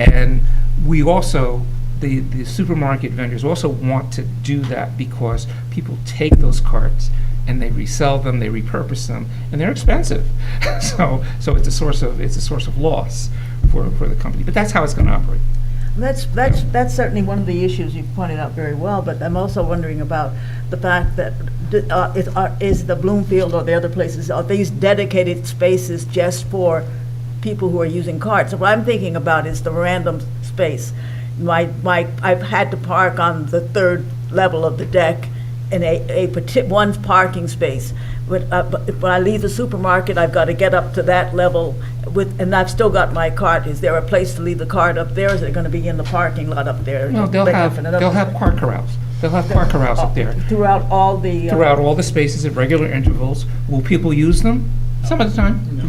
and we also, the supermarket vendors also want to do that because people take those carts and they resell them, they repurpose them, and they're expensive. so it's a source of loss for the company. But that's how it's going to operate. That's certainly one of the issues you've pointed out very well, but I'm also wondering about the fact that is the Bloomfield or the other places, are these dedicated spaces just for people who are using carts? So what I'm thinking about is the random space. I've had to park on the third level of the deck in one parking space. But when I leave the supermarket, I've got to get up to that level and I've still got my cart. Is there a place to leave the cart up there? Is it going to be in the parking lot up there? No, they'll have cart corrals. They'll have park corrals up there. Throughout all the... Throughout all the spaces at regular intervals. Will people use them? Some of the time. No.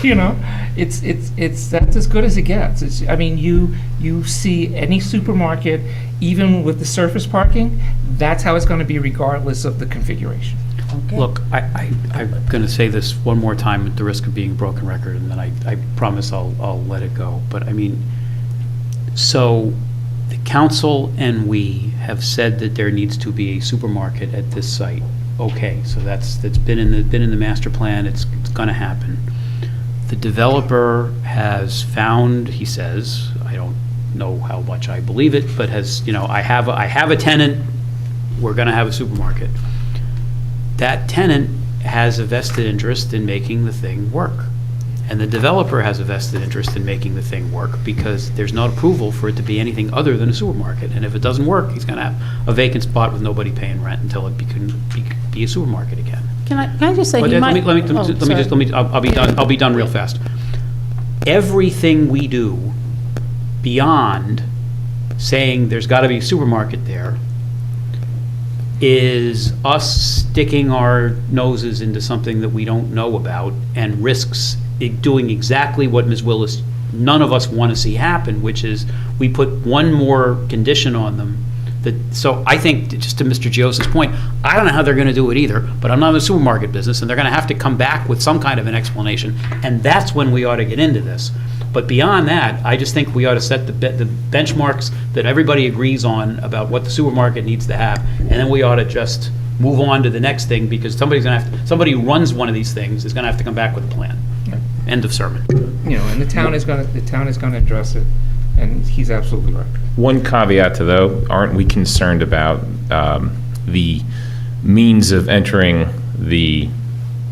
You know, that's as good as it gets. I mean, you see any supermarket, even with the surface parking, that's how it's going to be regardless of the configuration. Okay. Look, I'm going to say this one more time at the risk of being a broken record, and then I promise I'll let it go. But I mean, so the council and we have said that there needs to be a supermarket at this site. Okay, so that's been in the master plan. It's going to happen. The developer has found, he says, I don't know how much I believe it, but has, you know, I have a tenant. We're going to have a supermarket. That tenant has a vested interest in making the thing work. And the developer has a vested interest in making the thing work because there's no approval for it to be anything other than a supermarket. And if it doesn't work, he's going to have a vacant spot with nobody paying rent until it can be a supermarket again. Can I just say, But he let might... me I'll be done real fast. Everything we do beyond saying there's got to be a supermarket there is us sticking our noses into something that we don't know about and risks doing exactly what Ms. Willis, none of us want to see happen, which is we put one more condition on them So I think, just to Mr. Giosa's point, I don't know how they're going to do it either, but I'm not in the supermarket business, and they're going to have to come back with some kind of an explanation, and that's when we ought to get into this. But beyond that, I just think we ought to set the benchmarks that everybody agrees on about what the supermarket needs to have, and then we ought to just move on to the next thing, because somebody who runs one of these things is going to have to come back with a plan. End of sermon. And the town is going to address it, and he's absolutely right. One caveat to though, aren't we concerned about the means of entering the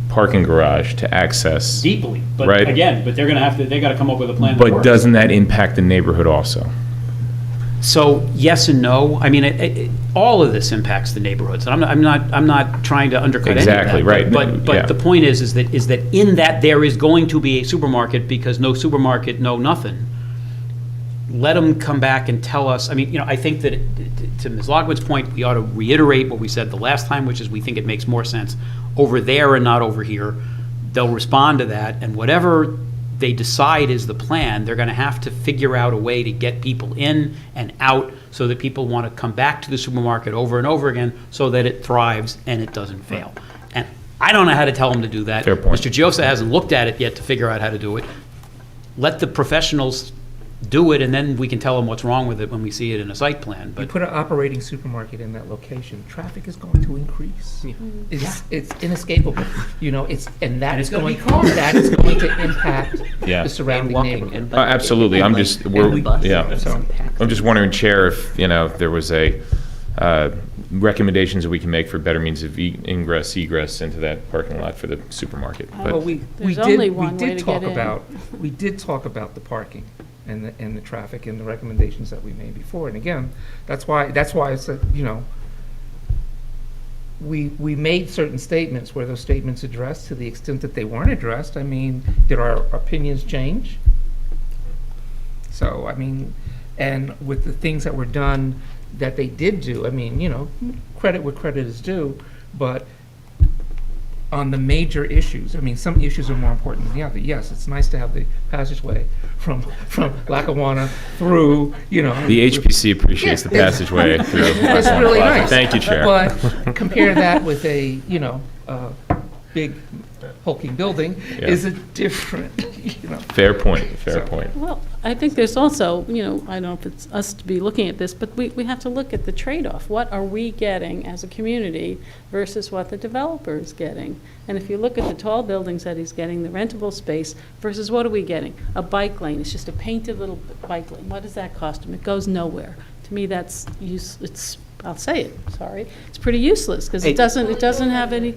parking garage to access? Deeply, but Right. again, but they're going to have to, they got to come up with a plan that But works. doesn't that impact the neighborhood also? So yes and no. I mean, all of this impacts the neighborhoods. And I'm not trying to undercut any of that. Exactly, right. But Yeah. the point is that in that there is going to be a supermarket, because no supermarket, no nothing. Let them come back and tell us. I mean, I think that to Ms. Logwood's point, we ought to reiterate what we said the last time, which is we think it makes more sense over there and not over here. They'll respond to that, and whatever they decide is the plan, they're going to have to figure out a way to get people in and out so that people want to come back to the supermarket over and over again so that it thrives and it doesn't fail. And I don't know how to tell them to do that. Fair point. Mr. Giosa hasn't looked at it yet to figure out how to do it. Let the professionals do it, and then we can tell them what's wrong with it when we see it in a site plan. You But put an operating supermarket in that location, traffic is going to increase. It's inescapable, that is going to impact Yeah. the surrounding neighborhood. Absolutely, I'm just, So- I'm just wondering, Chair, if, there was a, recommendations that we can make for better means of ingress, egress into that parking lot for the supermarket. Well, But we There's only did, one way to get in. we did talk about the parking and the traffic and the recommendations that we made before. And again, that's why it's, we made certain statements where those statements addressed to the extent that they weren't addressed. I mean, did our opinions change? So, and with the things that were done that they did do, credit where credit is due, but on the major issues, some issues are more important than the other. Yes, it's nice to have the passageway from Lackawanna through, the HPC appreciates the passageway through. That's really Plaza. nice. Thank you, Chair. But compare that with a, big hulking building is a different, Fair point, fair So- point. Well, I think there's also, I don't know if it's us to be looking at this, but we have to look at the trade-off. What are we getting as a community versus what the developer is getting? And if you look at the tall buildings that he's getting, the rentable space, versus what are we getting? A bike lane, it's just a painted little bike lane. What does that cost him? It goes nowhere. To me, that's I'll say it, sorry, it's pretty useless, because it doesn't have any.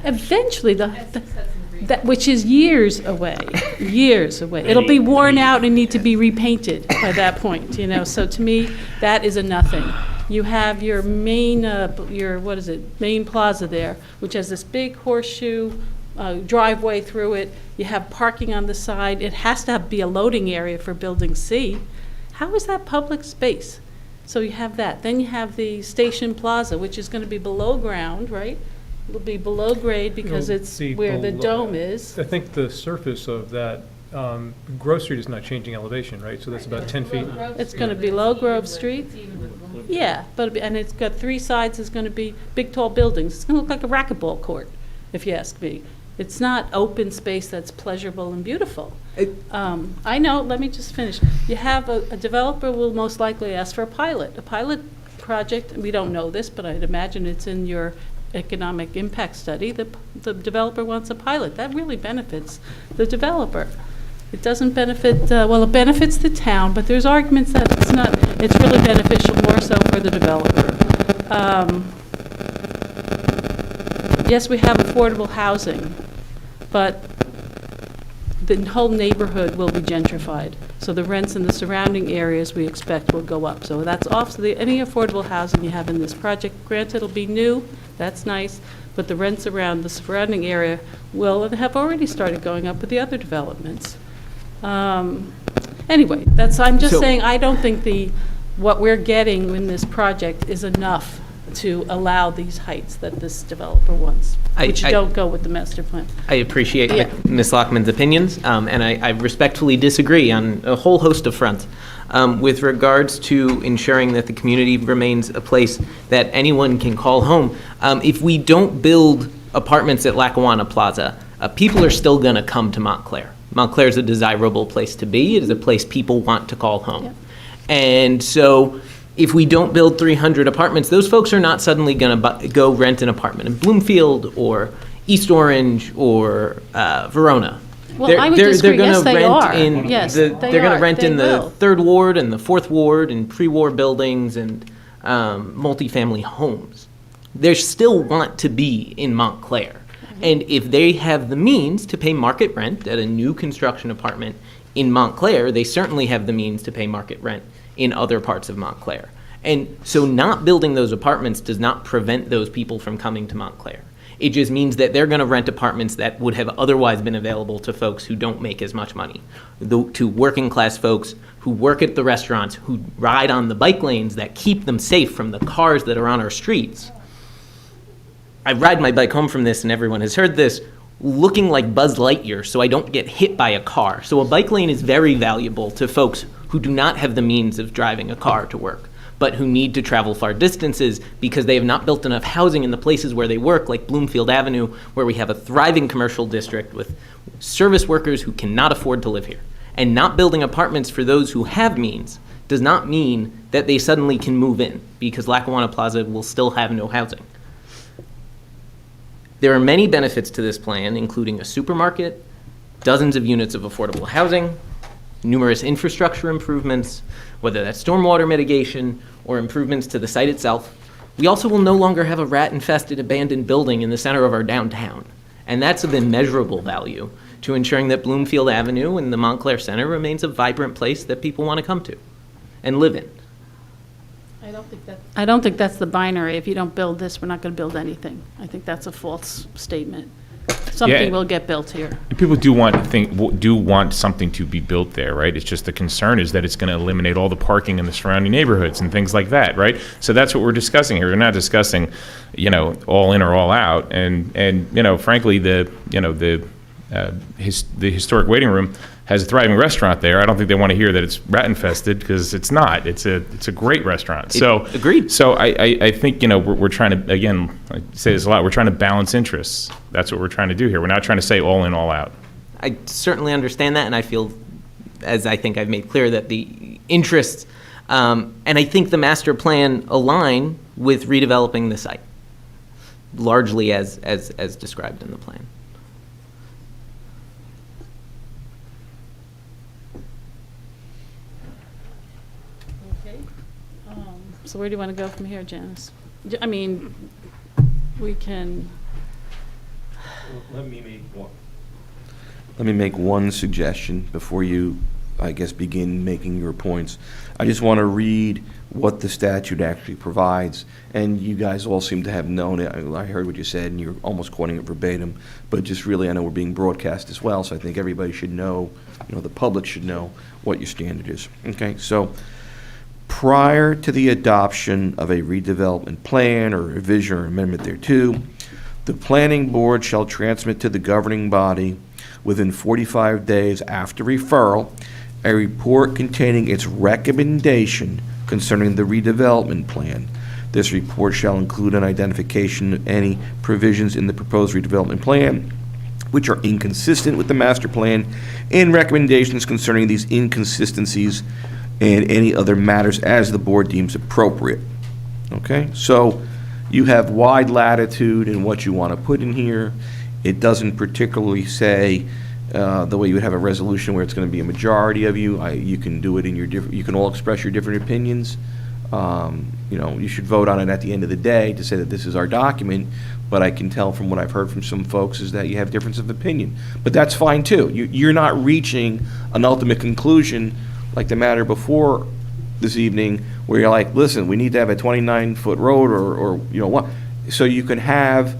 Eventually, that, which is years away. It'll be worn out and need to be repainted by that point, So to me, that is a nothing. You have your main, main plaza there, which has this big horseshoe driveway through it. You have parking on the side. It has to be a loading area for Building C. How is that public space? So you have that. Then you have the Station Plaza, which is going to be below ground, right? It'll be below grade because It'll it's be where the below- dome is. I think the surface of that, Grove Street is not changing elevation, right? So that's about 10 feet. It's going to be below Grove Street. Yeah, and it's got three sides, it's going to be big, tall buildings. It's going to look like a racquetball court, if you ask me. It's not open space that's pleasurable and beautiful. I know, let me just finish. You have a developer will most likely ask for a pilot project. We don't know this, but I'd imagine it's in your economic impact study. The developer wants a pilot. That really benefits the developer. It doesn't benefit, it benefits the town, but there's arguments that it's really beneficial more so for the developer. Yes, we have affordable housing, but the whole neighborhood will be gentrified. So the rents in the surrounding areas we expect will go up. So that's off, so any affordable housing you have in this project, granted it'll be new, that's nice, but the rents around the surrounding area will and have already started going up with the other developments. Anyway, I'm just saying, I don't think what we're getting in this project is enough to allow these heights that this developer wants, which don't go with the master plan. I appreciate Yeah. Ms. Lockman's opinions, and I respectfully disagree on a whole host of fronts. With regards to ensuring that the community remains a place that anyone can call home, if we don't build apartments at Lackawanna Plaza, people are still going to come to Montclair. Montclair is a desirable place to be. It is a place people want to call home. Yeah. And so if we don't build 300 apartments, those folks are not suddenly going to go rent an apartment in Bloomfield or East Orange or Verona. Well, I would disagree. Yes, they are. Yes, They're going to rent in the 3rd Ward and the 4th Ward and pre-war buildings and multifamily homes. They still want to be in Montclair. And if they have the means to pay market rent at a new construction apartment in Montclair, they certainly have the means to pay market rent in other parts of Montclair. And so not building those apartments does not prevent those people from coming to Montclair. It just means that they're going to rent apartments that would have otherwise been available to folks who don't make as much money, to working class folks who work at the restaurants, who ride on the bike lanes that keep them safe from the cars that are on our streets. I ride my bike home from this, and everyone has heard this, looking like Buzz Lightyear so I don't get hit by a car. So a bike lane is very valuable to folks who do not have the means of driving a car to work, but who need to travel far distances because they have not built enough housing in the places where they work, like Bloomfield Avenue, where we have a thriving commercial district with service workers who cannot afford to live here. And not building apartments for those who have means does not mean that they suddenly can move in, because Lackawanna Plaza will still have no housing. There are many benefits to this plan, including a supermarket, dozens of units of affordable housing, numerous infrastructure improvements, whether that's stormwater mitigation or improvements to the site itself. We also will no longer have a rat-infested abandoned building in the center of our downtown, and that's of immeasurable value to ensuring that Bloomfield Avenue and the Montclair Center remains a vibrant place that people want to come to and live in. I don't think that's the binary. If you don't build this, we're not going to build anything. I think that's a false statement. Something will get built here. People do want something to be built there, right? It's just the concern is that it's going to eliminate all the parking in the surrounding neighborhoods and things like that, right? So that's what we're discussing here. We're not discussing, all in or all out. And frankly, the historic waiting room has a thriving restaurant there. I don't think they want to hear that it's rat infested, because it's not. It's a great restaurant. So agreed. So I think we're trying to, again, I say this a lot, we're trying to balance interests. That's what we're trying to do here. We're not trying to say all in, all out. I certainly understand that, and I feel, as I think I've made clear, that the interests, and I think the master plan align with redeveloping the site, largely as described in the plan. So where do you want to go from here, Janice? I mean, we can... Let me make one suggestion before you, I guess, begin making your points. I just want to read what the statute actually provides, and you guys all seem to have known it. I heard what you said, and you're almost quoting it verbatim, but just really, I know we're being broadcast as well, so I think everybody should know, the public should know what your standard is. Okay, so prior to the adoption of a redevelopment plan or revision or amendment thereto, the planning board shall transmit to the governing body within 45 days after referral a report containing its recommendation concerning the redevelopment plan. This report shall include an identification of any provisions in the proposed redevelopment plan which are inconsistent with the master plan, and recommendations concerning these inconsistencies and any other matters as the board deems appropriate. Okay, so you have wide latitude in what you want to put in here. It doesn't particularly say the way you would have a resolution where it's going to be a majority of you. You can do it in your different. You can all express your different opinions. You should vote on it at the end of the day to say that this is our document. But I can tell from what I've heard from some folks is that you have difference of opinion. But that's fine too. You're not reaching an ultimate conclusion like the matter before this evening, where you're like, listen, we need to have a 29-foot road or what. So you can have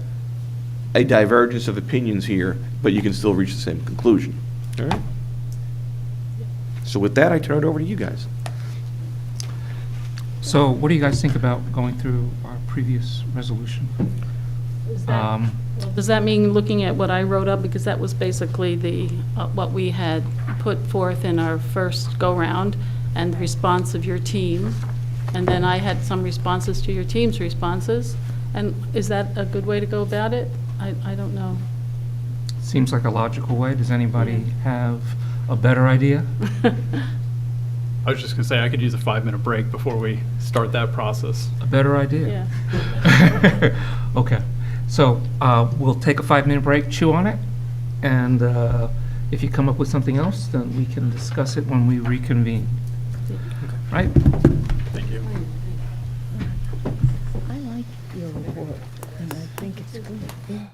a divergence of opinions here, but you can still reach the same conclusion. All right? So with that, I turn it over to you guys. So what do you guys think about going through our previous resolution. Is that- Um, Does that mean looking at what I wrote up, because that was basically the, what we had put forth in our first go-round, and the response of your team, and then I had some responses to your team's responses, and is that a good way to go about it? I don't know. Seems like a logical way. Does anybody have a better idea? I was just gonna say, I could use a 5-minute break before we start that process. A better idea? Yeah. Okay, so we'll take a 5-minute break, chew on it, and if you come up with something else, then we can discuss it when we reconvene. Right? Thank you. I like your report, and I think it's good.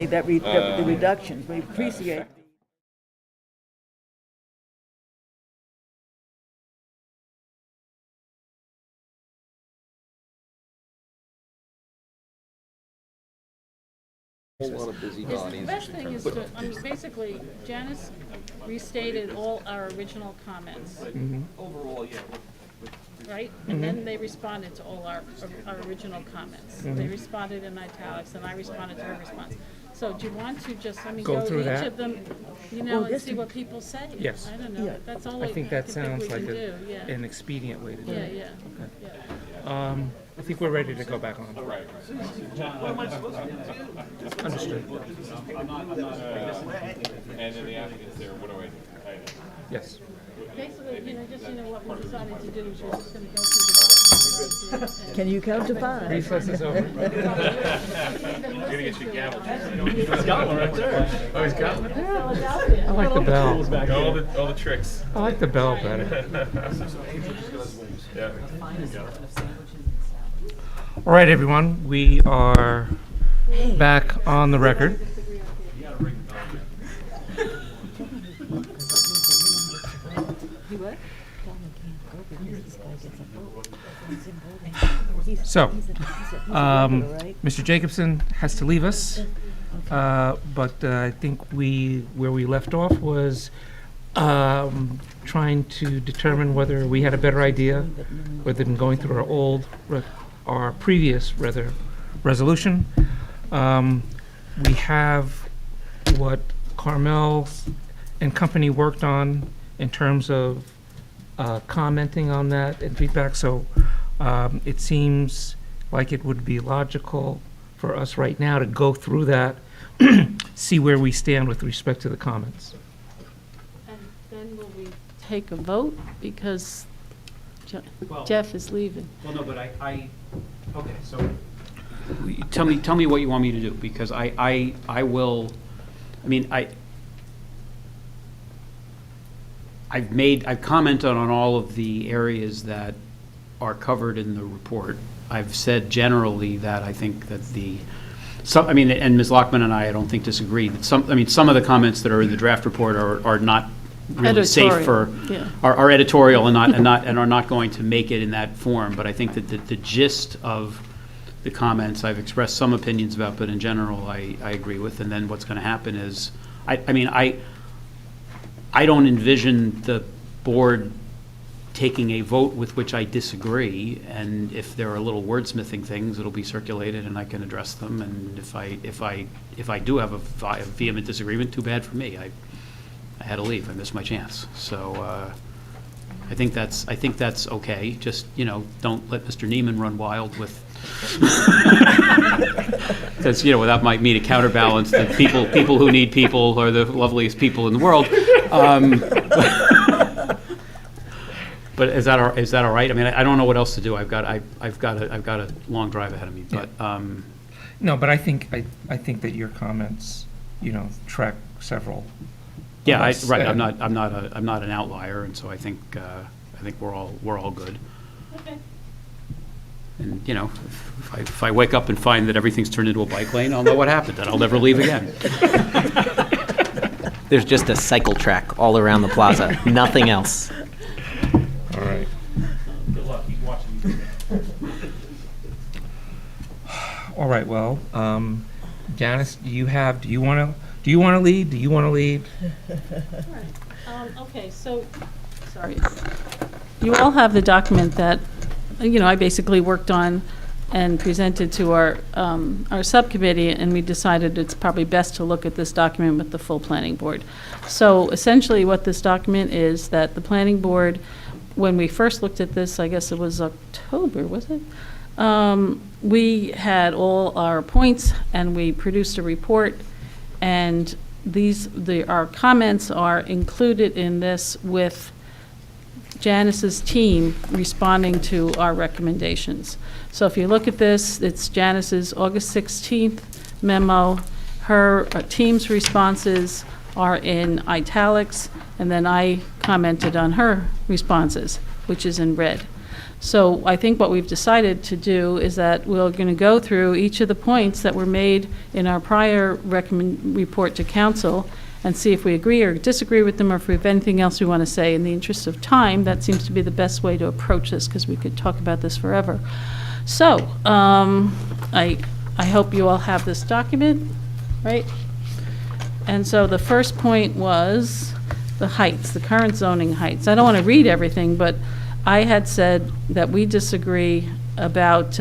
the reductions. We appreciate. The best thing is to, I mean, basically, Janice restated all our original comments. Overall, yeah. Right? And then they responded to all our original comments. They responded in italics, and I responded to her response. So do you want to just, I mean, Go go through to each that? of them, you know, and see what people say? Yes. I don't know, that's all I think that we sounds like can do, yeah. an expedient way to do Yeah, it. yeah. I think we're ready to go back on. Understood. And then the applicant's there, what do I do? Yes. Basically, you know, just, you know, what we decided to do is we're just gonna go through the documents. Can you count to 5? Recess is over. You're gonna get your gavel. He's got one right there. Oh, he's got one? I like the bell. All the tricks. I like the bell better. Yeah. All right, everyone, we are back on the record. So, Mr. Jacobson has to leave us, but I think where we left off was trying to determine whether we had a better idea, whether than going through our previous resolution. We have what Carmel and company worked on in terms of commenting on that and feedback, so it seems like it would be logical for us right now to go through that, see where we stand with respect to the comments. And then will we take a vote, because Well- Jeff is leaving? Well, no, but okay, so tell me what you want me to do, because I will, I mean, I've commented on all of the areas that are covered in the report. I've said generally that I think that and Ms. Lockman and I don't think disagree, that some of the comments that are in the draft report are not really safe for, Editorial, yeah. are editorial and are not going to make it in that form. But I think that the gist of the comments I've expressed some opinions about, but in general I agree with. And then what's going to happen is, I don't envision the board taking a vote with which I disagree, and if there are little wordsmithing things, it'll be circulated and I can address them. And if I do have a vehement disagreement, too bad for me. I had to leave. I missed my chance. So I think that's okay. Just, don't let Mr. Neiman run wild with. Because, without me to counterbalance, the people who need people are the loveliest people in the world. But is that all right? I mean, I don't know what else to do. I've got a long drive ahead of me. But No, but I think that your comments, track several. yeah, Right. I'm not an outlier, and so I think we're all good. Okay. And if I wake up and find that everything's turned into a bike lane, I'll know what happened, and I'll never leave again. There's just a cycle track all around the plaza, nothing else. All right. Good luck, keep watching. All right, well, Janice, do you want to lead? Do you want to lead? Okay, so, sorry. You all have the document that, I basically worked on and presented to our subcommittee, and we decided it's probably best to look at this document with the full planning board. So essentially what this document is, that the planning board, when we first looked at this, I guess it was October, was it? We had all our points and we produced a report, and our comments are included in this with Janice's team responding to our recommendations. So if you look at this, it's Janice's August 16th memo. Her team's responses are in italics, and then I commented on her responses, which is in red. So I think what we've decided to do is that we're going to go through each of the points that were made in our prior report to council and see if we agree or disagree with them, or if we have anything else we want to say. In the interest of time, that seems to be the best way to approach this, because we could talk about this forever. So, I hope you all have this document, right? And so the first point was the heights, the current zoning heights. I don't want to read everything, but I had said that we disagree about,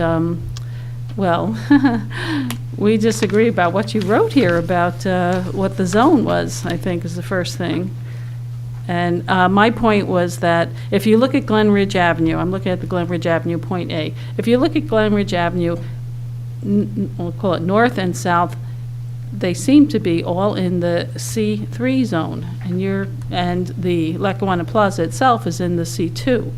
we disagree about what you wrote here about what the zone was, I think, is the first thing. And my point was that if you look at Glen Ridge Avenue, I'm looking at the Glen Ridge Avenue, point A. If you look at Glen Ridge Avenue, we'll call it north and south, they seem to be all in the C3 zone. And the Lackawanna Plaza itself is in the C2.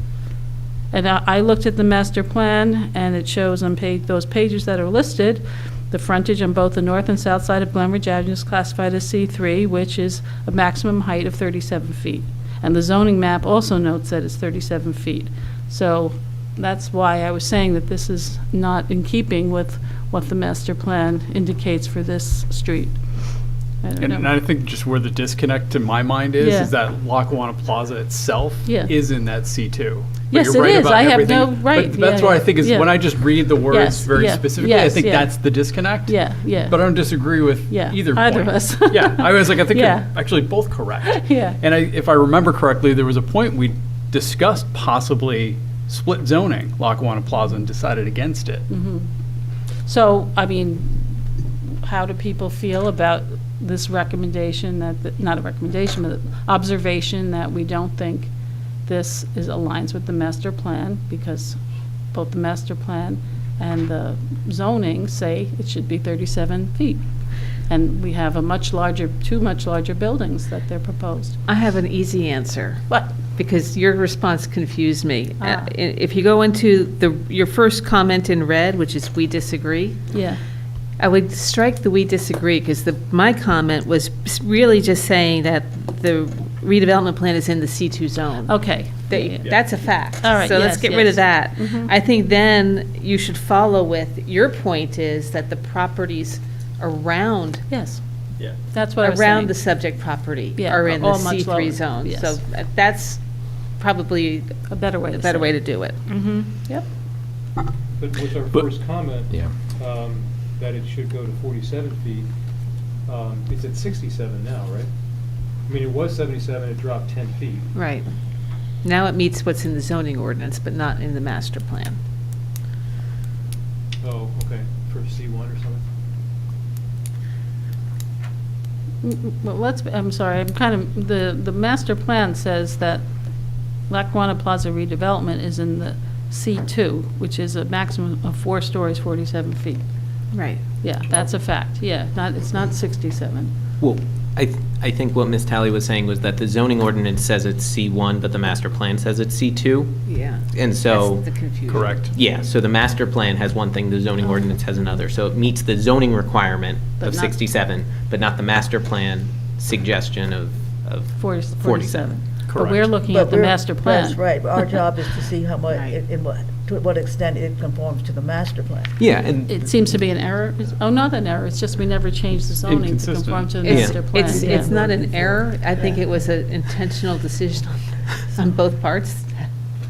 And I looked at the master plan, and it shows on those pages that are listed, the frontage on both the north and south side of Glen Ridge Avenue is classified as C3, which is a maximum height of 37 feet. And the zoning map also notes that it's 37 feet. So that's why I was saying that this is not in keeping with what the master plan indicates for this street. I don't know. And I think just where the disconnect in my mind is that Lackawanna Plaza itself is in that C2. But Yes, you're it right is. about I have everything. no right. But that's what I think is when I just read the words Yes, very yeah, specifically, I yes, think yeah. that's the disconnect. Yeah, yeah. But I don't disagree with either point. either of us. Yeah, I was like, I think Yeah. you're actually both correct. Yeah. And if I remember correctly, there was a point we discussed possibly split zoning Lackawanna Plaza and decided against it. Mhm. So, I mean, how do people feel about this recommendation, not a recommendation, but observation that we don't think this aligns with the master plan, because both the master plan and the zoning say it should be 37 feet. And we have two much larger buildings that they're proposed. I have an easy answer. What? Because your response confused me. Ah. If you go into your first comment in red, which is "we disagree," Yeah. I would strike the "we disagree," because my comment was really just saying that the redevelopment plan is in the C2 zone. Okay. That's a fact. All right, So let's yes, get rid yes. of that. Mhm. I think then you should follow with, your point is that the properties around Yes. Yeah. That's what I was saying. around the subject property Yeah, are in the all much lower, C3 zone. yes. So that's probably A better way to a better say way it. to do it. Mm-hmm, yep. But with our But- first comment, Yeah. that it should go to 47 feet, it's at 67 now, right? I mean, it was 77, it dropped 10 feet. Right. Now it meets what's in the zoning ordinance, but not in the master plan. Oh, okay, for C1 or something? Well, I'm sorry, the master plan says that Lackawanna Plaza redevelopment is in the C2, which is a maximum of 4 stories, 47 feet. Right. Yeah, that's a fact, yeah, it's not 67. Well, I think what Ms. Talley was saying was that the zoning ordinance says it's C1, but the master plan says it's C2. Yeah. And so, That's the confusion. Correct. yeah, so the master plan has one thing, the zoning ordinance has another. So it meets the zoning requirement But of not- 67, but not the master plan suggestion of 47. But Correct. we're looking But at the we're- master plan. That's right. Our job is to see how much, Right. to what extent it conforms to the master plan. Yeah, and It seems to be an error. Not an error, it's just we never changed the zoning to Inconsistent. conform to the Yeah. master plan. It's yeah. not an error. I think it was an intentional decision on both parts.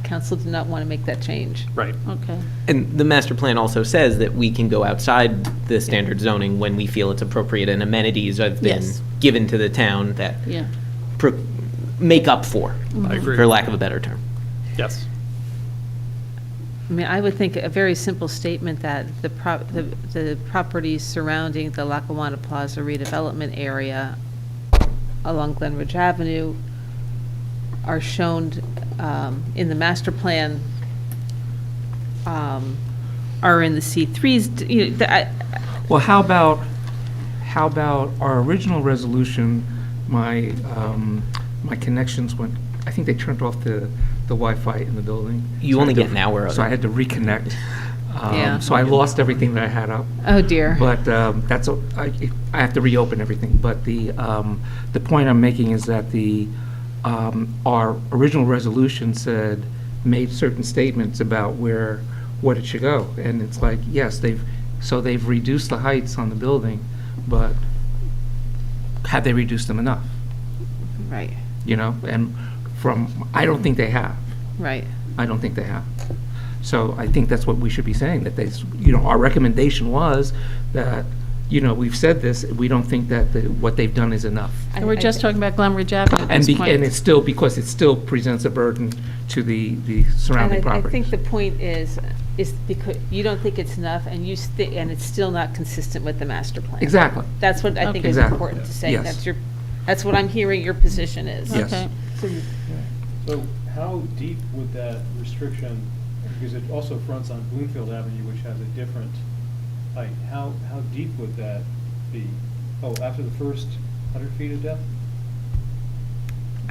Council did not want to make that change. Right. Okay. And the master plan also says that we can go outside the standard zoning when we feel it's appropriate, and amenities have been Yes. given to the town that Yeah. make up for, I agree. for lack of a better term. Yes. I mean, I would think a very simple statement that the properties surrounding the Lackawanna Plaza redevelopment area along Glen Ridge Avenue are shown in the master plan, are in the C3s. You know, Well, how about our original resolution, my connections went, I think they turned off the Wi-Fi in the building. You So I only had get an hour of So I it. had to reconnect. Yeah. So I lost everything that I had up. Oh, dear. But that's, I have to reopen everything. But the point I'm making is that our original resolution said made certain statements about what it should go. And it's like, yes, they've reduced the heights on the building, but have they reduced them enough? Right, You know, and I don't think they have. right. I don't think they have. So I think that's what we should be saying, that our recommendation was that, we've said this, we don't think that what they've done is enough. And we're just talking about Glenridge Avenue at And this point. it's still, because it still presents a burden to the surrounding And I properties. think the point is because you don't think it's enough, and and it's still not consistent with the master plan. Exactly. That's what I think is Exactly. important to say. Yes. That's what I'm hearing your position is. Yes. Okay. So how deep would that restriction, because it also fronts on Bloomfield Avenue, which has a different height, how deep would that be? Oh, after the first 100 feet of depth?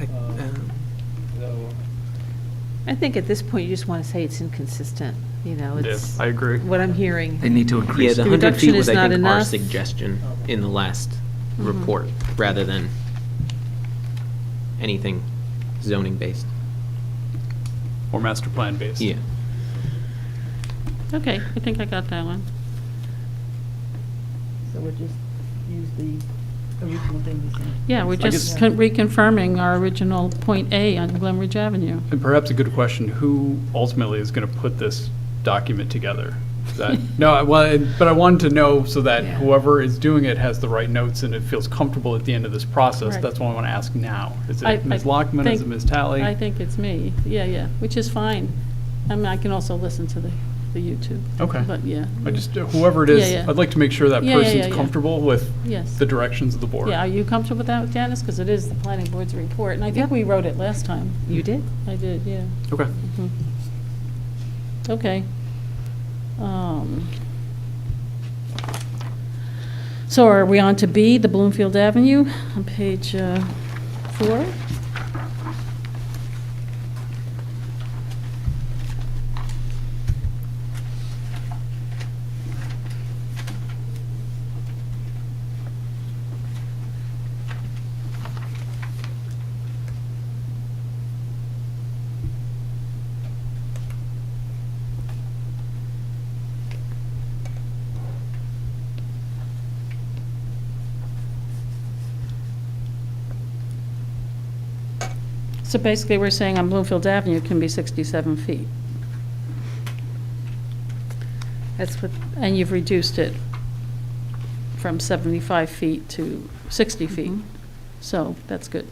Is that what- I think at this point, you just want to say it's inconsistent, it's. I agree. What I'm hearing. They need to Yeah, increase. the The 100 reduction feet was, is I not think, our enough. suggestion in the last report, rather than anything zoning-based. Or master plan based. Yeah. Okay, I think I got that one. So we'll just use the original thing we said. Yeah, we're I just guess- reconfirming our original point A on Glenridge Avenue. And perhaps a good question, who ultimately is going to put this document together? But I wanted to know so that Yeah. whoever is doing it has the right notes and it feels comfortable at the end of this process. Right. That's what I want to ask now. Is I- it Ms. I Lockman? Is it think- Ms. Talley? I think it's me, yeah, which is fine. I mean, I can also listen to the YouTube. Okay. But, yeah. Whoever it is, Yeah, yeah. I'd like to make sure that Yeah, yeah, person's yeah. comfortable with Yes. the directions of the board. Yeah, are you comfortable with that, Janice? Because it is the planning board's report, and I think we wrote it last time. You did? I did, yeah. Okay. Okay. So are we on to B, the Bloomfield Avenue, on page 4? So basically, we're saying on Bloomfield Avenue, it can be 67 feet. That's what, And you've reduced it from 75 feet to 60 feet. So that's good.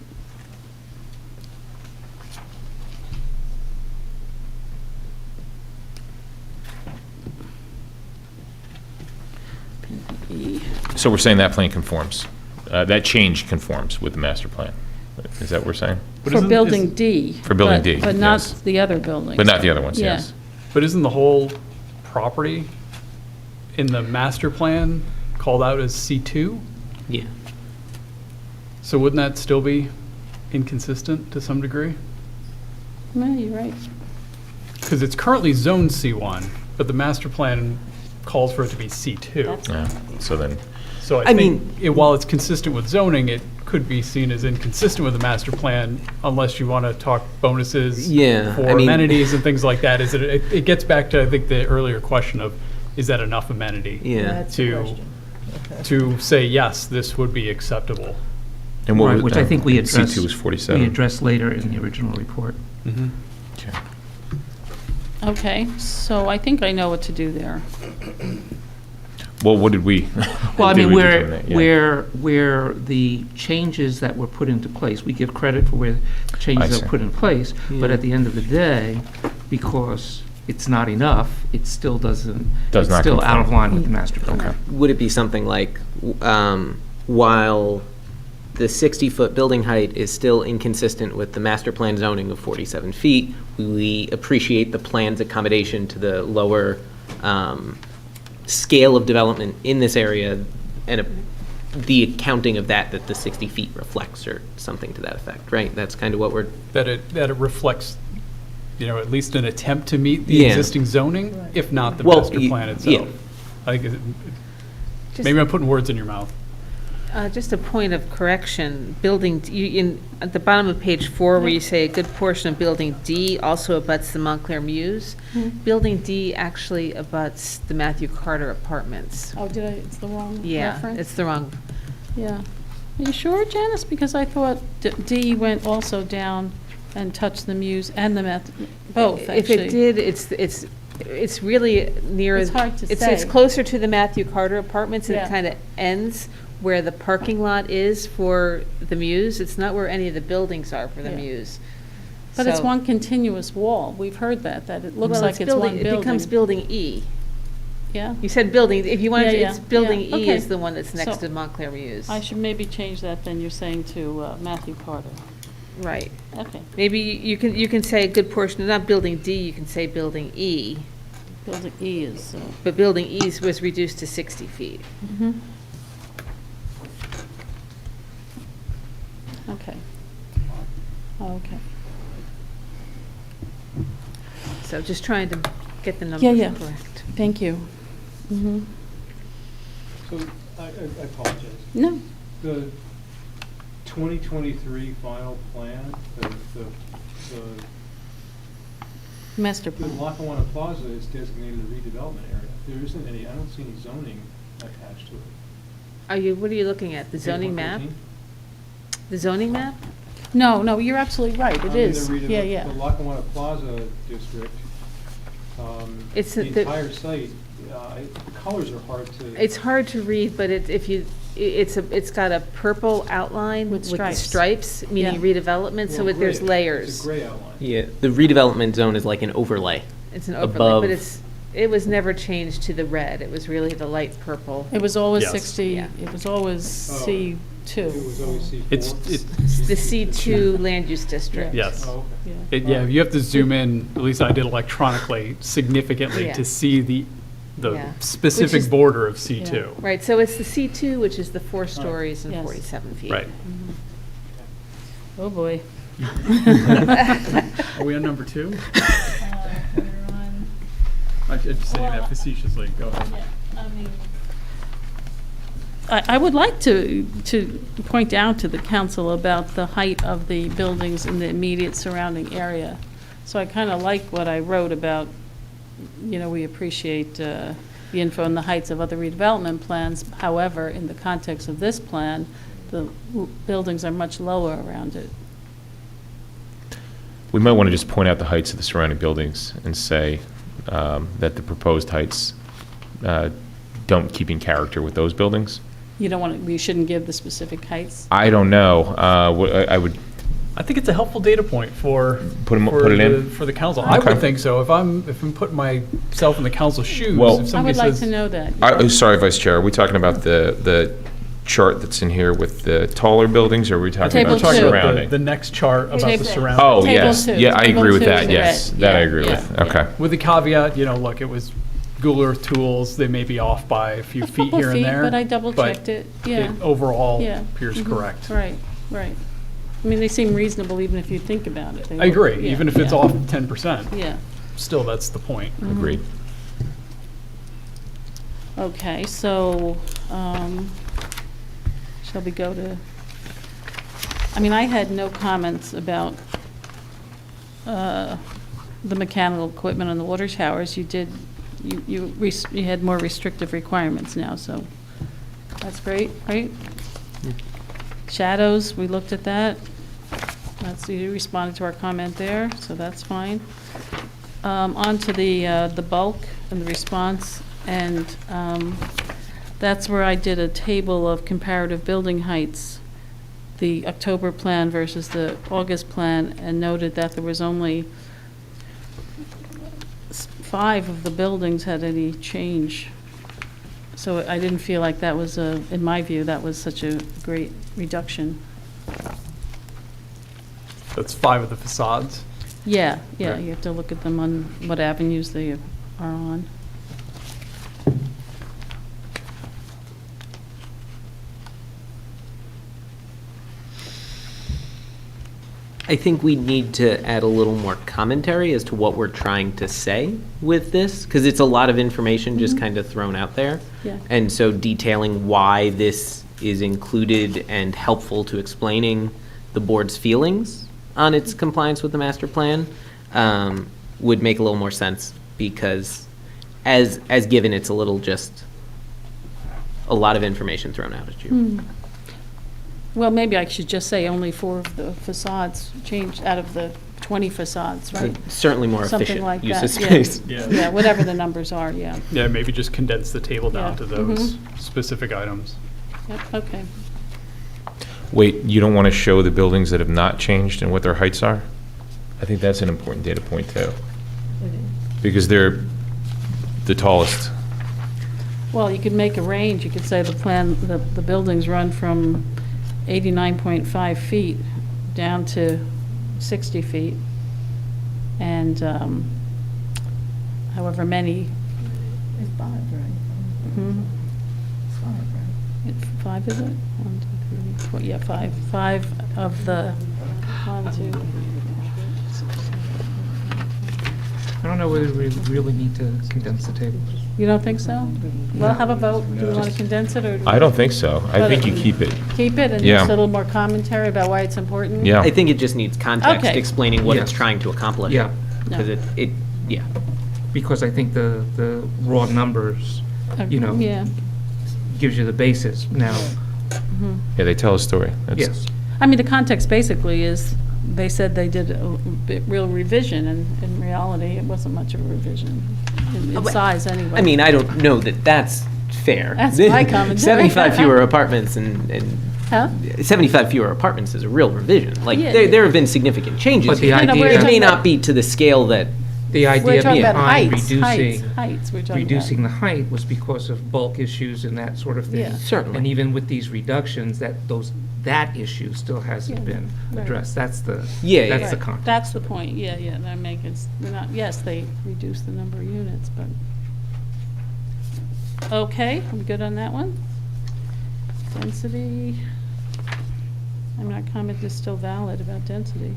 So we're saying that plan conforms, that change conforms with the master plan? Is that what we're saying? But For isn't- building is- D. For building but- D, But not yes. the other buildings. But not the other ones, Yeah. yes. But isn't the whole property in the master plan called out as C2? Yeah. So wouldn't that still be inconsistent to some degree? No, you're right. Because it's currently zoned C1, but the master plan calls for it to be C2. Yeah, so then, So I think, while it's consistent with zoning, it could be seen as inconsistent with the master plan unless you want to talk bonuses Yeah, for I mean- amenities and things like that. It gets back to, I think, the earlier question of, is that enough amenity? Yeah. That's the To, question. to say, yes, this would be acceptable. and what Right, was, which I think we addressed. C2 was 47. We addressed later in the original report. Okay. Okay, so I think I know what to do there. Well, what did we? Well, I did mean, we determine that? Yeah. where the changes that were put into place, we give credit for where the changes I are see. put in place, but Yeah. at the end of the day, because it's not enough, it still doesn't, Does it's not still out of conform. line with the master plan. Would it be something like, while the 60-foot building height is still inconsistent with the master plan zoning of 47 feet, we appreciate the plan's accommodation to the lower scale of development in this area, and the accounting of that the 60 feet reflects, or something to that effect, right? That's kind of what we're, That it reflects, at least an attempt to meet the Yeah. existing zoning, if not the Well, master plan yeah. itself. I think, maybe I'm putting words in your mouth. Just a point of correction, building, at the bottom of page 4, where you say a good portion of building D also abuts the Montclair Mews. Building D actually abuts the Matthew Carter Apartments. Oh, it's the wrong Yeah, reference? it's the wrong, Yeah. Are you sure, Janice? Because I thought D went also down and touched the Mews and the both, if actually. it did, it's really near. It's hard to It's say. closer to the Matthew Carter Apartments, and Yeah. it kind of ends where the parking lot is for the Mews. It's not where any of the buildings are for the Yeah. Mews. But it's So- one continuous wall. We've heard that it looks Well, like it's one building. It becomes building E. Yeah? You said building, if you wanted, Yeah, it's yeah, building yeah. E Okay. is the one that's next So, to Montclair Mews. I should maybe change that then, you're saying to Matthew Carter. Right. Okay. Maybe you can say a good portion, not building D, you can say building E, Building E is, but building E was reduced to 60 feet. okay. Okay. So just trying to get the Yeah, numbers yeah. correct. Thank you. Mhm. So I apologize. No, The 2023 final plan, the master the plan. Lackawanna Plaza is designated a redevelopment area. There isn't any, I don't see any zoning attached to it. What are you looking at, the Page zoning map? 113? The zoning map? No, you're absolutely right, I it mean, is. the Yeah, yeah. The Lackawanna Plaza district, It's the the- entire site, the colors are hard to. It's hard to read, but it's got a purple outline With with the stripes. stripes, meaning Yeah. redevelopment, so Well, there's gray. layers. It's a gray outline. Yeah, the redevelopment zone is like an overlay. It's an overlay, above- but it was never changed to the red. It was really the light purple. It was always Yes. 60, Yeah. it was always Oh. C2. It was always C4. It's, The C2 land use district. yes. Oh, okay. Yeah. Yeah, you have to zoom in, at least I did electronically, significantly Yeah. to see the Yeah. specific Which is- border of C2. Right, so it's the C2, which is the 4 stories and Yes. 47 feet. Right. Oh, boy. Are we on number 2? We're on, I'm just saying Well, that facetiously, go ahead. yeah, I mean, I would like to point out to the council about the height of the buildings in the immediate surrounding area. So I kind of like what I wrote about, we appreciate the info on the heights of other redevelopment plans. However, in the context of this plan, the buildings are much lower around it. We might want to just point out the heights of the surrounding buildings and say that the proposed heights don't keep in character with those buildings. You don't want to, we shouldn't give the specific heights? I don't know. I would, I think it's a helpful data point for Put it in? for the council. I Okay. would think so. If I'm putting myself in the council's shoes, Well- if I somebody would like says, to know that. sorry, Vice Chair, are we talking about the chart that's in here with the taller buildings, or are we talking Table we're about talking two. about surrounding? the next chart about the Table- surrounding. Oh, Table yes. two. Yeah, I Table agree with two that, is yes. red. That I Yeah, agree yeah, with. yeah. Okay. With the caveat, look, it was Google Earth tools. They may be off by a few feet Couple here and feet, there. but I double-checked it, yeah. Overall Yeah. appears Mhm. correct. Right, right. I mean, they seem reasonable even if you think about it. They I agree, look- yeah, even if it's yeah. off 10%. Yeah. Still, that's the point. Agreed. Okay, so, shall we go to, I had no comments about the mechanical equipment on the water towers. You did, you had more restrictive requirements now, so that's great, right? Shadows, we looked at that. You responded to our comment there, so that's fine. On to the bulk and the response, and that's where I did a table of comparative building heights, the October plan versus the August plan, and noted that there was only 5 of the buildings had any change. So I didn't feel like that was, in my view, that was such a great reduction. That's 5 of the facades. Yeah, yeah, Right. you have to look at them on what avenues they are on. I think we need to add a little more commentary as to what we're trying to say with this, because it's a lot of information just kind of thrown out there. Yeah. And so detailing why this is included and helpful to explaining the board's feelings on its compliance with the master plan, would make a little more sense, because as given, it's a little just a lot of information thrown out at you. Well, maybe I should just say only 4 of the facades changed out of the 20 facades, right? Certainly more Something efficient like use that, of yeah. space. Yeah, whatever the numbers are, yeah. Yeah, maybe just condense the table down Yeah. to those specific items. Yep, okay. Wait, you don't want to show the buildings that have not changed and what their heights are? I think that's an important data point, too. Because they're the tallest. Well, you could make a range. You could say the buildings run from 89.5 feet down to 60 feet. And however many. It's 5, right? Mhm. It's 5, right? 5, is it? 1, 2, 3, 4, yeah, 5. 5 of the, 1, 2. I don't know whether we really need to condense the tables. You don't think so? Well, have a vote. Do you want to condense it, or? do I don't think so. I But think you keep it. Keep it, and Yeah. just a little more commentary about why it's important? Yeah. I think it just needs context Okay. explaining what Yes. it's trying to accomplish. Yeah. Because yeah. Because I think the raw numbers, you know, Yeah. gives you the basis. Now, Yeah, they tell a story. That's- yes, I mean, the context basically is, they said they did a real revision, and in reality, it wasn't much of a revision, in size anyway. I mean, I don't know that that's fair. That's my commentary. 75 fewer apartments and Huh? 75 fewer apartments is a real revision. Like, Yeah. there have been significant changes. But the here. idea- It may talking not about- be to the scale that, the We're idea talking about behind heights, reducing, heights, we're talking about. reducing the height was because of bulk issues and that sort of thing. Yeah. Certainly. And even with these reductions, that issue still hasn't Yeah, been right. addressed. That's the, Yeah, that's yeah. the Right. context. That's the point, yeah, that make it, they're not, yes, they reduced the number of units, but. Okay, I'm good on that one. Density, I'm not comment is still valid about density.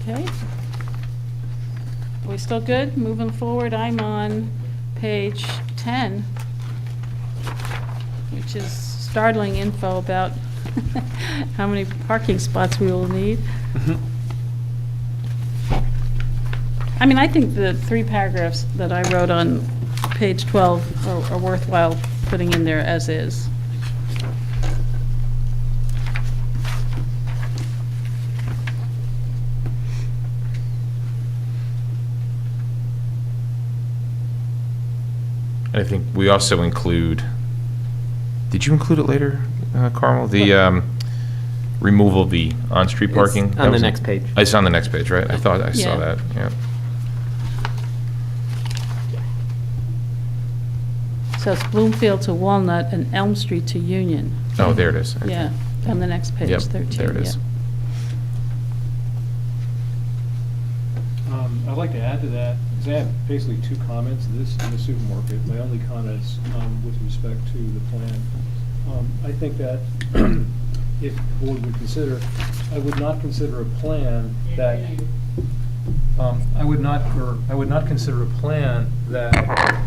Okay. Are we still good? Moving forward, I'm on page 10, which is startling info about how many parking spots we will need. I mean, I think the 3 paragraphs that I wrote on page 12 are worthwhile putting in there as is. I think we also include, did you include it later, Carmel? The removal of the on-street parking? on the next page. It's on the next page, right? I thought I saw Yeah. that, yeah. So it's Bloomfield to Walnut and Elm Street to Union. Oh, there it is. Okay. Yeah, on the next page, Yep, 13. there it is. yeah. I'd like to add to that, because I have basically 2 comments, this and the supermarket. My only comments with respect to the plan. I think that if the board would consider, I would not consider a plan that, I would not consider a plan that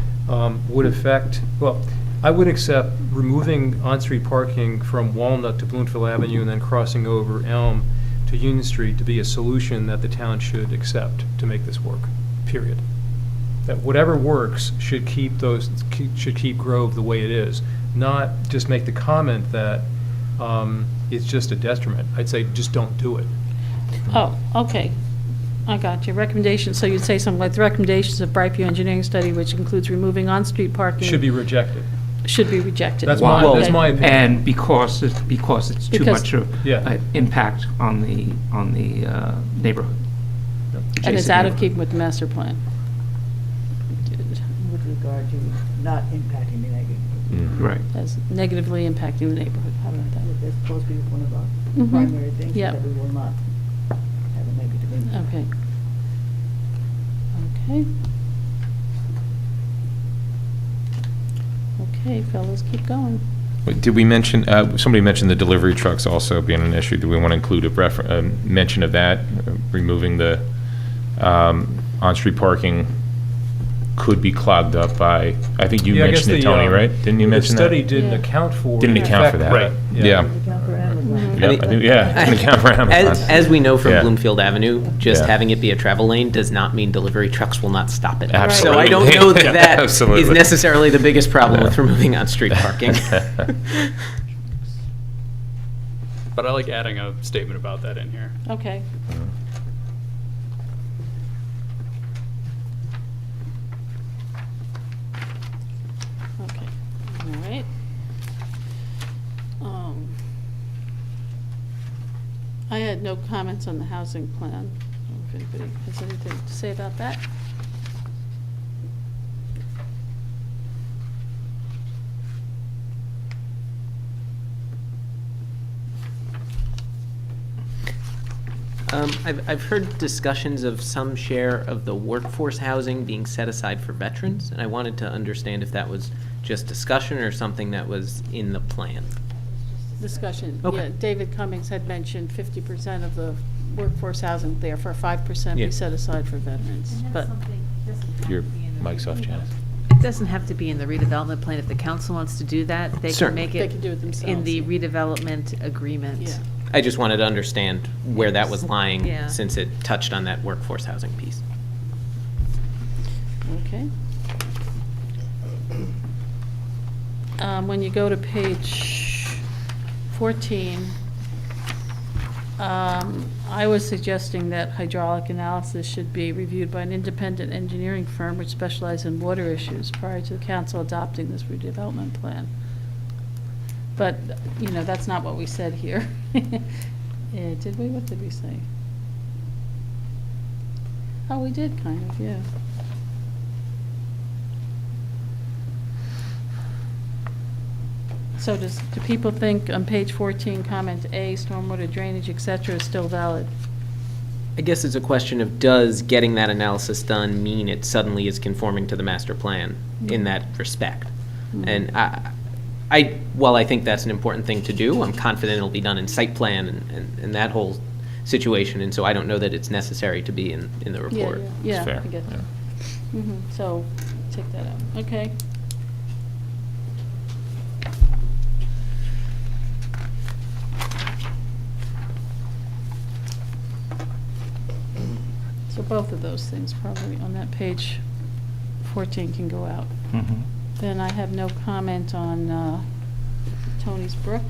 would affect, well, I would accept removing on-street parking from Walnut to Bloomfield Avenue and then crossing over Elm to Union Street to be a solution that the town should accept to make this work, period. That whatever works should keep Grove the way it is, not just make the comment that it's just a detriment. I'd say just don't do it. Oh, okay. I got you. Recommendations, so you'd say something like the recommendations of Brightview Engineering Study, which includes removing on-street parking. Should be rejected. Should be rejected. That's Well, that's my opinion. And because it's too Because- much of Yeah. an impact on the neighborhood. And it's adjacent out of neighborhood. keeping with the master plan. With regard to not impacting the neighborhood. Right. As negatively impacting the neighborhood. How about that? That's supposed to be one of our Mhm. primary things, Yep. that we will not have a negative impact. Okay. Okay. Okay, fellas, keep going. Did we mention, somebody mentioned the delivery trucks also being an issue. Do we want to include a mention of that, removing the on-street parking could be clogged up by, I think you Yeah, I guess mentioned it, Tony, right? Didn't you mention that? The study didn't account for. Didn't account for that. Right. Yeah. Yep, I think- yeah, didn't account for Amazon. As we know from Yeah. Bloomfield Avenue, just Yeah. having it be a travel lane does not mean delivery trucks will not stop it. Absolutely. So I don't know that that is Absolutely. necessarily the biggest problem with removing on-street parking. But I like adding a statement about that in here. Okay. Okay, all right. I had no comments on the housing plan. I don't know if anybody has anything to say about that. I've heard discussions of some share of the workforce housing being set aside for veterans, and I wanted to understand if that was just discussion or something that was in the plan. Discussion. Okay. Yeah, David Cummings had mentioned 50% of the workforce housing there, for 5% Yeah. be set aside for veterans. But Your mic's off, Janice. It doesn't have to be in the redevelopment plan. If the council wants to do that, they can Certainly. make they it can do it themselves. in the redevelopment agreement. Yeah. I just wanted to understand where that was lying, Yeah. since it touched on that workforce housing piece. Okay. When you go to page 14, I was suggesting that hydraulic analysis should be reviewed by an independent engineering firm which specializes in water issues prior to the council adopting this redevelopment plan. But, you know, that's not what we said here. Yeah, did we? What did we say? Oh, we did, kind of, yeah. So do people think on page 14, comment A, stormwater drainage, et cetera, is still valid? I guess it's a question of, does getting that analysis done mean it suddenly is conforming to the master plan in that respect? And while I think that's an important thing to do, I'm confident it'll be done in site plan and that whole situation, and so I don't know that it's necessary to be in the report. Yeah, fair, I get that. yeah. So, take that out, okay. So both of those things probably on that page 14 can go out. Mhm. Then I have no comment on Tony's Brook.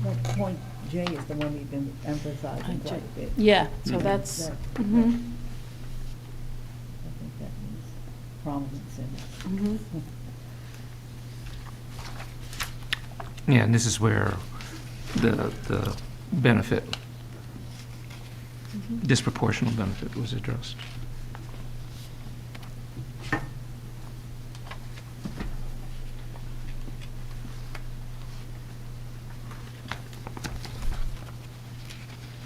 That point J is the one we've been emphasizing quite a bit. Yeah, so that's, That- mhm, I think that needs prominence in it. mhm. Yeah, and this is where the benefit, disproportional benefit was addressed.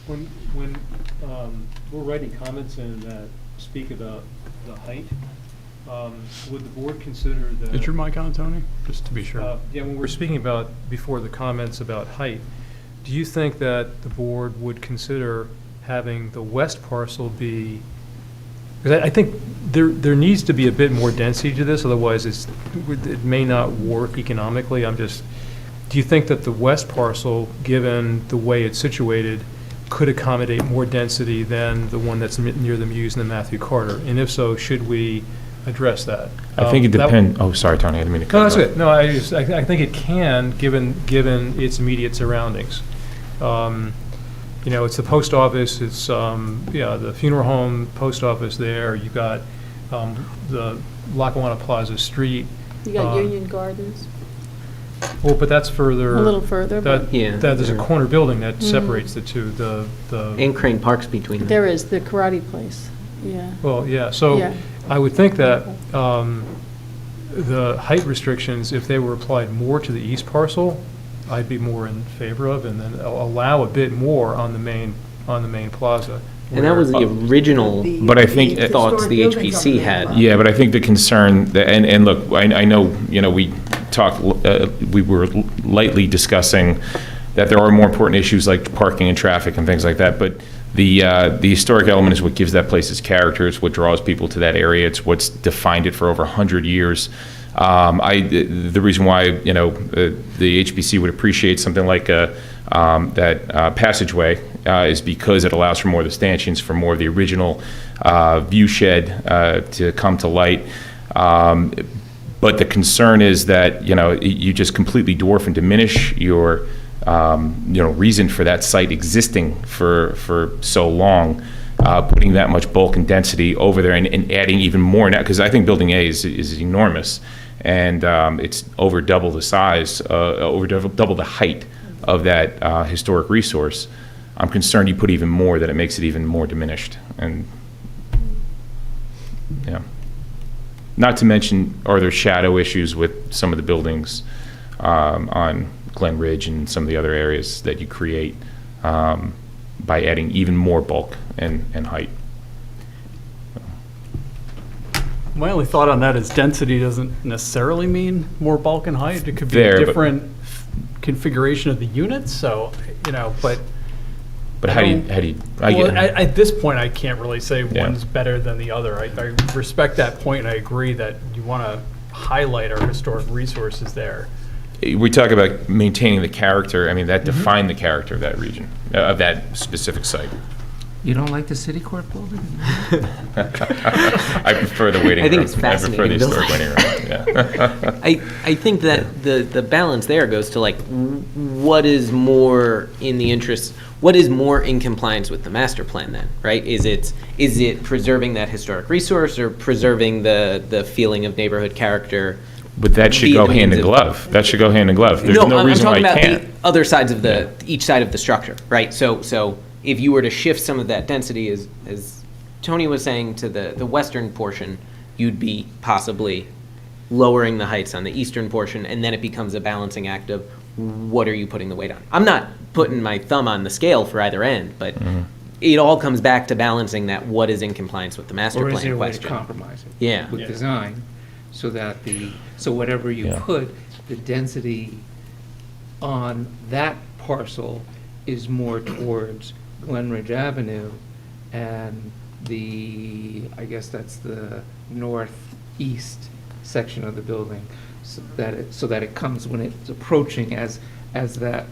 When we're writing comments in that speak about the height, would the board consider that? Is your mic on, Tony? Just to be sure. Yeah, when we're speaking about, before the comments about height, do you think that the board would consider having the west parcel be, because I think there needs to be a bit more density to this, otherwise it may not work economically. Do you think that the west parcel, given the way it's situated, could accommodate more density than the one that's near the Muse and the Matthew Carter? And if so, should we address that? I think it That- depends, oh, sorry, Tony, I didn't mean to cut No, that's you off. good. No, I think it can, given its immediate surroundings. You know, it's the post office, it's, the funeral home, post office there, you've got the Lackawanna Plaza Street. You got Union Gardens, Well, but that's further. a little further, but Yeah. There's a corner building that Mhm. separates the two, the. And Crane Park's between them. there is the karate place, yeah. Well, yeah, so Yeah. I would think that the height restrictions, if they were applied more to the east parcel, I'd be more in favor of, and then allow a bit more on the main plaza. And that was the original But I think- thoughts the historic buildings HPC on had. the Yeah, but I think the concern, and look, I know, we talked, we were lightly discussing that there are more important issues like parking and traffic and things like that, but the historic element is what gives that place its character, it's what draws people to that area, it's what's defined it for over 100 years. The reason why, the HBC would appreciate something like that passageway is because it allows for more of the stanchions, for more of the original view shed to come to light. But the concern is that, you just completely dwarf and diminish your, reason for that site existing for so long, putting that much bulk and density over there and adding even more now, because I think Building A is enormous, and it's over double the size, over double the height of that historic resource. I'm concerned you put even more, that it makes it even more diminished. And, not to mention, are there shadow issues with some of the buildings on Glen Ridge and some of the other areas that you create by adding even more bulk and height? My only thought on that is density doesn't necessarily mean more bulk and height. It could be There, a but- different configuration of the units, so, but. But how do you, At this point, I can't really say Yeah. one's better than the other. I respect that point, and I agree that you want to highlight our historic resources there. we talk about maintaining the character, I mean, that defined the character of that region, of that specific site. You don't like the city court building? I prefer the waiting room. I think it's fascinating. I prefer the historic waiting room, yeah. I think that the balance there goes to like, what is more in the interest, what is more in compliance with the master plan then, right? Is it preserving that historic resource or preserving the feeling of neighborhood character? But that should go hand in glove. That should go hand in glove. There's no reason why I'm it talking can't. about the other sides of each side of the structure, right? So if you were to shift some of that density, as Tony was saying, to the western portion, you'd be possibly lowering the heights on the eastern portion, and then it becomes a balancing act of what are you putting the weight on? I'm not putting my thumb on the scale for either end, but it all comes back to balancing that what is in compliance with the master Or is plan there a way to question. compromise it? Yeah. With design, so that so whatever you put, the density on that parcel is more towards Glen Ridge Avenue, and I guess that's the northeast section of the building, so that it comes when it's approaching, as that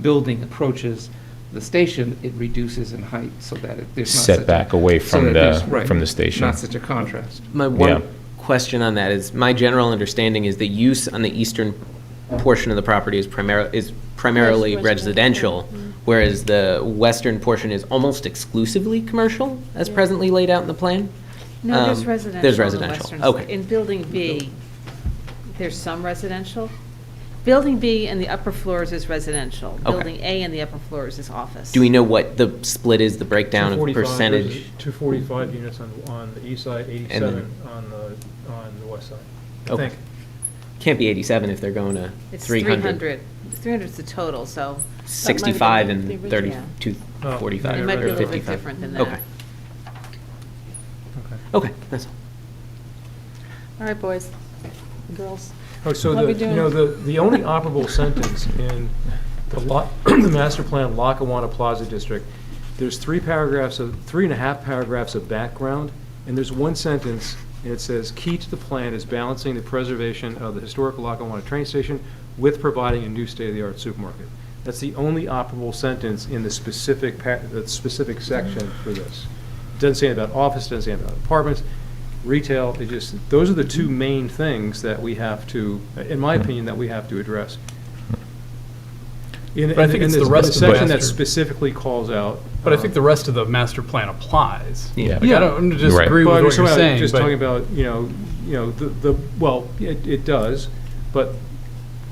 building approaches the station, it reduces in height, so that there's not Set back away from the station. Not such a contrast. My one question on that is, my general understanding is the use on the eastern portion of the property is primarily residential, whereas the western portion is almost exclusively commercial, as presently laid out in the plan? No, there's residential. There's on the residential, western okay. side. In Building B, there's some residential. Building B and the upper floors is residential. Okay. Building A and the upper floors is office. Do we know what the split is, the breakdown of 245 percentage? 245 units on the east side, 87 on the west side, I Okay. think. Can't be 87 if they're going to It's 300. 300 is the total, so. 65 and Yeah. 32, 45, It might be a or little bit 55. different than that. Okay. Okay, that's all. All right, boys, girls. Oh, so What are we the, doing? the only operable sentence in the master plan Lackawanna Plaza District, there's 3.5 paragraphs of background, and there's one sentence, and it says, key to the plan is balancing the preservation of the historical Lackawanna train station with providing a new state-of-the-art supermarket. That's the only operable sentence in the specific section for this. It doesn't say anything about office, doesn't say anything about apartments, retail. Those are the two main things that we have to, in my opinion, that we have to address. But I think it's the rest of the section that master- specifically calls out. But I think the rest of the master plan applies. Yeah. Like, I don't disagree But with I'm what you're saying, just but talking about, well, it does, but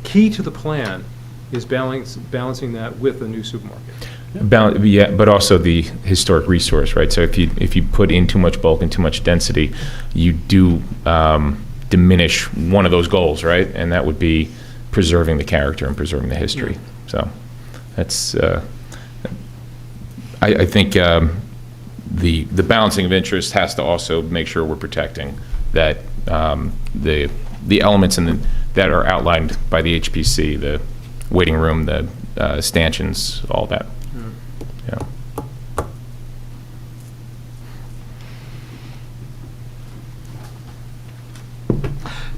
key to the plan is balancing that with a new supermarket. Yeah, but also the historic resource, right? So if you put in too much bulk and too much density, you do diminish one of those goals, right? And that would be preserving the character and preserving the history. So that's, I think the balancing of interest has to also make sure we're protecting that, the elements that are outlined by the HPC, the waiting room, the stanchions, all that. Yeah.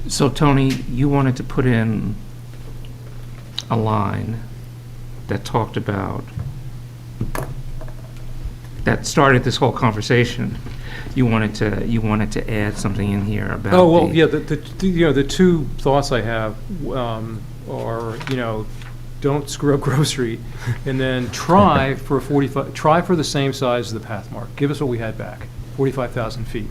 So Tony, you wanted to put in a line that talked about, that started this whole conversation. You wanted to add something in here about. Oh, well, yeah, the two thoughts I have are, don't screw up Grove Street, and then try for the same size as the path mark. Give us what we had back, 45,000 feet.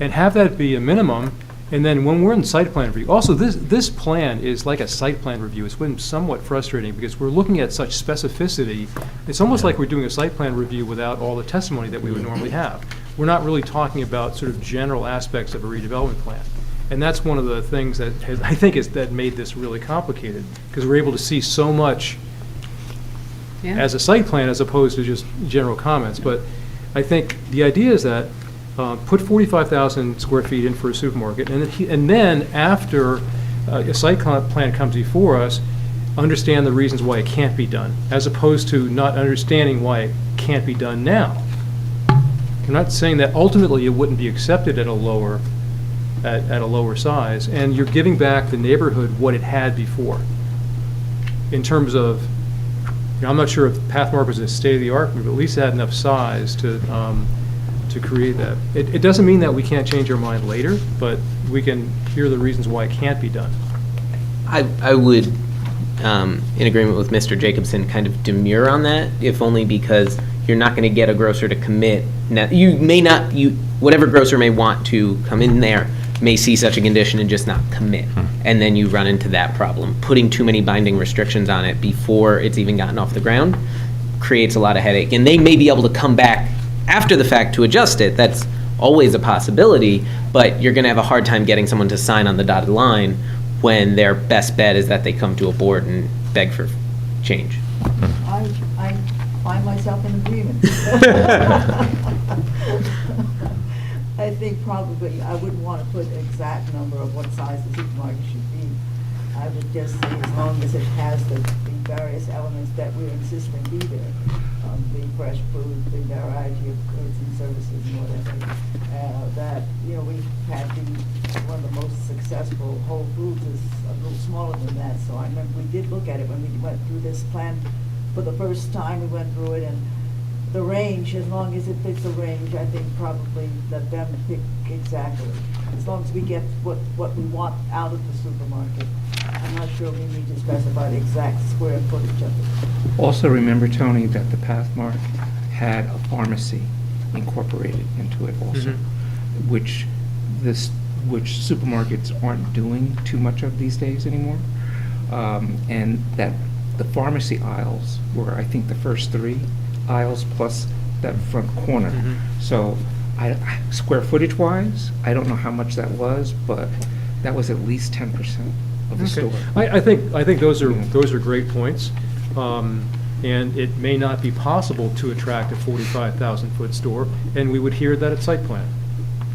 And have that be a minimum, and then when we're in site plan review, also this plan is like a site plan review. It's been somewhat frustrating because we're looking at such specificity. It's almost like we're doing a site plan review without all the testimony that we would normally have. We're not really talking about sort of general aspects of a redevelopment plan. And that's one of the things that I think that made this really complicated, because we're able to see so much as a site plan as opposed to just general comments. But I think the idea is that put 45,000 square feet in for a supermarket, and then after a site plan comes before us, understand the reasons why it can't be done, as opposed to not understanding why it can't be done now. I'm not saying that ultimately it wouldn't be accepted at a lower size, and you're giving back the neighborhood what it had before. In terms of, I'm not sure if Pathmark was a state-of-the-art, but at least it had enough size to create that. It doesn't mean that we can't change our mind later, but we can hear the reasons why it can't be done. I would, in agreement with Mr. Jacobson, kind of demur on that, if only because you're not going to get a grocer to commit. Now, you may not, whatever grocer may want to come in there may see such a condition and just not commit. And then you run into that problem. Putting too many binding restrictions on it before it's even gotten off the ground creates a lot of headache. And they may be able to come back after the fact to adjust it. That's always a possibility, but you're going to have a hard time getting someone to sign on the dotted line when their best bet is that they come to a board and beg for change. I find myself in agreement. I think probably I wouldn't want to put an exact number of what size the supermarket should be. I would just say as long as it has the various elements that we're insisting be there, the fresh food, the variety of goods and services and whatever, that, we've had one of the most successful Whole Foods is a little smaller than that. So I remember we did look at it when we went through this plan for the first time. We went through it, and the range, as long as it fits the range, I think probably let them pick exactly. As long as we get what we want out of the supermarket. I'm not sure we need to specify the exact square footage of it. Also remember, Tony, that the Pathmark had a pharmacy incorporated into it also, which supermarkets aren't doing too much of these days anymore. And that the pharmacy aisles were, I think, the first 3 aisles plus that front corner. So square footage wise, I don't know how much that was, but that was at least 10% of the store. I think those are great points. And it may not be possible to attract a 45,000 foot store, and we would hear that at site plan.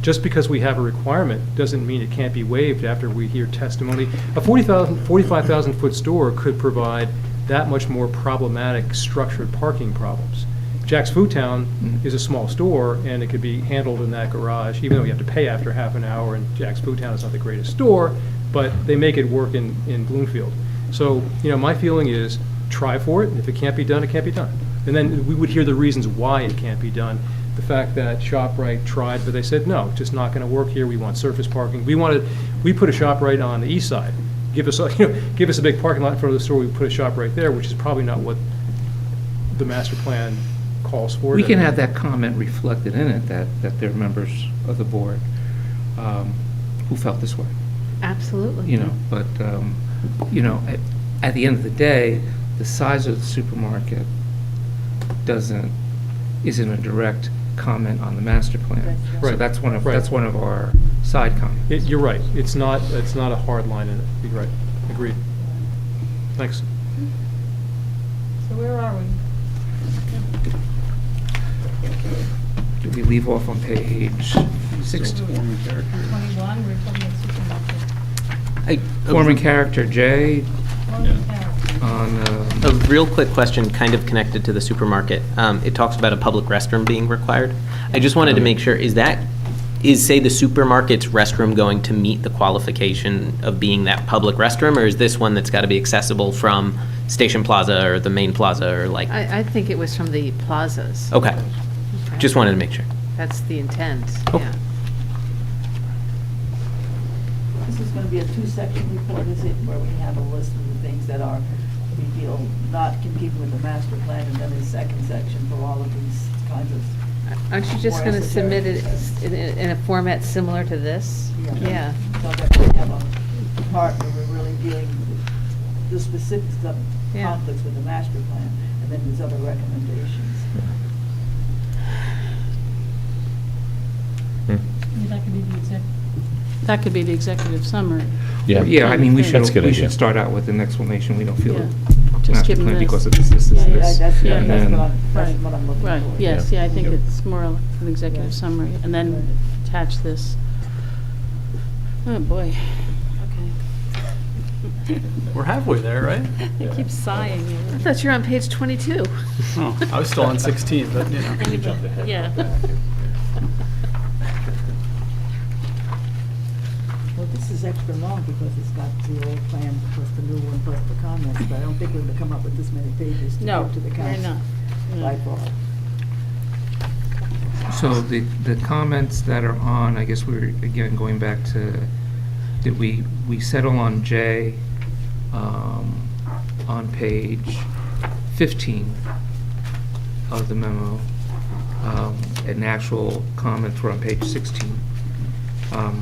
Just because we have a requirement doesn't mean it can't be waived after we hear testimony. A 45,000 foot store could provide that much more problematic structured parking problems. Jack's Food Town is a small store, and it could be handled in that garage, even though you have to pay after half an hour, and Jack's Food Town is not the greatest store, but they make it work in Bloomfield. So, my feeling is try for it. If it can't be done, it can't be done. And then we would hear the reasons why it can't be done. The fact that ShopRite tried, but they said, no, it's just not going to work here. We want surface parking. We put a ShopRite on the east side. Give us a big parking lot in front of the store. We put a ShopRite there, which is probably not what the master plan calls for. We can have that comment reflected in it, that there are members of the board who felt this way. Absolutely. But at the end of the day, the size of the supermarket isn't a direct comment on the master plan. Right. So that's one of our side comments. You're right. It's not a hard line in it. You're right. Agreed. Thanks. So where are we? Did we leave off on page 16? 21, we're talking about supermarket. Forming character, J, Forming character. on, A real quick question, kind of connected to the supermarket. It talks about a public restroom being required. I just wanted to make sure, is, say, the supermarket's restroom going to meet the qualification of being that public restroom, or is this one that's got to be accessible from Station Plaza or the main plaza, or like? I think it was from the plazas. Okay, just wanted to make sure. That's the intent, Oh. yeah. This is going to be a two-section report, is it, where we have a list of the things that are, we feel not in keeping with the master plan, and then a second section for all of these kinds of. Aren't you just more going to submit it esoteric in a format similar to this? Yeah. So that we have a part where we're really dealing with the specifics of Yeah. conflicts with the master plan, and then there's other recommendations. That could be the that could be the executive summary. Yeah. yeah, I mean, we That's a good idea. should start out with an explanation. We don't feel Yeah. master Just give them plan this. because of this, Yeah, yeah, this. That's Yeah. And that's then- what Right. I'm looking for. Right, yes, yeah, I think Yep. it's more of an executive summary, and then attach this. Oh, boy. Okay. We're halfway there, right? I keep sighing. I thought you were on page 22. Oh, I was still on 16, but, you know. Yeah. Well, this is extra long because it's got the old plan plus the new one plus the comments, but I don't think we're going to come up with this many pages to No, give to the we're council. not. By far. So the comments that are on, I guess we're, again, going back to, did we settle on J on page 15 of the memo, and actual comments were on page 16. Are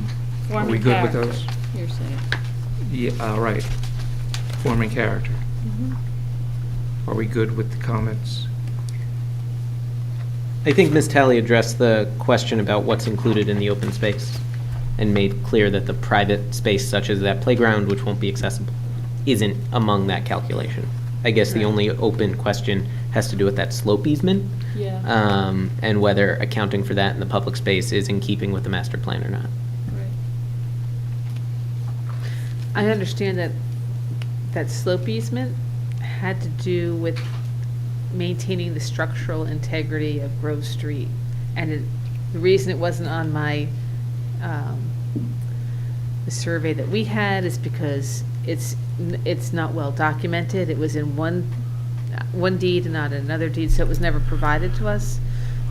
Forming we good with character, those? you're saying. Yeah, right. Forming character. Are we good with the comments? I think Ms. Talley addressed the question about what's included in the open space and made clear that the private space such as that playground, which won't be accessible, isn't among that calculation. I guess the Right. only open question has to do with that slope easement, Yeah. and whether accounting for that in the public space is in keeping with the master plan or not. Right. I understand that slope easement had to do with maintaining the structural integrity of Grove Street. And the reason it wasn't on my, the survey that we had is because it's not well documented. It was in one deed and not in another deed, so it was never provided to us.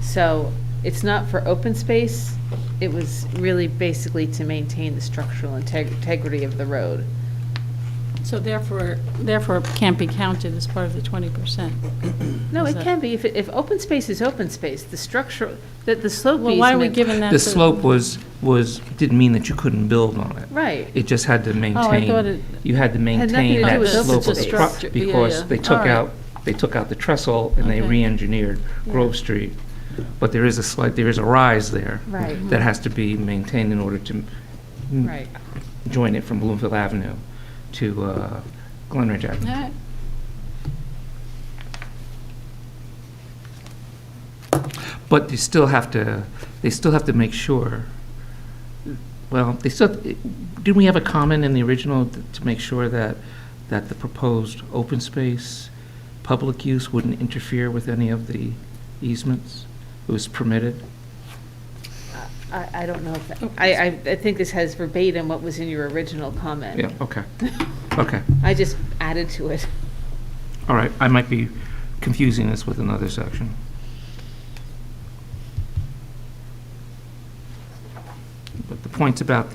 So it's not for open space. It was really basically to maintain the structural integrity of the road. So therefore, it can't be counted as part of the 20%. No, Is it that- can be, if open space is open space, the structure, the slope easement. Well, why are we giving that The to? slope was, didn't mean that you couldn't build on it. Right. It just had to maintain. thought it You had to nothing to maintain do that with open slope of the space. truck Yeah, because yeah. they took All right. out, the trestle and they Okay. re-engineered Grove Street. But there is a rise there. Right. That has to be maintained in order to Right. join it from Bloomfield Avenue to Glenridge Avenue. All right. But they still have to make sure, well, didn't we have a comment in the original to make sure that the proposed open space, public use wouldn't interfere with any of the easements? It was permitted? I don't know if, I think this has verbatim what was in your original comment. Yeah, okay. Okay, I just added to it. all right, I might be confusing this with another section. But the points about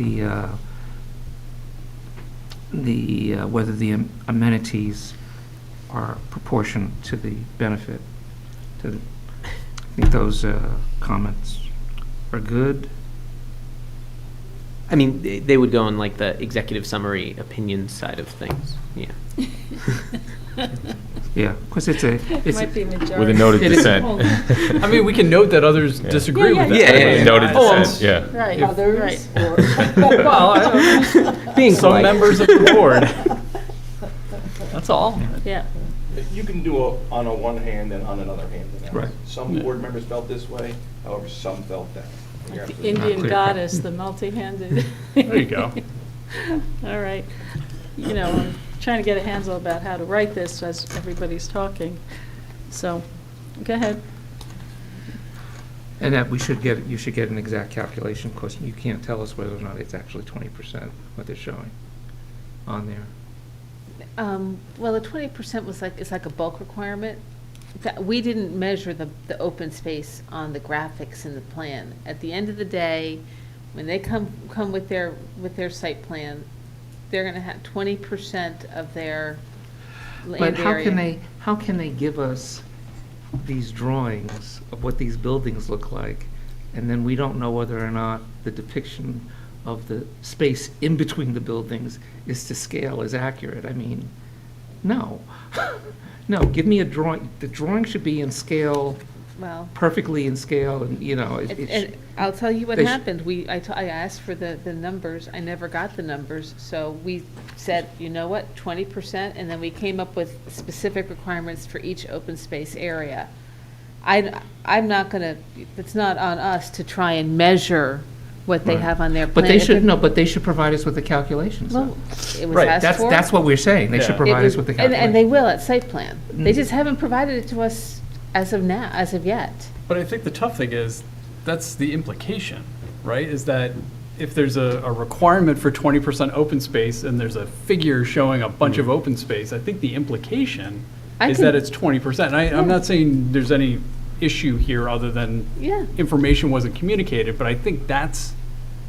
whether the amenities are proportionate to the benefit, I think those comments are good. I mean, they would go on like the executive summary opinion side of things, yeah. Yeah, because it's Might be majority. With a noted It is- dissent. I mean, we can note that others disagree with that. Yeah. Noted Oh, dissent, yeah. Right, Others, right. Well, Being some polite. members of the board. That's all. Yeah. You can do on a one hand and on another hand. Right. Some board members felt this way, However, some felt that. Like the Indian goddess, the multi-handed. There you go. All right. You know, I'm trying to get a handle about how to write this as everybody's talking. So, go ahead. And that you should get an exact calculation, because you can't tell us whether or not it's actually 20% what they're showing on there. Well, the 20% was it's like a bulk requirement. We didn't measure the open space on the graphics in the plan. At the end of the day, when they come with their site plan, they're gonna have 20% of their land But area. how can they give us these drawings of what these buildings look like, and then we don't know whether or not the depiction of the space in between the buildings is to scale, is accurate? I mean, no. No, give me a drawing. The drawing should be in scale, Well, perfectly in scale, and, you know, and I'll tell you what they sh- happened. I asked for the numbers. I never got the numbers. So we said, you know what, 20%, and then we came up with specific requirements for each open space area. I'm not gonna, it's not on us to try and measure what they Right. have on their plan. But they If should, it- no, but they should provide us with the calculations, though. Well, it was Right, asked for. That's what we're saying. They should Yeah. provide us with the And calculations. they will at site plan. They Mm. just haven't provided it to us as of now, as of yet. But I think the tough thing is, that's the implication, right? Is that if there's a requirement for 20% open space and there's a figure showing a bunch of open space, I think the implication is that it's 20%. And I'm not saying there's any issue here other than Yeah. information wasn't communicated, but I think that's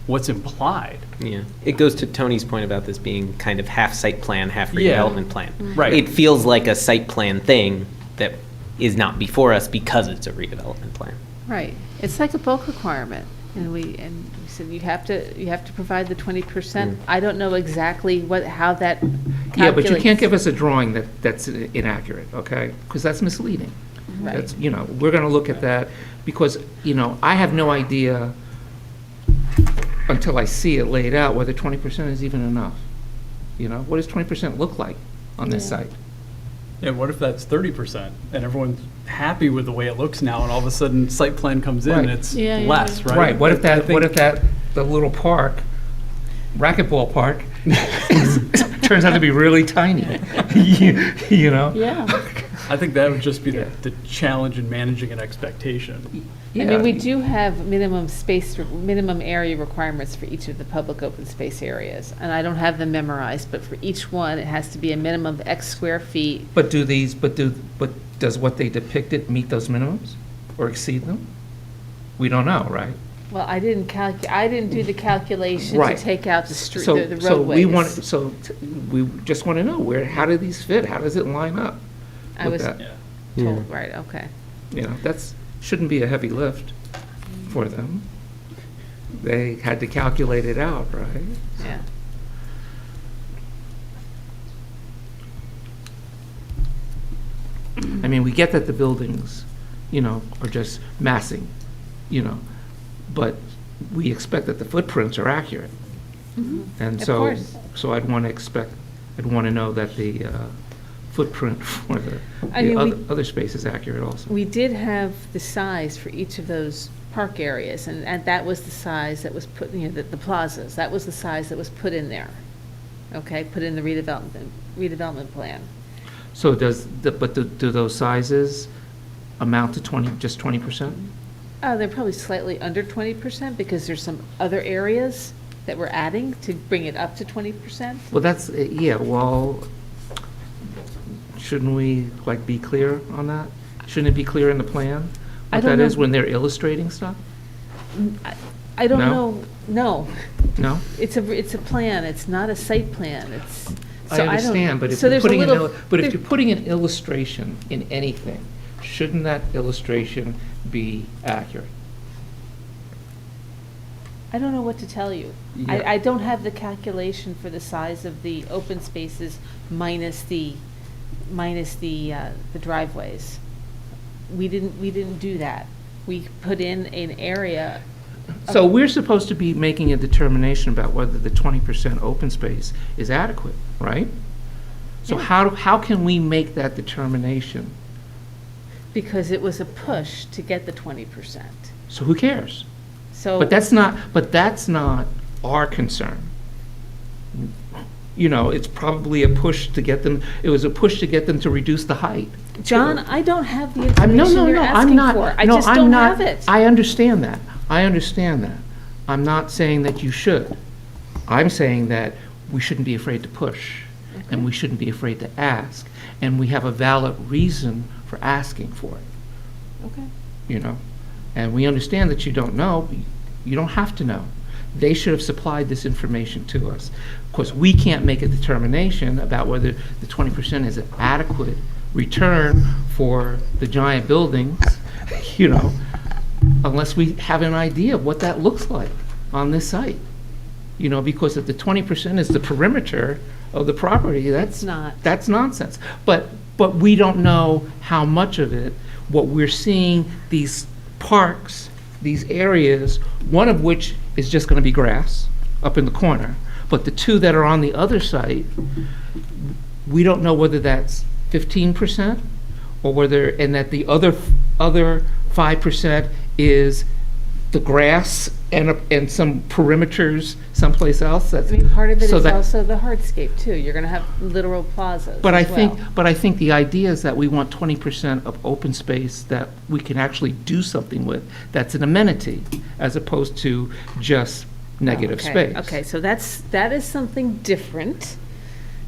what's implied. Yeah, it goes to Tony's point about this being kind of half site plan, half Yeah. redevelopment plan. Right. It feels like a site plan thing that is not before us because it's a redevelopment plan. Right. It's like a bulk requirement. And we said you have to provide the 20%. I don't know exactly how that calculates. Yeah, but you can't give us a drawing that's inaccurate, okay? Because that's misleading. Right. That's, you know, we're gonna look at that, because, you know, I have no idea until I see it laid out whether 20% is even enough. You know, what does 20% look like on this site? Yeah, what if that's 30% and everyone's happy with the way it looks now and all of a sudden site plan comes in and Right. it's Yeah, yeah, less, yeah. right? Right, what if I that, think- the little park, racquetball park, turns out to be really tiny, you know? Yeah. I think that would just be the challenge in managing an expectation. I mean, we do have minimum area requirements for each of the public open space areas. And I don't have them memorized, but for each one, it has to be a minimum of X square feet. But does what they depicted meet those minimums or exceed them? We don't know, right? Well, I didn't do the calculation to Right. take out the street, So, the so we want, roadways. we just want to know how do these fit? How does it line up I with was that? told, right, okay. You know, shouldn't be a heavy lift for them. They had to calculate it out, right? Yeah. I mean, we get that the buildings, you know, are just massing, you know, but we expect that the footprints are accurate. And Of so, course. so I'd want to know that the footprint for the I mean, other space is accurate also. We did have the size for each of those park areas, and that was the size that was put, you know, the plazas, that was the size that was put in there. Okay, put in the redevelopment plan. So do those sizes amount to just 20%? They're probably slightly under 20% because there's some other areas that we're adding to bring it up to 20%. Well, that's, well, shouldn't we, be clear on that? Shouldn't it be clear in the plan? I What don't that is know. when they're illustrating stuff? I don't No? know, no. No? It's a plan, it's not a site plan, it's, I so I don't. understand, but if so you're there's a putting little- but if you're putting an illustration in anything, shouldn't that illustration be accurate? I don't know what to tell you. Yeah. I don't have the calculation for the size of the open spaces minus the driveways. We didn't do that. We put in an area. So we're supposed to be making a determination about whether the 20% open space is adequate, right? So Yeah. how can we make that determination? Because it was a push to get the 20%. So who cares? So. But that's not our concern. You know, it's probably a push to get them, it was a push to get them to reduce the height. John, I don't have the I'm, no, information no, you're no, I'm asking not. for. I no, just I'm don't not- have it. I understand that. I understand that. I'm not saying that you should. I'm saying that we shouldn't be afraid to push, and we shouldn't be afraid to ask, and we have a valid reason for asking for it, Okay. you know? And we understand that you don't know. You don't have to know. They should have supplied this information to us. Of course, we can't make a determination about whether the 20% is an adequate return for the giant buildings, you know, unless we have an idea of what that looks like on this site. You know, because if the 20% is the perimeter of the property, that's nonsense. But we don't know how much of it. What we're seeing, these parks, these areas, one of which is just going to be grass up in the corner, but the two that are on the other site, we don't know whether that's 15% or whether, and that the other 5% is the grass and some perimeters someplace else. That's, I mean, part of it so is that- also the hardscape too. You're gonna have literal plazas But I as well. think the idea is that we want 20% of open space that we can actually do something with, that's an amenity, as opposed to just negative Okay, space. Okay, so that is something different,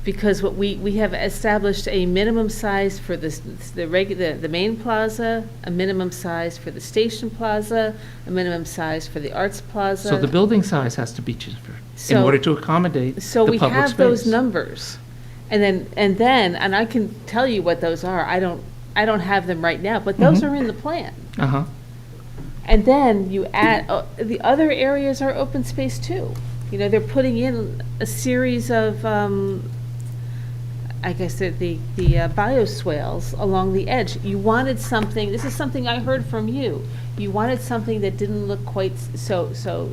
because what we have established a minimum size for the main plaza, a minimum size for the station plaza, a minimum size for the arts plaza. So the building size has to be different in So- order to accommodate the So we public have those space. numbers, and I can tell you what those are. I don't have them right now, but those Mhm. are in the plan. Uh-huh. And then you add, the other areas are open space too. You know, they're putting in a series of, I guess the bioswales along the edge. You wanted something, this is something I heard from you. You wanted something that didn't look quite so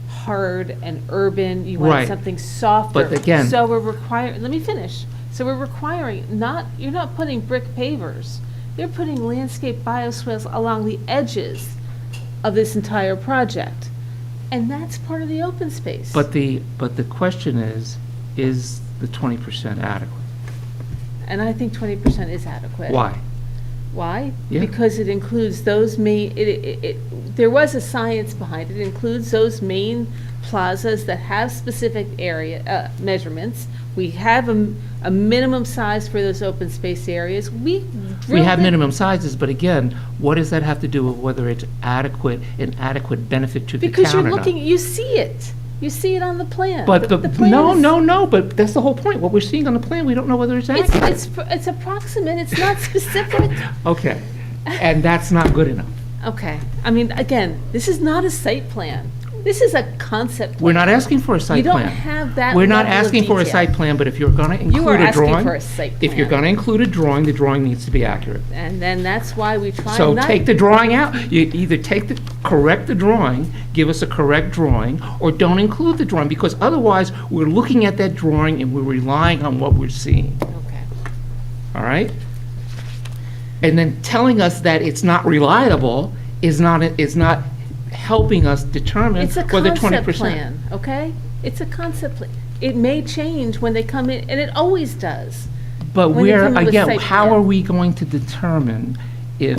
hard and urban. You wanted Right. something softer. But again- So we're requiring, let me finish. So we're requiring, you're not putting brick pavers. They're putting landscape bioswales along the edges of this entire project. And that's part of the open space. But the question is the 20% adequate? And I think 20% is adequate. Why? Why? Yeah. Because it includes those main, there was a science behind it. It includes those main plazas that have specific area, measurements. We have a minimum size for those open space areas. We We have minimum sizes, but again, what does that have to do with whether it's adequate, an adequate benefit to the town Because or you're not? looking, you see it. You see it on the plan. But The plan no, is- no, but that's the whole point. What we're seeing on the plan, we don't know whether it's accurate. It's approximate, it's not specific. Okay, and that's not good enough. Okay, I mean, again, this is not a site plan. This is a concept plan. We're not asking for a site You plan. don't have that We're not level of asking for a detail. site plan, but if you're gonna You are include a asking drawing. for a site If you're plan. gonna include a drawing, the drawing needs to be accurate. And then that's why we try So not. take the drawing out. You either correct the drawing, give us a correct drawing, or don't include the drawing, because otherwise, we're looking at that drawing and we're relying on what we're seeing. Okay. All right? And then telling us that it's not reliable is not helping us determine It's a whether 20%. concept plan, okay? It's a concept plan. It may change when they come in, and it always does. But when they where, come in with again, site how plan. are we going to determine if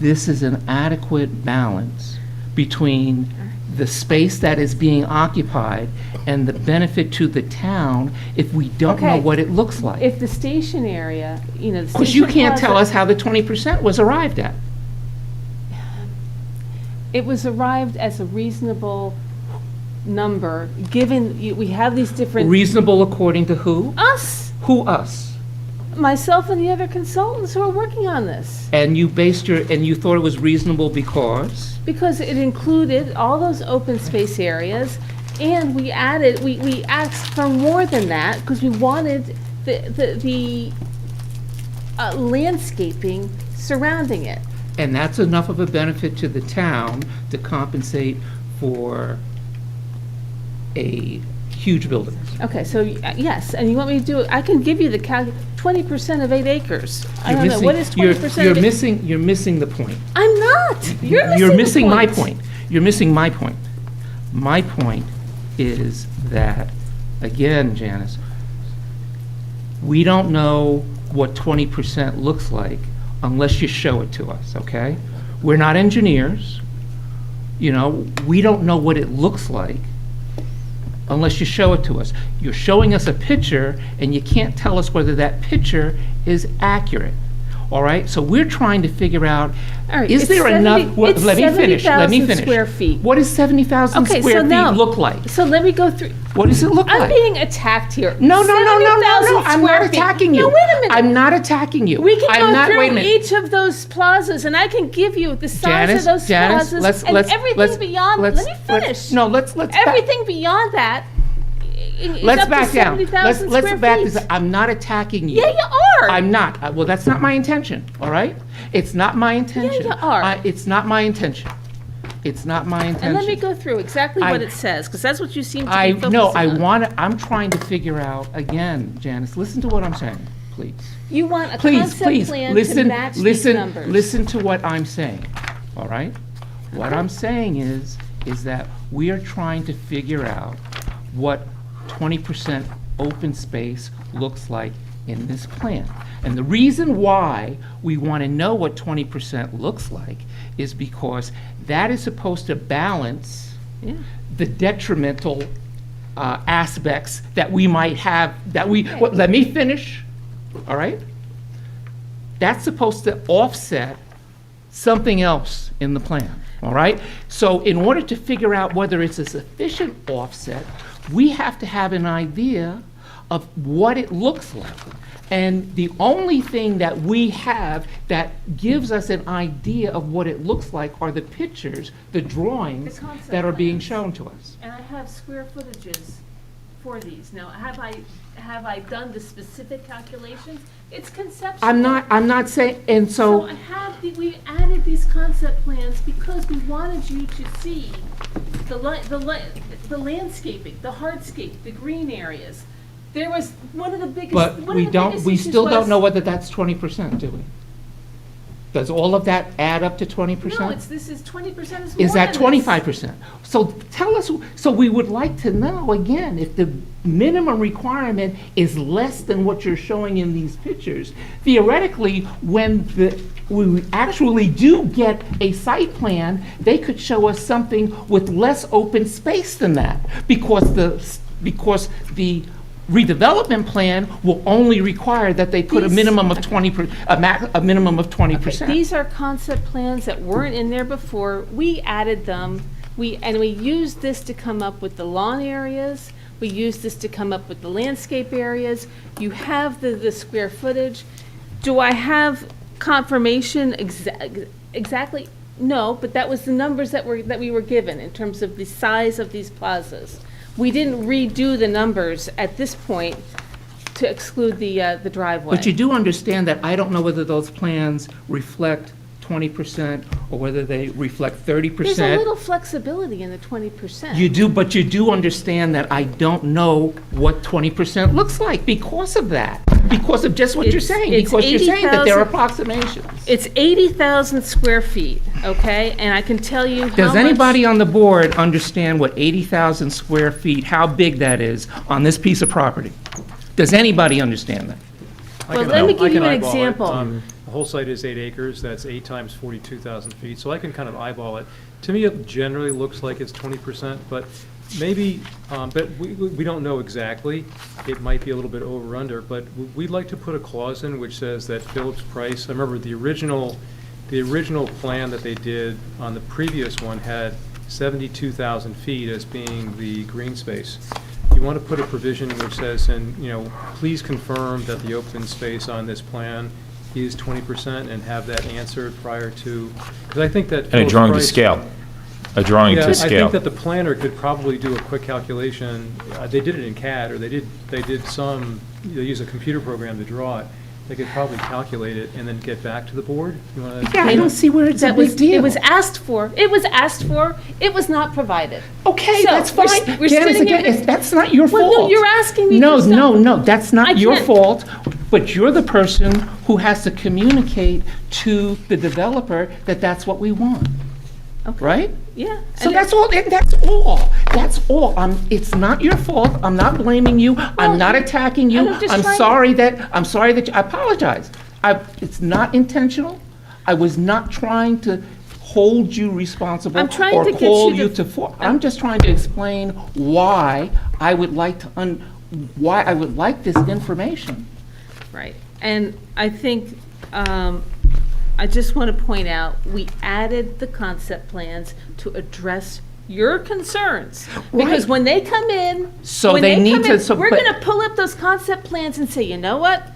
this is an adequate balance between the space that is being occupied and the benefit to the town if we don't know Okay. what it looks like? If the station area, you know, the Because you station can't tell plaza- us how the 20% was arrived at. It was arrived as a reasonable number, given, we have these different. Reasonable according to who? Us, Who, us? myself and the other consultants who are working on this. And you thought it was reasonable because? Because it included all those open space areas, and we added, we asked for more than that, because we wanted the landscaping surrounding it. And that's enough of a benefit to the town to compensate for a huge buildings. Okay, so, yes, and you want me to do, I can give you the 20% of 8 acres. I don't know, what is 20% You're of 8? missing the point. I'm not. You're missing my point. point. You're missing my point. My point is that, again, Janice, we don't know what 20% looks like unless you show it to us, okay? We're not engineers. You know, we don't know what it looks like unless you show it to us. You're showing us a picture, and you can't tell us whether that picture is accurate. All right? So we're trying to figure out, All right, is it's there 70 enough? it's Let me finish. Let me 70,000 finish. square feet. What does 70,000 Okay, square so feet now, look like? so let me go through. What does it look I'm like? being attacked here. No. 70,000 I'm square not feet. attacking you. No, wait a minute. I'm not attacking you. We can I'm go not, wait a through minute. each of those plazas, and I can give you the size Janice, of those Janice, plazas and everything beyond. Let me finish. Let's Everything beyond that is Let's up to back down. 70,000 Let's square back feet. this up. I'm not attacking you. Yeah, you are. I'm not. Well, that's not my intention, all right? It's not my intention. you are. It's not my intention. It's not my intention. And let me go through exactly what I- it says, because that's what you seem to be focusing No, on. I'm trying to figure out, again, Janice, listen to what I'm saying, please. You want a Please, concept please, plan to listen, match these listen, numbers. listen to what I'm saying, all right? What I'm saying is that we are trying to figure out what 20% open space looks like in this plan. And the reason why we want to know what 20% looks like is because that is supposed to balance the detrimental aspects that we might have, let me finish, all right? That's supposed to offset something else in the plan, all right? So in order to figure out whether it's a sufficient offset, we have to have an idea of what it looks like. And the only thing that we have that gives us an idea of what it looks like are the pictures, the drawings The concept that are being plans. shown to us. And I have square footages for these. Now, have I done the specific calculations? It's conceptual. I'm not saying, and So so, I have, we added these concept plans because we wanted you to see the landscaping, the hardscape, the green areas. There was one of the biggest, but one we of the don't, biggest we issues still don't was- know whether that's 20%, do we? Does all of that add up to 20%? No, this is 20% is more Is that than this. 25%? So tell us, so we would like to know, again, if the minimum requirement is less than what you're showing in these pictures, theoretically, when we actually do get a site plan, they could show us something with less open space than that, because the redevelopment plan will only require that they put a These- minimum of 20%, a minimum of 20%. These are concept plans that weren't in there before. We added them. We used this to come up with the lawn areas. We used this to come up with the landscape areas. You have the square footage. Do I have confirmation exactly? No, but that was the numbers that we were given in terms of the size of these plazas. We didn't redo the numbers at this point to exclude the driveway. But you do understand that I don't know whether those plans reflect 20% or whether they reflect 30%. There's a little flexibility in the 20%. You do, but you do understand that I don't know what 20% looks like because of that, because of just what you're saying, It's because you're saying that there are 80,000 approximations. It's 80,000 square feet, okay? And I can tell you how much. Does anybody on the board understand what 80,000 square feet, how big that is on this piece of property? Does anybody understand that? Well, let me give you an eyeball it. example. The whole site is 8 acres, that's 8 times 42,000 feet, so I can kind of eyeball it. To me, it generally looks like it's 20%, but maybe, but we don't know exactly. It might be a little bit over or under, but we'd like to put a clause in which says that Phillips Price, I remember the original plan that they did on the previous one had 72,000 feet as being the green space. You want to put a provision which says, and, please confirm that the open space on this plan is 20% and have that answered prior to, because I think that. And a Phillips drawing to Price- scale, a drawing Yeah, to I scale. think that the planner could probably do a quick calculation. They did it in CAD, or they use a computer program to draw it. they could probably calculate it and then get back to the board. You wanna- Yeah, I don't see where it's a That big was, deal. it was asked for, it was not provided. Okay, So, that's we're fine. s- we're Janice, sitting again, here- that's not your Well, fault. no, you're asking me No, for stuff. no, that's I not your can't- fault, but you're the person who has to communicate to the developer that that's what we want, Okay. right? Yeah. So and that's all, that's all, that's all. It's not your fault, I'm not blaming you, I'm not attacking you. and I'm just I'm trying- sorry that, I apologize. It's not intentional. I was not trying to hold you responsible I'm trying or to get call you you to- to, I'm just trying to explain why I would like to, why I would like this information. Right, and I think, I just want to point out, we added the concept plans to address your concerns. Because Right. when they come in, So when they need come to- in, so- we're but- going to pull up those concept plans and say, you know what?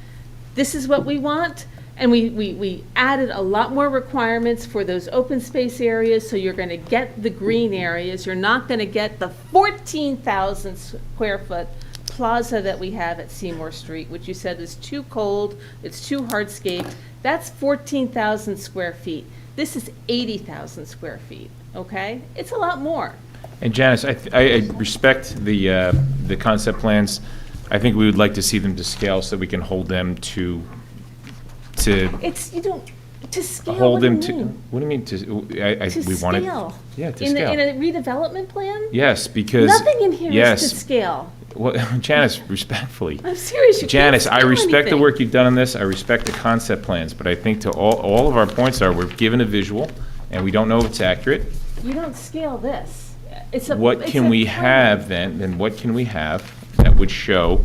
This is what we want. And we added a lot more requirements for those open space areas, so you're going to get the green areas. You're not going to get the 14,000 square foot plaza that we have at Seymour Street, which you said is too cold, it's too hardscaped. That's 14,000 square feet. This is 80,000 square feet, okay? It's a lot more. And Janice, I respect the concept plans. I think we would like to see them to scale so we can hold them to It's, you don't, to scale, hold what do them you to, mean? what do you mean to, To we wanted. scale. Yeah, to In scale. a redevelopment plan? Yes, because. Nothing in here is yes. to scale. Well, Janice, respectfully. I'm serious, you can't Janice, I scale respect the anything. work you've done on this, I respect the concept plans, but I think to all of our points are, we're given a visual, and we don't know if it's accurate. You don't scale this. It's a. What it's can a we plan. have then what can we have that would show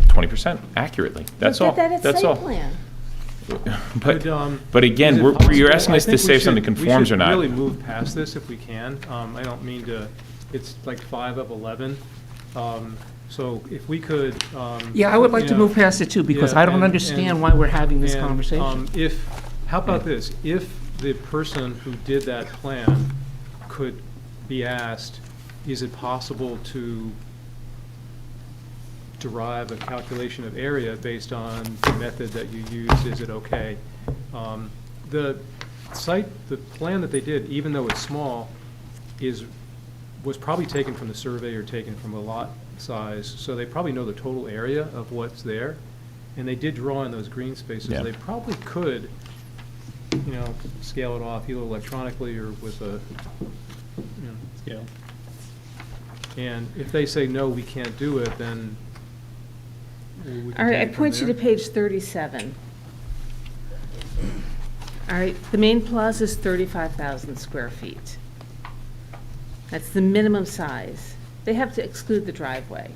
20% accurately? That's all, But that's all. site plan. But again, Is it you're possible- asking I us to think say we if something should- conforms or We not. should really move past this if we can. I don't mean to, it's like 5 of 11. So if we could. Yeah, I would like to you know, move past it too, because yeah, I don't and- understand and- why we're having this and, conversation. How about this? If the person who did that plan could be asked, is it possible to derive a calculation of area based on the method that you used, is it okay? The plan that they did, even though it's small, was probably taken from the survey or taken from a lot size, so they probably know the total area of what's there, and they did draw in those green spaces. Yeah. They probably could, scale it off either electronically or with a, scale. And if they say, no, we can't do it, then we can All right, I take it from point you to there. page 37. All right, the main plaza is 35,000 square feet. That's the minimum size. They have to exclude the driveway.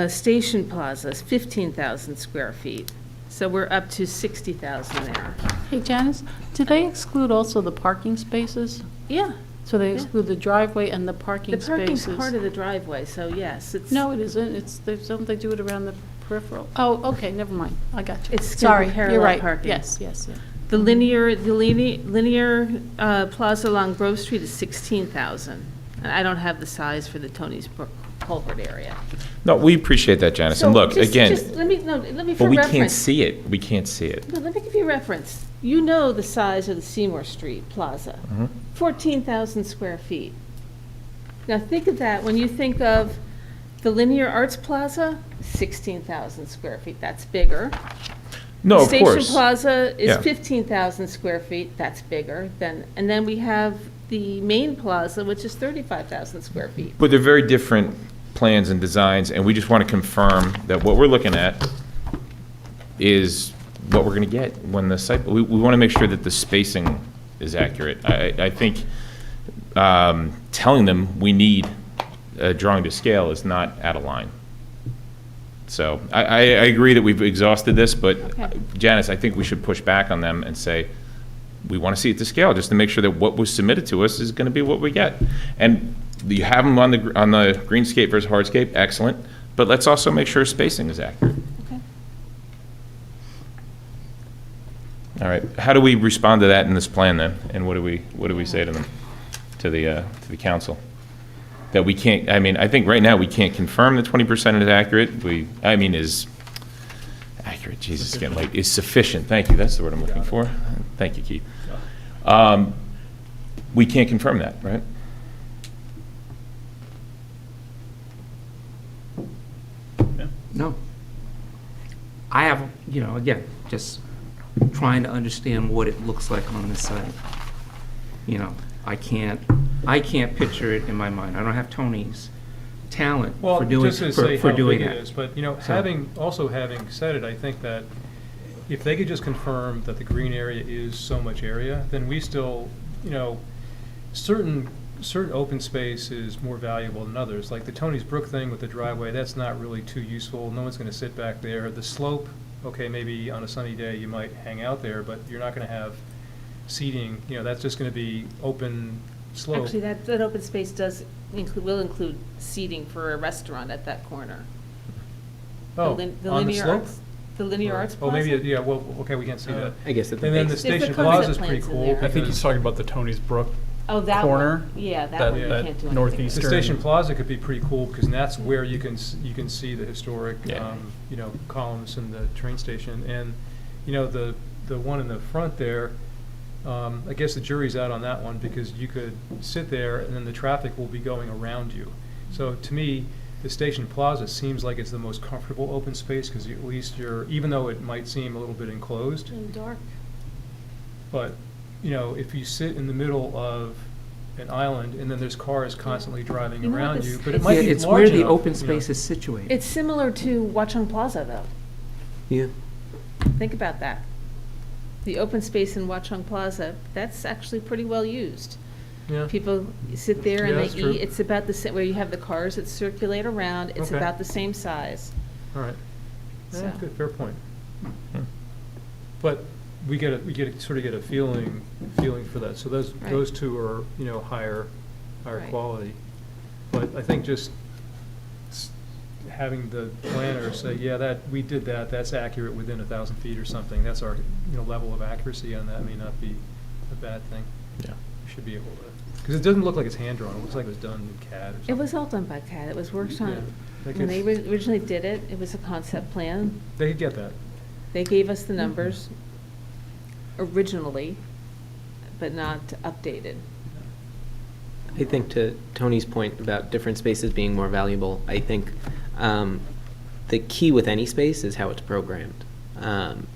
Station Plaza is 15,000 square feet, so we're up to 60,000 there. Hey, Janice, do they exclude also the parking spaces? Yeah, So they Yeah. exclude the driveway and the the parking parking's spaces? part of the driveway, so yes, it's. No, it isn't. Don't they do it around the peripheral? Oh, okay, never mind. I got you. It's gonna be Sorry, you're parallel right. parking. Yes, yes, yeah. The linear plaza along Grove Street is 16,000. And I don't have the size for the Tony's Brook culvert area. No, we appreciate that, Janice, and So look, just- again, just let me for but we can't reference. see it, we can't see it. No, let me give you a reference. You know the size of the Seymour Street Plaza, Mm-hmm. 14,000 square feet. Now think of that, when you think of the Linear Arts Plaza, 16,000 square feet, that's bigger. No, of Station course. Plaza is Yeah. 15,000 square feet, that's bigger than, and then we have the main plaza, which is 35,000 square feet. But they're very different plans and designs, and we just want to confirm that what we're looking at is what we're going to get when the site, we want to make sure that the spacing is accurate. I think telling them we need a drawing to scale is not out of line. So I agree that we've exhausted this, but Janice, I think we should push back on them and say, we want to see it to scale, just to make sure that what was submitted to us is going to be what we get. And you have them on the greenscape versus hardscape, excellent, but let's also make sure spacing is accurate. Okay. All right, how do we respond to that in this plan then? And what do we say to them, to the council? that we can't, I mean, I think right now we can't confirm that 20% is accurate. Is accurate, Jesus, it's getting late, is sufficient. Thank you, that's the word I'm looking for. Thank you, Keith. We can't confirm that, right? No. I have, again, just trying to understand what it looks like on this site. I can't picture it in my mind. I don't have Tony's talent Well, for doing, just to say for how doing big that. it is, but, So- having said it, I think that if they could just confirm that the green area is so much area, then we still, certain open space is more valuable than others. Like the Tony's Brook thing with the driveway, that's not really too useful. No one's gonna sit back there. The slope, okay, maybe on a sunny day you might hang out there, but you're not gonna have seating, that's just gonna be open slope. Actually, that open space will include seating for a restaurant at that corner. Oh, The on the linear slope? arts, the linear arts Oh, plaza? maybe, yeah, well, okay, we can't see that. I guess at the And then the base. There's the Station concept Plaza's pretty plans in cool. there. I think he's talking about the Tony's Brook Oh, that corner. one. Yeah, that that- one we that can't do anything northeast- with. The Station Plaza could be pretty cool, because that's where you can see the historic, Yeah. columns and the train station. And, the one in the front there, I guess the jury's out on that one, because you could sit there and then the traffic will be going around you. So to me, the Station Plaza seems like it's the most comfortable open space, because at least even though it might seem a little bit enclosed, And dark. but, if you sit in the middle of an island and then there's cars constantly driving You know what around this- you, but it it's- might Yeah, be it's large where the enough, open space is situated. It's similar to Watchung Plaza, though. Yeah. Think about that. The open space in Watchung Plaza, that's actually pretty well used. Yeah. People sit there and Yeah, they that's true. eat. It's about the same, where you have the cars that circulate around, it's Okay. about the same size. All right. Yeah, So. good, fair point. But we sort of get a feeling for that. So those Right. two are, higher Right. quality. But I think just having the planner say, yeah, we did that, that's accurate within 1,000 feet or something, that's our, level of accuracy on that may not be a bad thing. Yeah. We should be able to, because it doesn't look like it's hand-drawn, it looks like it was done in CAD or something. It was all done by CAD. It was worked Yeah. on. Like When they it's- originally did it, it was a concept plan. They could get that. They gave us the numbers originally, but not updated. I think to Tony's point about different spaces being more valuable, I think the key with any space is how it's programmed.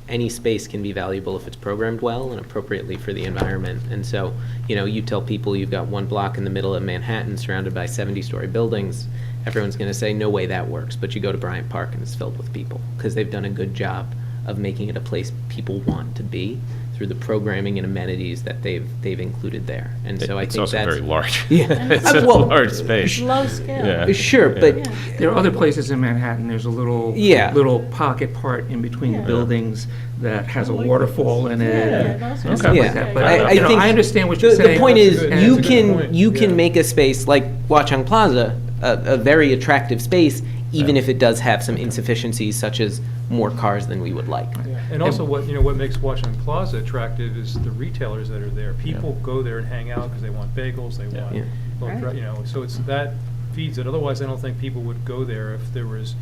Any space can be valuable if it's programmed well and appropriately for the environment. And so, you tell people you've got one block in the middle of Manhattan surrounded by 70-story buildings, everyone's going to say, no way that works. But you go to Bryant Park and it's filled with people because they've done a good job of making it a place people want to be through the programming and amenities that they've included there. And so I It's think also that's very large. Yeah. It's a Well, large space. It's low scale. Yeah. Sure, Yeah. but There are other places in Manhattan, there's a little, Yeah. little pocket part in between the Yeah. buildings that has a waterfall in it. Yeah, and those stuff are- like Yeah. that. But, I think I understand what you're saying. The point is, That's you a good can point. you can Yeah. make a space like Watchung Plaza a very attractive space, even if it does have some insufficiencies such as more cars than we would like. And also what makes Watchung Plaza attractive is the retailers that are there. People go there and hang out because they want bagels, they want, Yeah. Right. so that feeds it. Otherwise, I don't think people would go there if there was,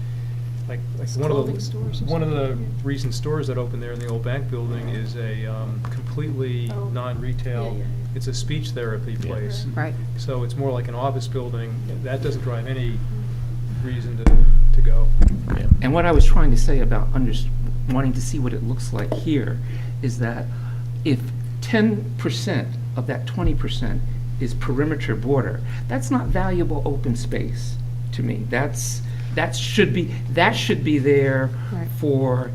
like Clothing stores or one of the something. recent stores that opened there in the old bank building is a completely Oh. non-retail, Yeah. it's a speech therapy place. Right. So it's more like an office building. That doesn't drive any reason to go. And what I was trying to say about wanting to see what it looks like here is that if 10% of that 20% is perimeter border, that's not valuable open space to me. That should be there Right. for,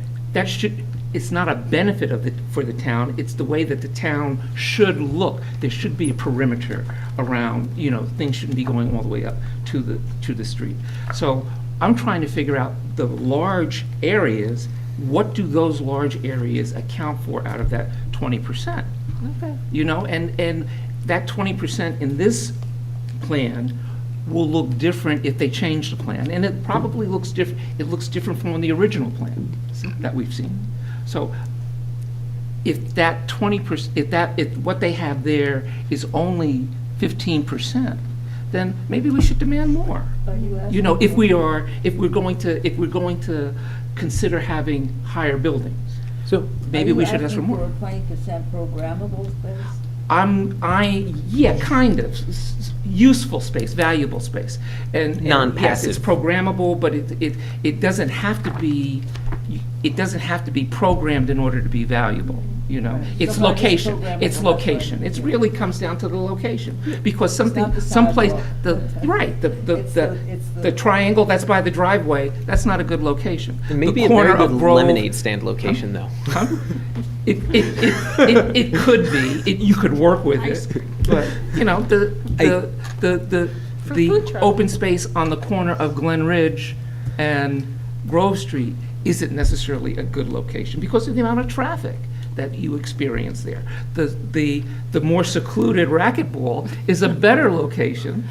it's not a benefit for the town, it's the way that the town should look. There should be a perimeter around, things shouldn't be going all the way up to the street. So I'm trying to figure out the large areas, what do those large areas account for out of that 20%? Okay. And that 20% in this plan will look different if they change the plan, and it probably looks different, it looks different from the original plan that we've seen. So if that 20%, if what they have there is only 15%, then maybe we should demand more. Are you asking You know, if for- we're going to consider having higher buildings. So Maybe we should ask for more. Are you asking for a 20% programmable space? Yeah, kind of. Useful space, valuable space. And yes, Non-passive. it's programmable, but it doesn't have to be, programmed in order to be valuable, you know? Right. It's So by just location, programming it's the website. location. It really comes down to the location. Because not the someplace, sidewalk. right, It's the the- triangle that's by the driveway, that's not a good location. And maybe The a very corner good of Grove- lemonade stand location, though. Huh? It could be, you could work with Ice it, but, you know, the food truck. open space on the corner of Glen Ridge and Grove Street isn't necessarily a good location because of the amount of traffic that you experience there. The more secluded racquetball is a better location,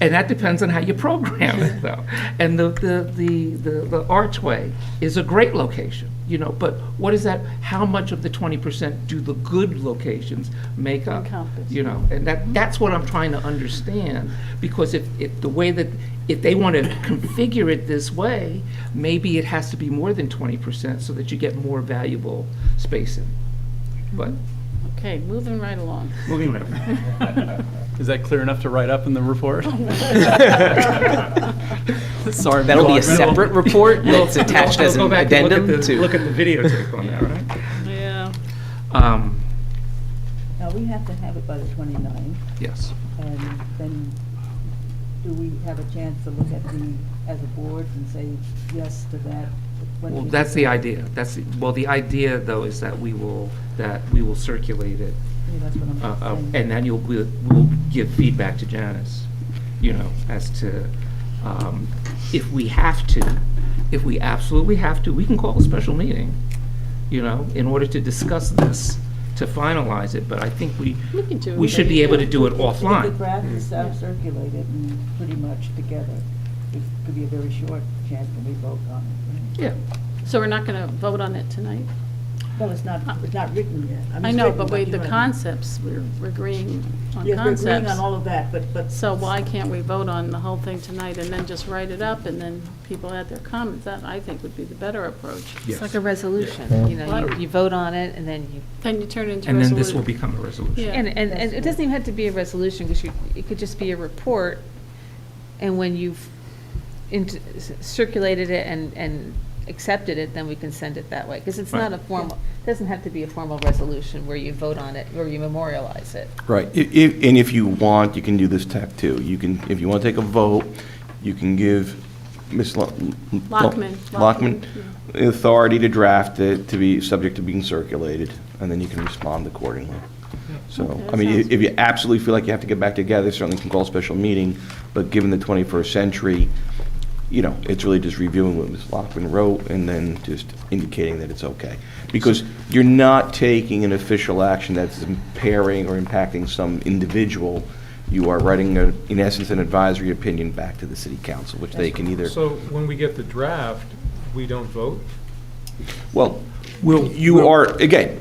and that depends on how you program it, though. And the Archway is a great location, you know, but what is that, how much of the 20% do the good locations make up? Encompass. You know, and that's what I'm trying to understand, because if they want to configure it this way, maybe it has to be more than 20% so that you get more valuable spacing. But, Okay, moving right along. moving right. Is that clear enough to write up in the report? Sorry. That'll be a Bill. separate report that's attached as Go an back and look at addendum the- to. Look at the videotape on that, right? Yeah. Now, we have to have it by the 29th, Yes. and then do we have a chance to look at as a board and say yes to that? When Well, we- that's the idea. The idea, though, is that we will circulate it, Yeah, that's what I'm saying. and then we'll give feedback to Janice, you know, as to, if we absolutely have to, we can call a special meeting, you know, in order to discuss this, to finalize it, but I think we can do it. should be able to do it If the offline. draft is circulated and pretty much together, it could be a very short chance when we vote on it. Yeah. So we're not going to vote on it tonight? Well, it's not written yet. mean, I it's know, written, but wait, you the know what I mean. concepts, we're agreeing on Yes, we're concepts. agreeing on all of that, but. So why can't we vote on the whole thing tonight and then just write it up and then people add their comments? That, I think, would be the better approach. Yes. It's like a resolution, you know, you vote on it and then you, Then you turn it into a And resolution. then this will become a resolution. Yeah. and it doesn't even have to be a resolution, because it could just be a report, and when you've circulated it and accepted it, then we can send it that way, because it's not a formal, it doesn't have to be a formal resolution where you vote on it, or you memorialize it. Right. And if you want, you can do this tack too. You can, if you want to take a vote, you can give Ms. Lockman. Lockman Yeah. authority to draft it, to be subject to being circulated, and then you can respond accordingly. So, Okay, I mean, that sounds if you absolutely feel like you have to get back together, certainly can call a special meeting, but given the 21st century, you know, it's really just reviewing what Ms. Lockman wrote and then just indicating that it's okay. Because you're not taking an official action that's impairing or impacting some individual. You are writing, in essence, an advisory opinion back to the city council, which they can either, So when we get the draft, we don't vote? well, you are, again,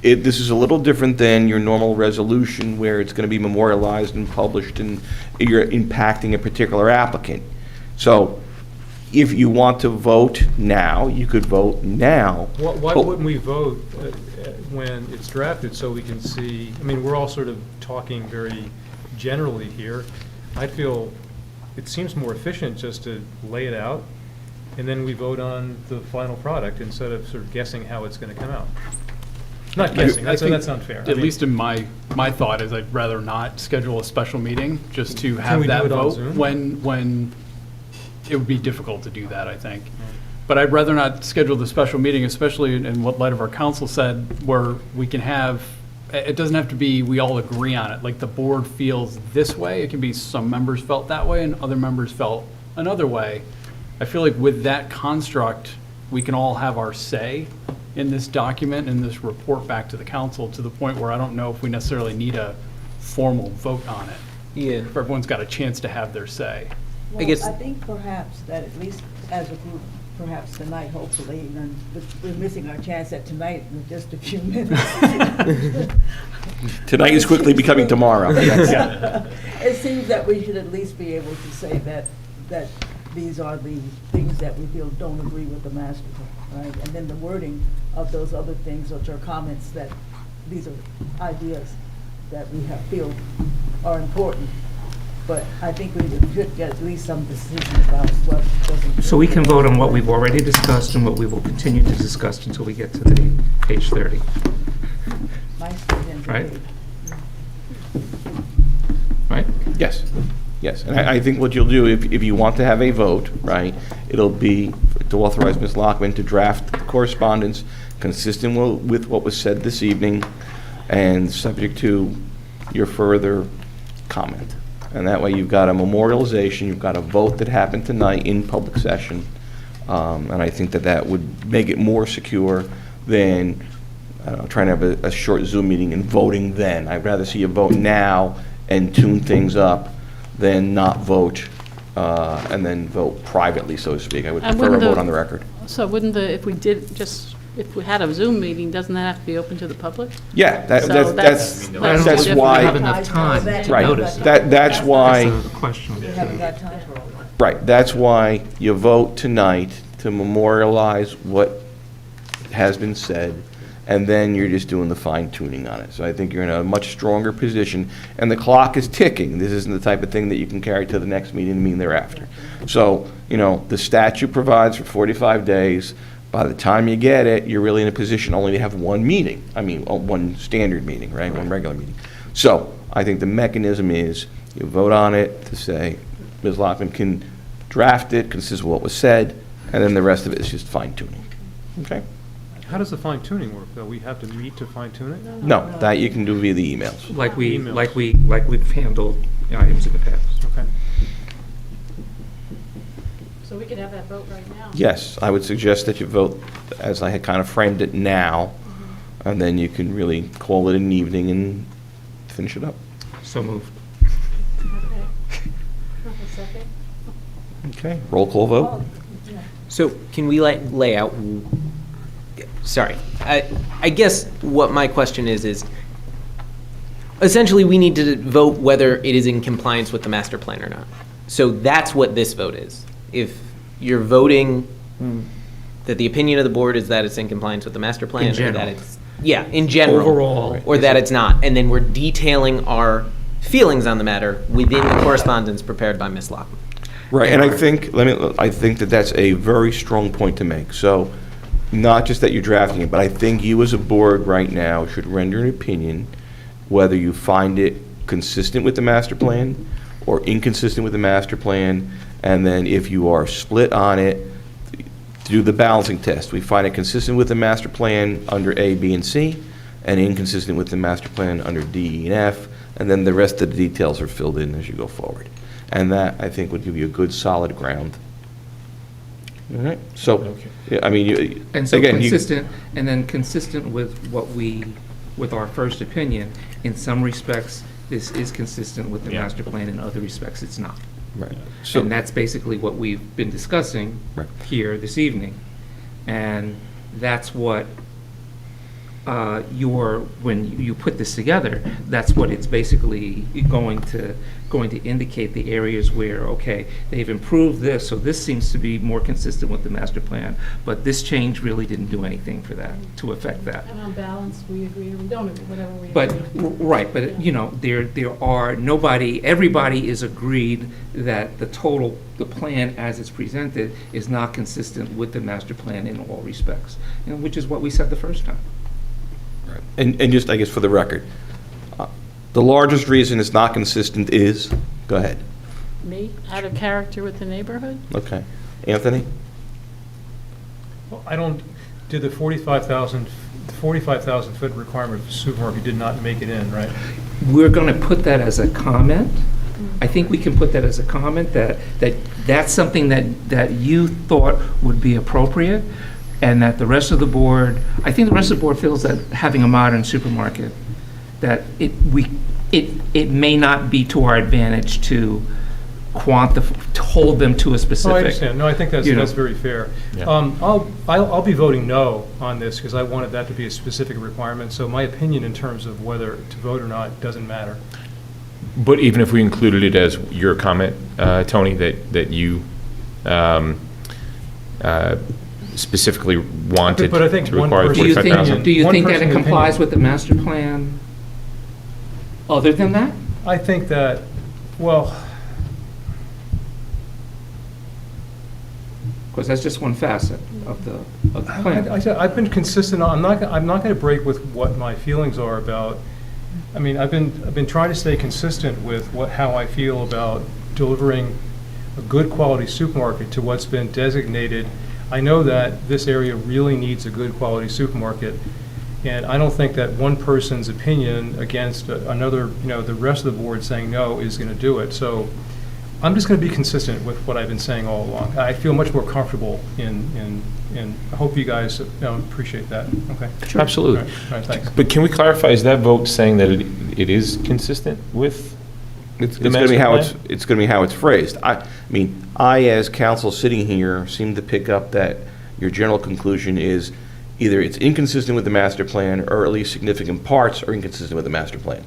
this is a little different than your normal resolution where it's going to be memorialized and published and you're impacting a particular applicant. So if you want to vote now, you could vote now. Why But- wouldn't we vote when it's drafted so we can see, I mean, we're all sort of talking very generally here. I feel it seems more efficient just to lay it out, and then we vote on the final product instead of sort of guessing how it's going to come out. Not guessing, I think, that's unfair. I At mean, least in my thought is I'd rather not schedule a special meeting just to Can have we do that it on vote Zoom? when it would be difficult to do that, I think. But I'd rather not schedule the special meeting, especially in what light of our council said, where we can have, it doesn't have to be, we all agree on it. Like the board feels this way, it can be some members felt that way and other members felt another way. I feel like with that construct, we can all have our say in this document and this report back to the council to the point where I don't know if we necessarily need a formal vote on it. Yeah. If everyone's got a chance to have their say. I guess- Well, I think perhaps that at least as a group, perhaps tonight, hopefully, and we're missing our chance at tonight in just a few minutes. Tonight is quickly becoming tomorrow. It seems that we should at least be able to say that these are the things that we feel don't agree with the master plan, right? And then the wording of those other things, which are comments that, these are ideas that we feel are important. But I think we should get at least some decision about what doesn't. So we can vote on what we've already discussed and what we will continue to discuss until we get to the page 30. Right? Right? Yes, yes. And I think what you'll do, if you want to have a vote, right, it'll be to authorize Ms. Lockman to draft correspondence consistent with what was said this evening and subject to your further comment. And that way you've got a memorialization, you've got a vote that happened tonight in public session. And I think that would make it more secure than trying to have a short Zoom meeting and voting then. I'd rather see you vote now and tune things up than not vote and then vote privately, so to speak. I would prefer a vote on the record. So wouldn't if we had a Zoom meeting, doesn't that have to be open to the public? Yeah, that's We why. have enough time to Right. notice it. That's why. That's the question. We haven't got time for all that. Right, that's why you vote tonight to memorialize what has been said, and then you're just doing the fine tuning on it. So I think you're in a much stronger position, and the clock is ticking. This isn't the type of thing that you can carry to the next meeting and meeting thereafter. So, the statute provides for 45 days. By the time you get it, you're really in a position only to have one meeting. One standard meeting, right? One regular meeting. So I think the mechanism is you vote on it to say Ms. Lockman can draft it, consistent with what was said, and then the rest of it is just fine tuning. Okay? How does the fine tuning work, though? We have to meet to fine tune it? No, that you can do via the emails. Like we've handled items in the past. Okay. So we could have that vote right now? Yes, I would suggest that you vote as I had kind of framed it now, and then you can really call it an evening and finish it up. So moved. Okay. Okay, roll call vote. So can we lay out, sorry, I guess what my question is essentially we need to vote whether it is in compliance with the master plan or not. So that's what this vote is. If you're voting that the opinion of the board is that it's in compliance with the master plan, In or general. that it's, in general. Overall. Or that it's not, and then we're detailing our feelings on the matter within the correspondence prepared by Ms. Lockman. Right, and I think that that's a very strong point to make. So, not just that you're drafting it, but I think you as a board right now should render an opinion whether you find it consistent with the master plan or inconsistent with the master plan, and then if you are split on it, do the balancing test. We find it consistent with the master plan under A, B, and C, and inconsistent with the master plan under D, E, and F, and then the rest of the details are filled in as you go forward. And that, I think, would give you a good, solid ground. All right, so, yeah, I mean, And so again, consistent, and then consistent with with our first opinion, in some respects, this is consistent with the master plan, in other respects, it's not. Right. So, And that's basically what we've been discussing here this evening. And that's what when you put this together, that's what it's basically going to indicate the areas where, okay, they've improved this, so this seems to be more consistent with the master plan, but this change really didn't do anything for that, to affect that. And on balance, we agree or we don't agree, whatever we But, agree. right, but, everybody is agreed that the plan as it's presented is not consistent with the master plan in all respects, which is what we said the first time. and just, I guess, for the record, the largest reason it's not consistent is, go ahead. Me, out of character with the neighborhood? Okay. Anthony? Well, did the 45,000 foot requirement for supermarket did not make it in, right? We're going to put that as a comment. I think we can put that as a comment, that's something that you thought would be appropriate, and that the rest of the board, I think the rest of the board feels that having a modern supermarket, that it may not be to our advantage to hold them to a specific. No, I understand. No, I think that's, you know. that's very fair. Yeah. I'll be voting no on this because I wanted that to be a specific requirement. So my opinion in terms of whether to vote or not doesn't matter. But even if we included it as your comment, Tony, that you specifically wanted But I think to one require person- Do you 45,000. think, do you One think that it person complies opinion. with the master plan other than that? I think that, well, Because that's just one facet of the plan. I've been consistent. I'm not going to break with what my feelings are about. I mean, I've been trying to stay consistent with how I feel about delivering a good quality supermarket to what's been designated. I know that this area really needs a good quality supermarket, and I don't think that one person's opinion against another, the rest of the board saying no is going to do it. So I'm just going to be consistent with what I've been saying all along. I feel much more comfortable in I hope you guys appreciate that. Okay. Sure. Absolutely. All right, thanks. But can we clarify, is that vote saying that it is consistent with It's the going to be master how plan? it's going to be how it's phrased. I mean, I, as counsel sitting here, seem to pick up that your general conclusion is either it's inconsistent with the master plan, or at least significant parts are inconsistent with the master plan.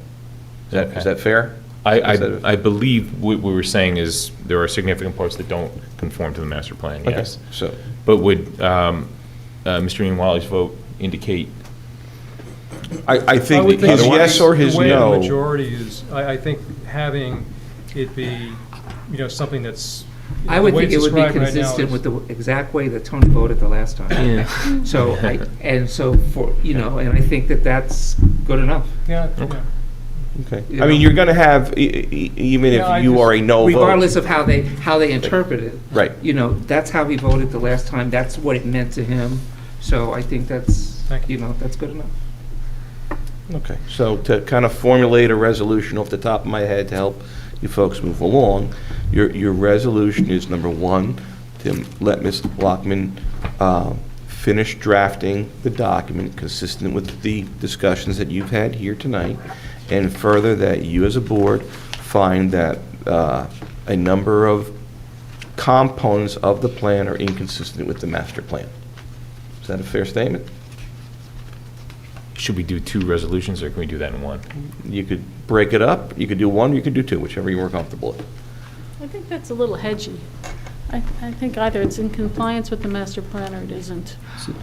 Is that fair? I believe what we were saying is there are significant parts that don't conform to the master plan, Okay, yes. so- But would Mr. Ianwali's vote indicate? I think would his yes or his the way no. the majority is, I think having it be, something that's. I would the way think it it's would be described right now consistent is- with the exact way that Tony voted the last time. Yeah. So, and I think that that's good enough. Yeah, Okay. yeah. Okay. You I mean, know. you're going to have, even Yeah, I if you just- are a no vote. Regardless of how they interpret it. Right. That's how he voted the last time, that's what it meant to him. So I think that's, Thank you. that's good enough. Okay, so to kind of formulate a resolution off the top of my head to help you folks move along, your resolution is, number one, to let Ms. Lockman finish drafting the document consistent with the discussions that you've had here tonight, and further, that you as a board find that a number of components of the plan are inconsistent with the master plan. Is that a fair statement? Should we do two resolutions, or can we do that in one? You could break it up, you could do one, you could do two, whichever you're more comfortable with. I think that's a little hedgy. I think either it's in compliance with the master plan or it isn't.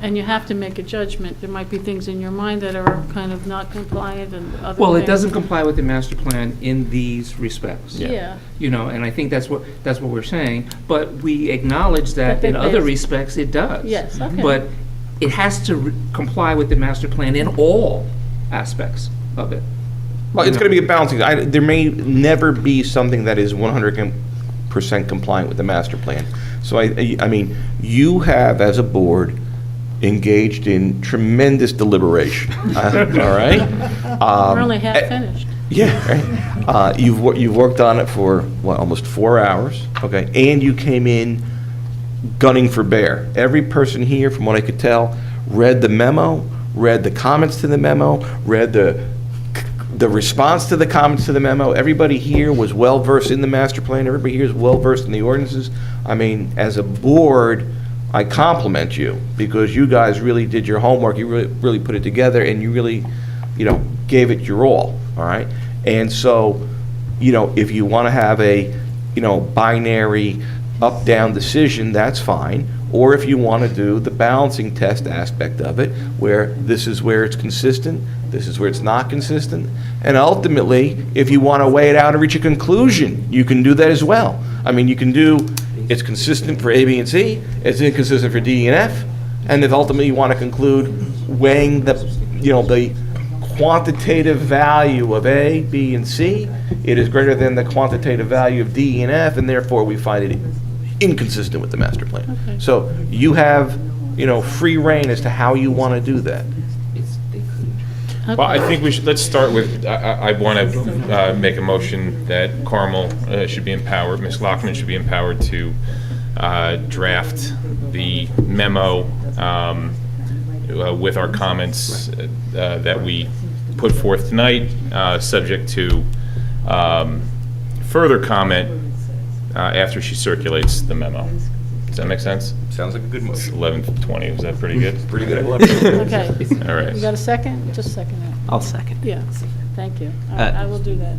And you have to make a judgment. There might be things in your mind that are kind of not compliant and other things. Well, it doesn't comply with the master plan in these respects. Yeah. And I think that's what we're saying, but we acknowledge that But in they- other respects it does. Yes, okay. But it has to comply with the master plan in all aspects of it. Well, it's going to be a balancing. There may never be something that is 100% compliant with the master plan. So I mean, you have, as a board, engaged in tremendous deliberation. All right? We're only half finished. Yeah, right. You've worked on it for, almost 4 hours, okay? And you came in gunning for bear. Every person here, from what I could tell, read the memo, read the comments to the memo, read the response to the comments to the memo. Everybody here was well-versed in the master plan. Everybody here is well-versed in the ordinances. I mean, as a board, I compliment you, because you guys really did your homework. You really put it together, and you really, gave it your all right? And so, if you want to have a, binary up-down decision, that's fine. Or if you want to do the balancing test aspect of it, where this is where it's consistent, this is where it's not consistent. And ultimately, if you want to weigh it out and reach a conclusion, you can do that as well. I mean, you can do, it's consistent for A, B, and C, it's inconsistent for D and F, and if ultimately you want to conclude weighing the quantitative value of A, B, and C, it is greater than the quantitative value of D and F, and therefore we find it inconsistent with the master plan. Okay. So you have, free reign as to how you want to do that. Well, I think let's start with, I want to make a motion that Carmel should be empowered, Ms. Lockman should be empowered to draft the memo with our comments that we put forth tonight, subject to further comment after she circulates the memo. Does that make sense? Sounds like a good It's motion. 11:20, was that pretty good? Pretty good. Okay. All right. You got a second? Just second it. I'll second. Yeah, thank you. Uh, I will do that.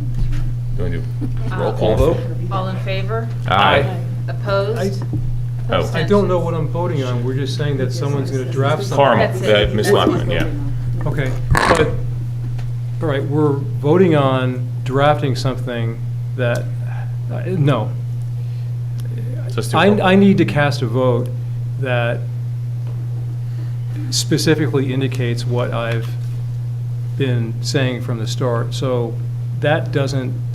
You want to do Roll call vote? All in favor? Aye. Opposed? Oh, I don't know what I'm voting on. We're just saying that someone's going to draft something. Carmel, That's it. Ms. Lockman, yeah. Okay, but, all right, we're voting on drafting something that, no. Let's do a roll. I need to cast a vote that specifically indicates what I've been saying from the start. So that doesn't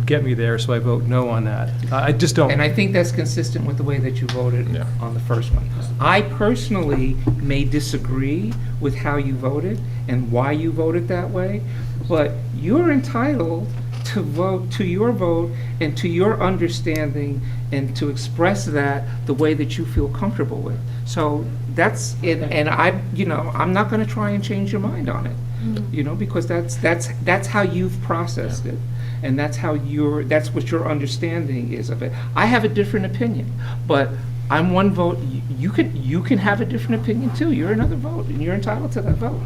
get me there, so I vote no on that. I just don't. And I think that's consistent with the way that you voted Yeah. on the first one. I personally may disagree with how you voted and why you voted that way, but you're entitled to vote, to your vote, and to your understanding, and to express that the way that you feel comfortable with. So that's it, and I'm not gonna try and change your mind on it, because that's how you've processed it. And that's that's what your understanding is of it. I have a different opinion, but I'm one vote. You can have a different opinion too. You're another vote, and you're entitled to that vote.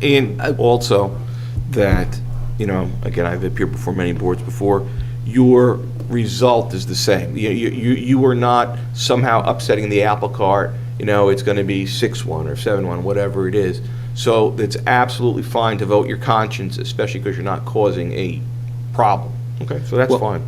And also that, again, I've appeared before many boards before, your result is the same. You are not somehow upsetting the apple cart, it's going to be 6-1 or 7-1, whatever it is. So it's absolutely fine to vote your conscience, especially because you're not causing a problem. Okay, so that's fine.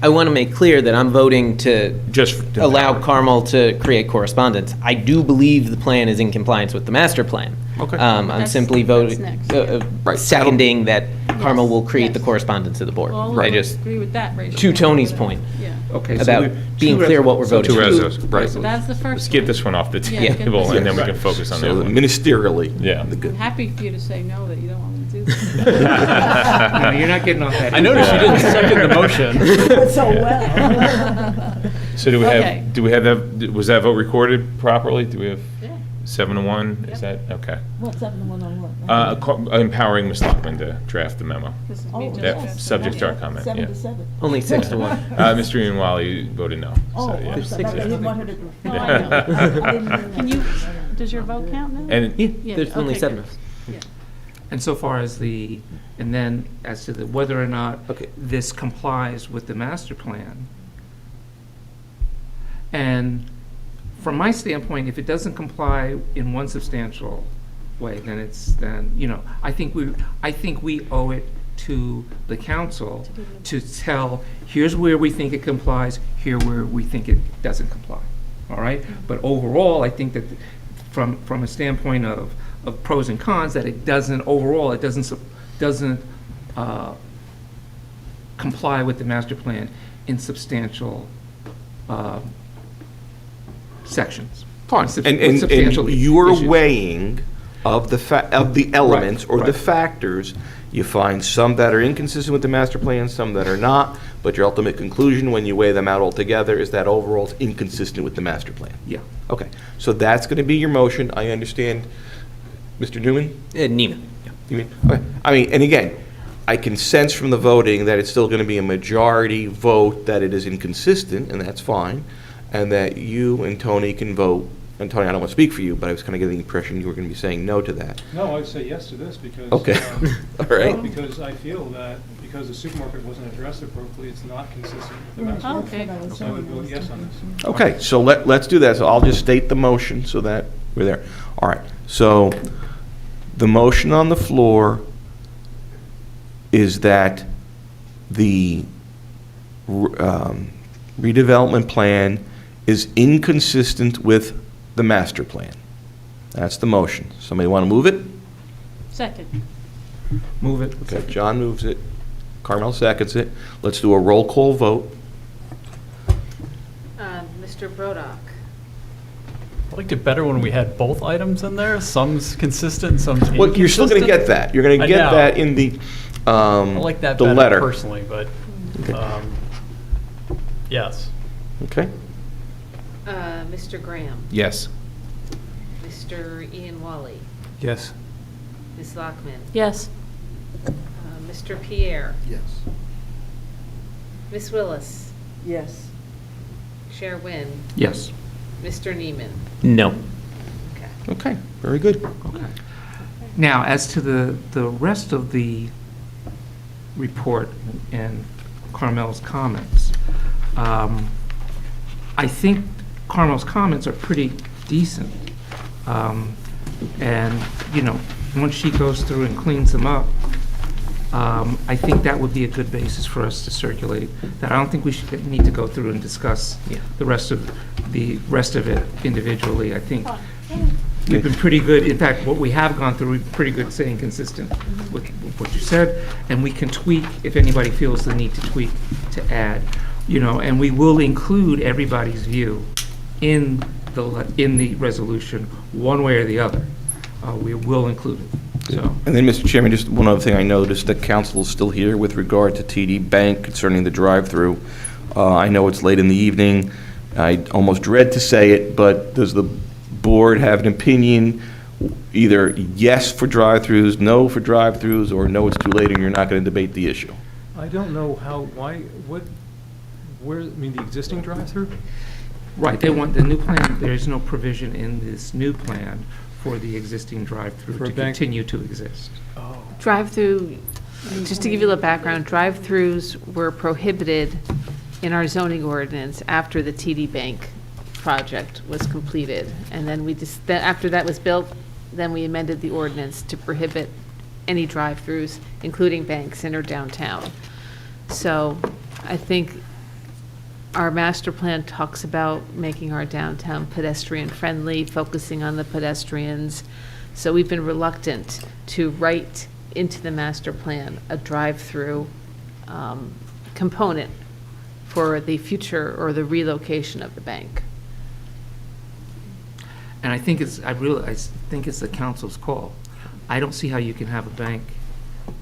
I want to make clear that I'm voting to Just allow Carmel to create correspondence. I do believe the plan is in compliance with the master plan. Okay. I'm That's- simply voting, that's Right. seconding that Carmel will create the Yes. correspondence to the board. Well, I I just, agree with that, Rachel. to Tony's point, Yeah. Okay. about we- being two clear what we're voting Two on. resolutions. Right. So that's the Let's first get one. this one off the Yeah, get table, this and then one. we can focus on the So other one. ministerially, Yeah. the good. I'm happy for you to say no, that you don't want me to do that. No, you're not getting off that. I noticed you didn't second the motion. But so well. So do we Okay. have that, was that vote recorded properly? Do we have Yeah. 7-1? Is that, okay. What's up in the one on what? Empowering Ms. Lockman to draft the memo. This is Oh, me just Yeah, yes. subject to our comment, Seven yeah. to seven. Only 6-1. Mr. Ianwali voted no. Oh, So, yeah. I'm sorry. I didn't want her to. No, I know. I didn't mean Can that. you, does your vote count now? And Yeah, there's only okay, 7 good. of us. And so far as and then as to whether or not Okay. this complies with the master plan. And from my standpoint, if it doesn't comply in one substantial way, then I think we owe it to the council to tell, here's where we think it complies, here where we think it doesn't comply. All right? But overall, I think that from a standpoint of pros and cons, that it doesn't comply with the master plan in substantial sections. Fine. With And substantial your issues. weighing of the elements or the right. factors, you find some that are inconsistent with the master plan, some that are not, but your ultimate conclusion when you weigh them out all together is that overall it's inconsistent with the master plan. Yeah. Okay, so that's going to be your motion. I understand. Mr. Newman? Neiman. You mean? Okay. I mean, and again, I can sense from the voting that it's still going to be a majority vote that it is inconsistent, and that's fine, and that you and Tony can vote. And Tony, I don't want to speak for you, but I was kind of getting the impression you were going to be saying no to that. No, I'd say yes to this because. Okay. All right. Because I feel that because the supermarket wasn't addressed appropriately, it's not consistent with the master. Oh, okay. So I would vote yes on this. Okay, so let's do that. So I'll just state the motion so that we're there. All right, so the motion on the floor is that the redevelopment plan is inconsistent with the master plan. That's the motion. Somebody want to move it? Second. Move it. Okay, John moves it. Carmel seconds it. Let's do a roll call vote. Mr. Brodock. I liked it better when we had both items in there. Some's consistent, some's inconsistent. Well, you're still going to get that. You're going to I get know. that in the I like that the better letter. personally, but yes. Okay. Mr. Graham. Yes. Mr. Ian Wally. Yes. Ms. Lockman. Yes. Mr. Pierre. Yes. Ms. Willis. Yes. Chair Nguyen, Yes. Mr. Neiman. No. Okay, very good. Okay. Now, as to the rest of the report and Carmel's comments, I think Carmel's comments are pretty decent. And, you know, once she goes through and cleans them up, I think that would be a good basis for us to circulate. That I don't think we should need to go through and discuss the rest of it individually. I think we've been pretty good. In fact, what we have gone through, we've been pretty good staying consistent with what you said, and we can tweak if anybody feels the need to tweak to add. You know, and we will include everybody's view in the resolution, one way or the other. We will include it. So. And then, Mr. Chairman, just one other thing I noticed, that council is still here with regard to TD Bank concerning the drive-through. I know it's late in the evening. I almost dread to say it, but does the board have an opinion, either yes for drive-throughs, no for drive-throughs, or no, it's too late and you're not going to debate the issue? I don't know where, I mean, the existing drive-through? Right, they want the new plan, there's no provision in this new plan for the existing drive-through to continue to exist. Oh. Drive-through, just to give you a little background, drive-throughs were prohibited in our zoning ordinance after the TD Bank project was completed. And then after that was built, then we amended the ordinance to prohibit any drive-throughs, including banks in or downtown. So I think our master plan talks about making our downtown pedestrian-friendly, focusing on the pedestrians. So we've been reluctant to write into the master plan a drive-through component for the future or the relocation of the bank. And I think I think it's the council's call. I don't see how you can have a bank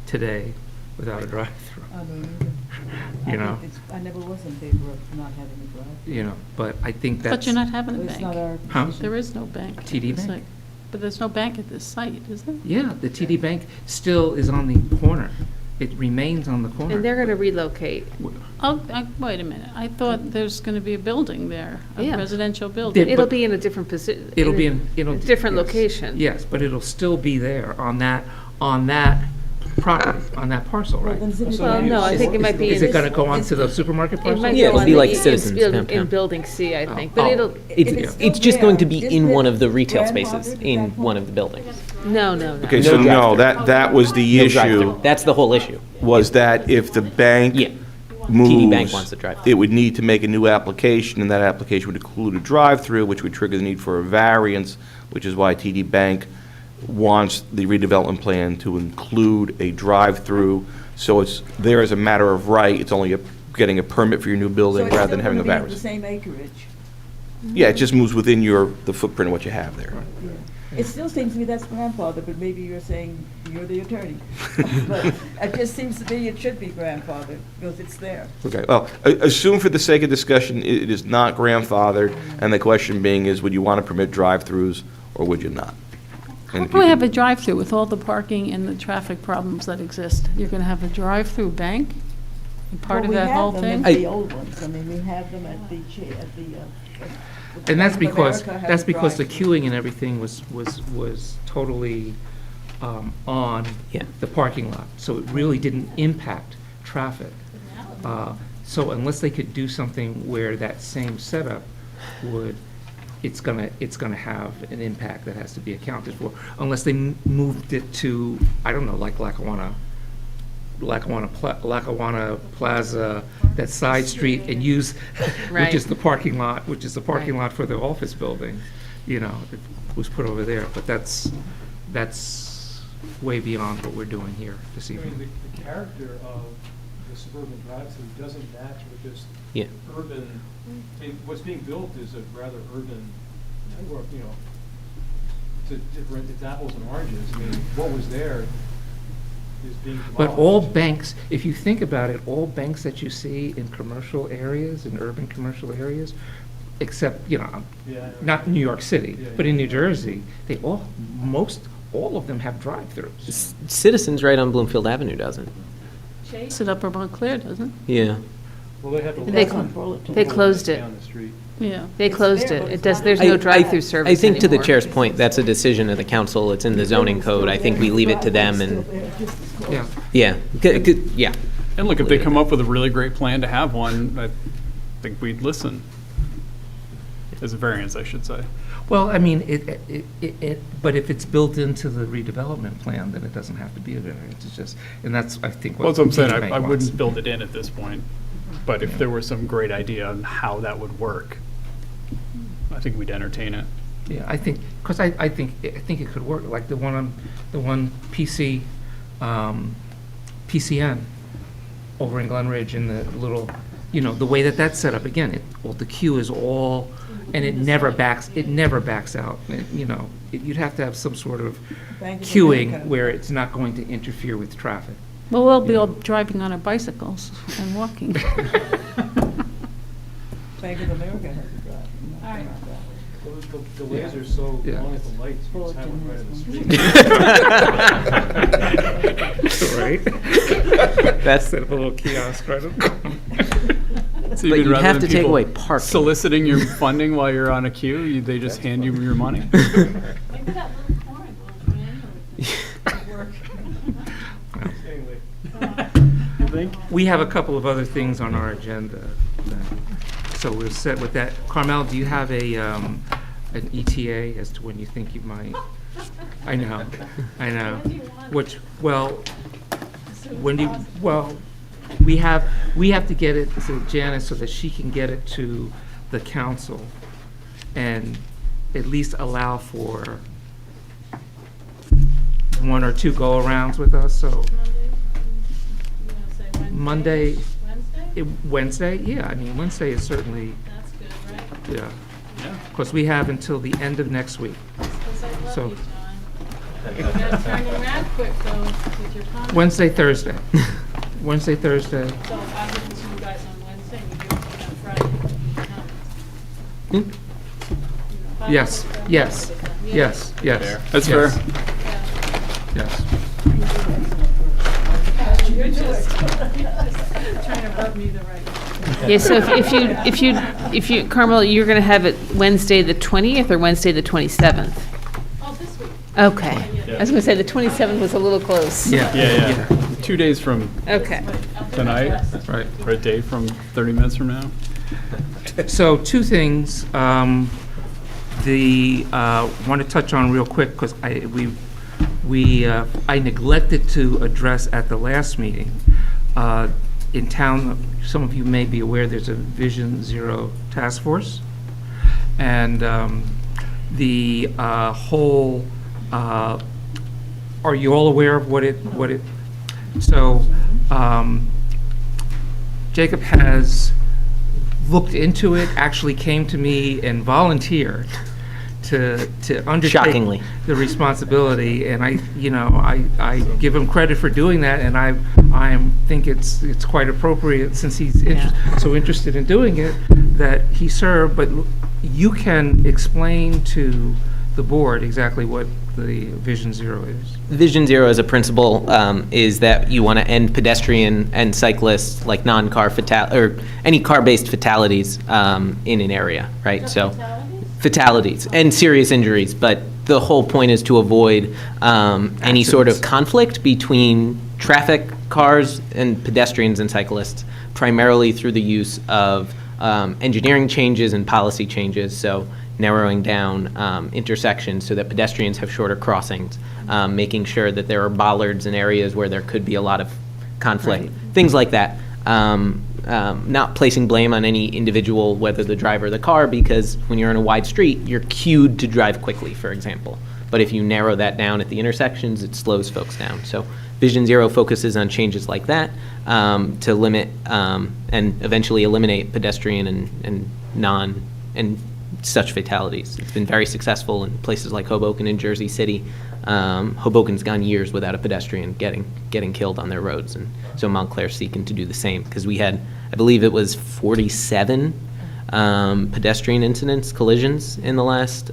today without a drive-through. I don't either. You know? I never was in favor of not having a drive-through. You know, but I think that's. But you're not having a It's not our bank. Huh? There is no bank. at TD this Bank. site. But there's no bank at this site, is there? Yeah, the TD Bank still is on the corner. It remains on the corner. And they're going to relocate. Oh, wait a minute. I thought there's going to be a building there, a Yeah. residential building. It'll be in a different position. It'll be in, different yes. location. Yes, but it'll still be there on that property, on that parcel, right? Well, no, I think it might be. Is it gonna go onto the supermarket It parcel? might Yeah, go it'll on be the like in- Citizens in downtown. Building C, I think, Oh. but it'll, It's just going to be in one of the retail spaces in one of the buildings. no. Okay, No so no, drive-through. that was the No issue, drive-through. That's the whole issue. was that if the bank Yeah. moves. TD Bank wants to drive-through. It would need to make a new application, and that application would include a drive-through, which would trigger the need for a variance, which is why TD Bank wants the redevelopment plan to include a drive-through. So it's there as a matter of right, it's only getting a permit for your new building rather than having a So variance. it's still going to be the same acreage. Yeah, it just moves within the footprint of what you have there. Yeah. It still seems to me that's grandfather, but maybe you're saying you're the attorney. But it just seems to me it should be grandfather because it's there. Okay, well, assume for the sake of discussion, it is not grandfathered, and the question being is, would you want to permit drive-throughs, or would you not? How And if can we you- have a drive-through with all the parking and the traffic problems that exist? You're going to have a drive-through bank? Part of that whole thing? Well, we have them at the old ones. I mean, we have them at the. And that's Bank of because, America has that's a because the drive-through. queuing and everything was totally on Yeah. the parking lot. So it really didn't impact traffic. So unless they could do something where that same setup would, it's gonna have an impact that has to be accounted for. Unless they moved it to, I don't know, like Lackawanna Plaza, that side street, and use, which is the parking lot, for the office building, you know, it was put over there, but that's way beyond what we're doing here this I mean, evening. the character of the suburban drive-through doesn't match with this Yeah. urban, I mean, what's being built is a rather urban, or, you know, it's apples and oranges. I mean, what was there is being demolished. But all banks, if you think about it, all banks that you see in commercial areas, in urban commercial areas, except, you know, Yeah. not New York City, Yeah, but in yeah. New Jersey, all of them have drive-throughs. Citizens right on Bloomfield Avenue doesn't. Sit up or Montclair doesn't? Yeah. Well, they have to. They walk closed it. down the street. Yeah. They closed it. It does, there's no drive-through service I think to the anymore. chair's point, that's a decision of the council. It's in the zoning code. I think we leave it to them and, Yeah. yeah, yeah. And look, if they come up with a really great plan to have one, I think we'd listen. As a variance, I should say. Well, I mean, but if it's built into the redevelopment plan, then it doesn't have to be a variance. It's just, and that's, I think, Well, what. that's what I'm saying, TD I Bank wouldn't wants. build it in at this point, but if there was some great idea on how that would work, I think we'd entertain it. Yeah, I think, because I think it could work, like the one PCN over in Glen Ridge in the little, the way that that's set up, again, the queue is all, and it never backs out. You'd have to have some sort of queuing where it's not going to interfere with traffic. Well, we'll be all driving on our bicycles and walking. Bank of America has a drive. All right. The laser's so Yeah. long at the lights, you just have one right in the street. Right? That's, Set up a little kiosk, right? So but you'd you'd rather have than to take people away parking. soliciting your funding while you're on a queue, they just hand you your money? Maybe that little corn will work. You think? We have a couple of other things on our agenda, so we're set with that. Carmel, do you have an ETA as to when you think you might? I know. Which, well, we have to get it to Janice so that she can get it to the council and at least allow for one or two go-arounds with us, so. Monday. Wednesday? Yeah, I mean, Wednesday is certainly, That's good, right? yeah. Yeah. Of course, we have until the end of next week. Because I love So- you, John. You gotta turn around quick, though, with your comments. Wednesday, Thursday. Wednesday, Thursday. So I'll give it to you guys on Wednesday, and you give it to me on Friday. Yes, yes, yes, yes. That's yes, fair. Yes. You're just trying to rub me the right way. Yeah, so if you, Carmel, you're going to have it Wednesday, the 20th, or Wednesday, the 27th? Oh, this week. Okay. I was going to say, the 27th was a little close. Yeah. Yeah. 2 days from Okay. tonight, Right. or a day from 30 minutes from now. So two things. Want to touch on real quick because I neglected to address at the last meeting. In town, some of you may be aware, there's a Vision Zero task force, and the whole. Are you all aware of what it? So, Jacob has looked into it, actually came to me and volunteered to undertake Shockingly. the responsibility, and I give him credit for doing that, and I think it's quite appropriate since he's so interested in doing it that he served. But you can explain to the board exactly what the Vision Zero is. Vision Zero as a principle is that you want to end pedestrian and cyclist, like non-car or any car-based fatalities in an area, right? So fatalities and serious injuries, but the whole point is to avoid any sort of conflict between traffic, cars, and pedestrians and cyclists, primarily through the use of engineering changes and policy changes. So narrowing down intersections so that pedestrians have shorter crossings, making sure that there are bollards in areas where there could be a lot of conflict, things like that. Not placing blame on any individual, whether the driver or the car, because when you're on a wide street, you're cued to drive quickly, for example. But if you narrow that down at the intersections, it slows folks down. So Vision Zero focuses on changes like that to limit and eventually eliminate pedestrian and such fatalities. It's been very successful in places like Hoboken and Jersey City. Hoboken's gone years without a pedestrian getting killed on their roads, and so Montclair's seeking to do the same, because we had, I believe it was 47 pedestrian incidents, collisions in the last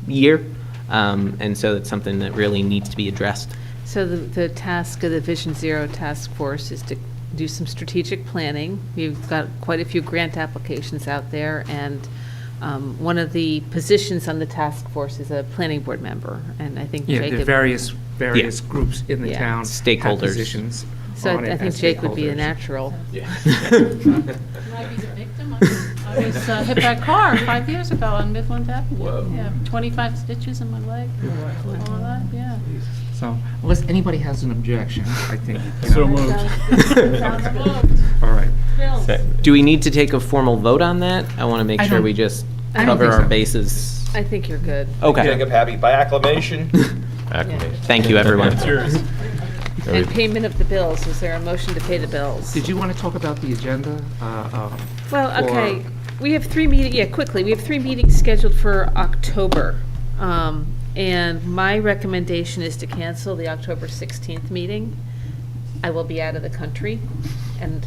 year, and so it's something that really needs to be addressed. So the task of the Vision Zero task force is to do some strategic planning. We've got quite a few grant applications out there, and one of the positions on the task force is a planning board member, and I think Yeah, Jacob. there are various groups in the Yeah. town. have Stakeholders. positions So on it I think as Jake would be a stakeholders. natural. Might be the victim. I was hit by a car 5 years ago on Midland Avenue. Yeah, 25 stitches in my leg. All of that, yeah. So unless anybody has an objection, I think. So moved. All right. Do we need to take a formal vote on that? I want to make I sure don't- we just I don't cover think our so. bases. I think you're good. Okay. happy by acclamation. Thank you, everyone. It's yours. And payment of the bills, is there a motion to pay the bills? Did you want to talk about the agenda? Well, okay, for- we have 3 meetings, yeah, quickly, we have 3 meetings scheduled for October. And my recommendation is to cancel the October 16th meeting. I will be out of the country, and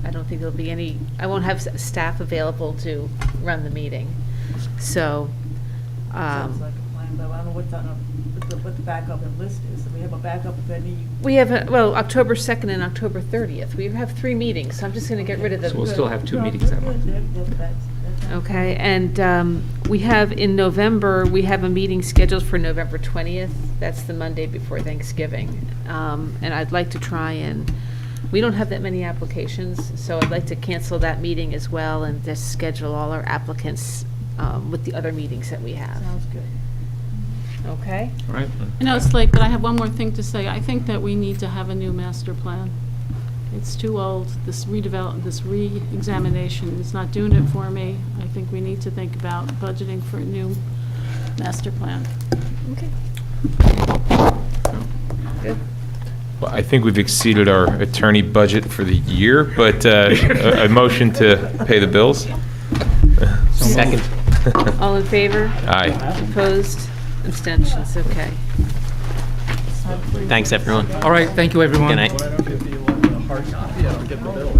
I don't think there'll be any, I won't have staff available to run the meeting. So, Sounds like a plan, but I don't know what the backup list is. We have a backup if any. we have, October 2nd and October 30th. We have 3 meetings, so I'm just going to get rid of the. So we'll still have 2 meetings that month. Okay, and we have in November, we have a meeting scheduled for November 20th. That's the Monday before Thanksgiving. And I'd like to try and, we don't have that many applications, so I'd like to cancel that meeting as well and just schedule all our applicants with the other meetings that we have. Sounds good. Okay? All right. I know it's late, but I have one more thing to say. I think that we need to have a new master plan. It's too old. This re-examination is not doing it for me. I think we need to think about budgeting for a new master plan. Okay. Good. Well, I think we've exceeded our attorney budget for the year, but a motion to pay the bills? Second. All in favor? Aye. Opposed? Abstentions? Okay. Thanks, everyone. All right, thank you, everyone. Good night. I don't get the hard copy, I don't get the bill.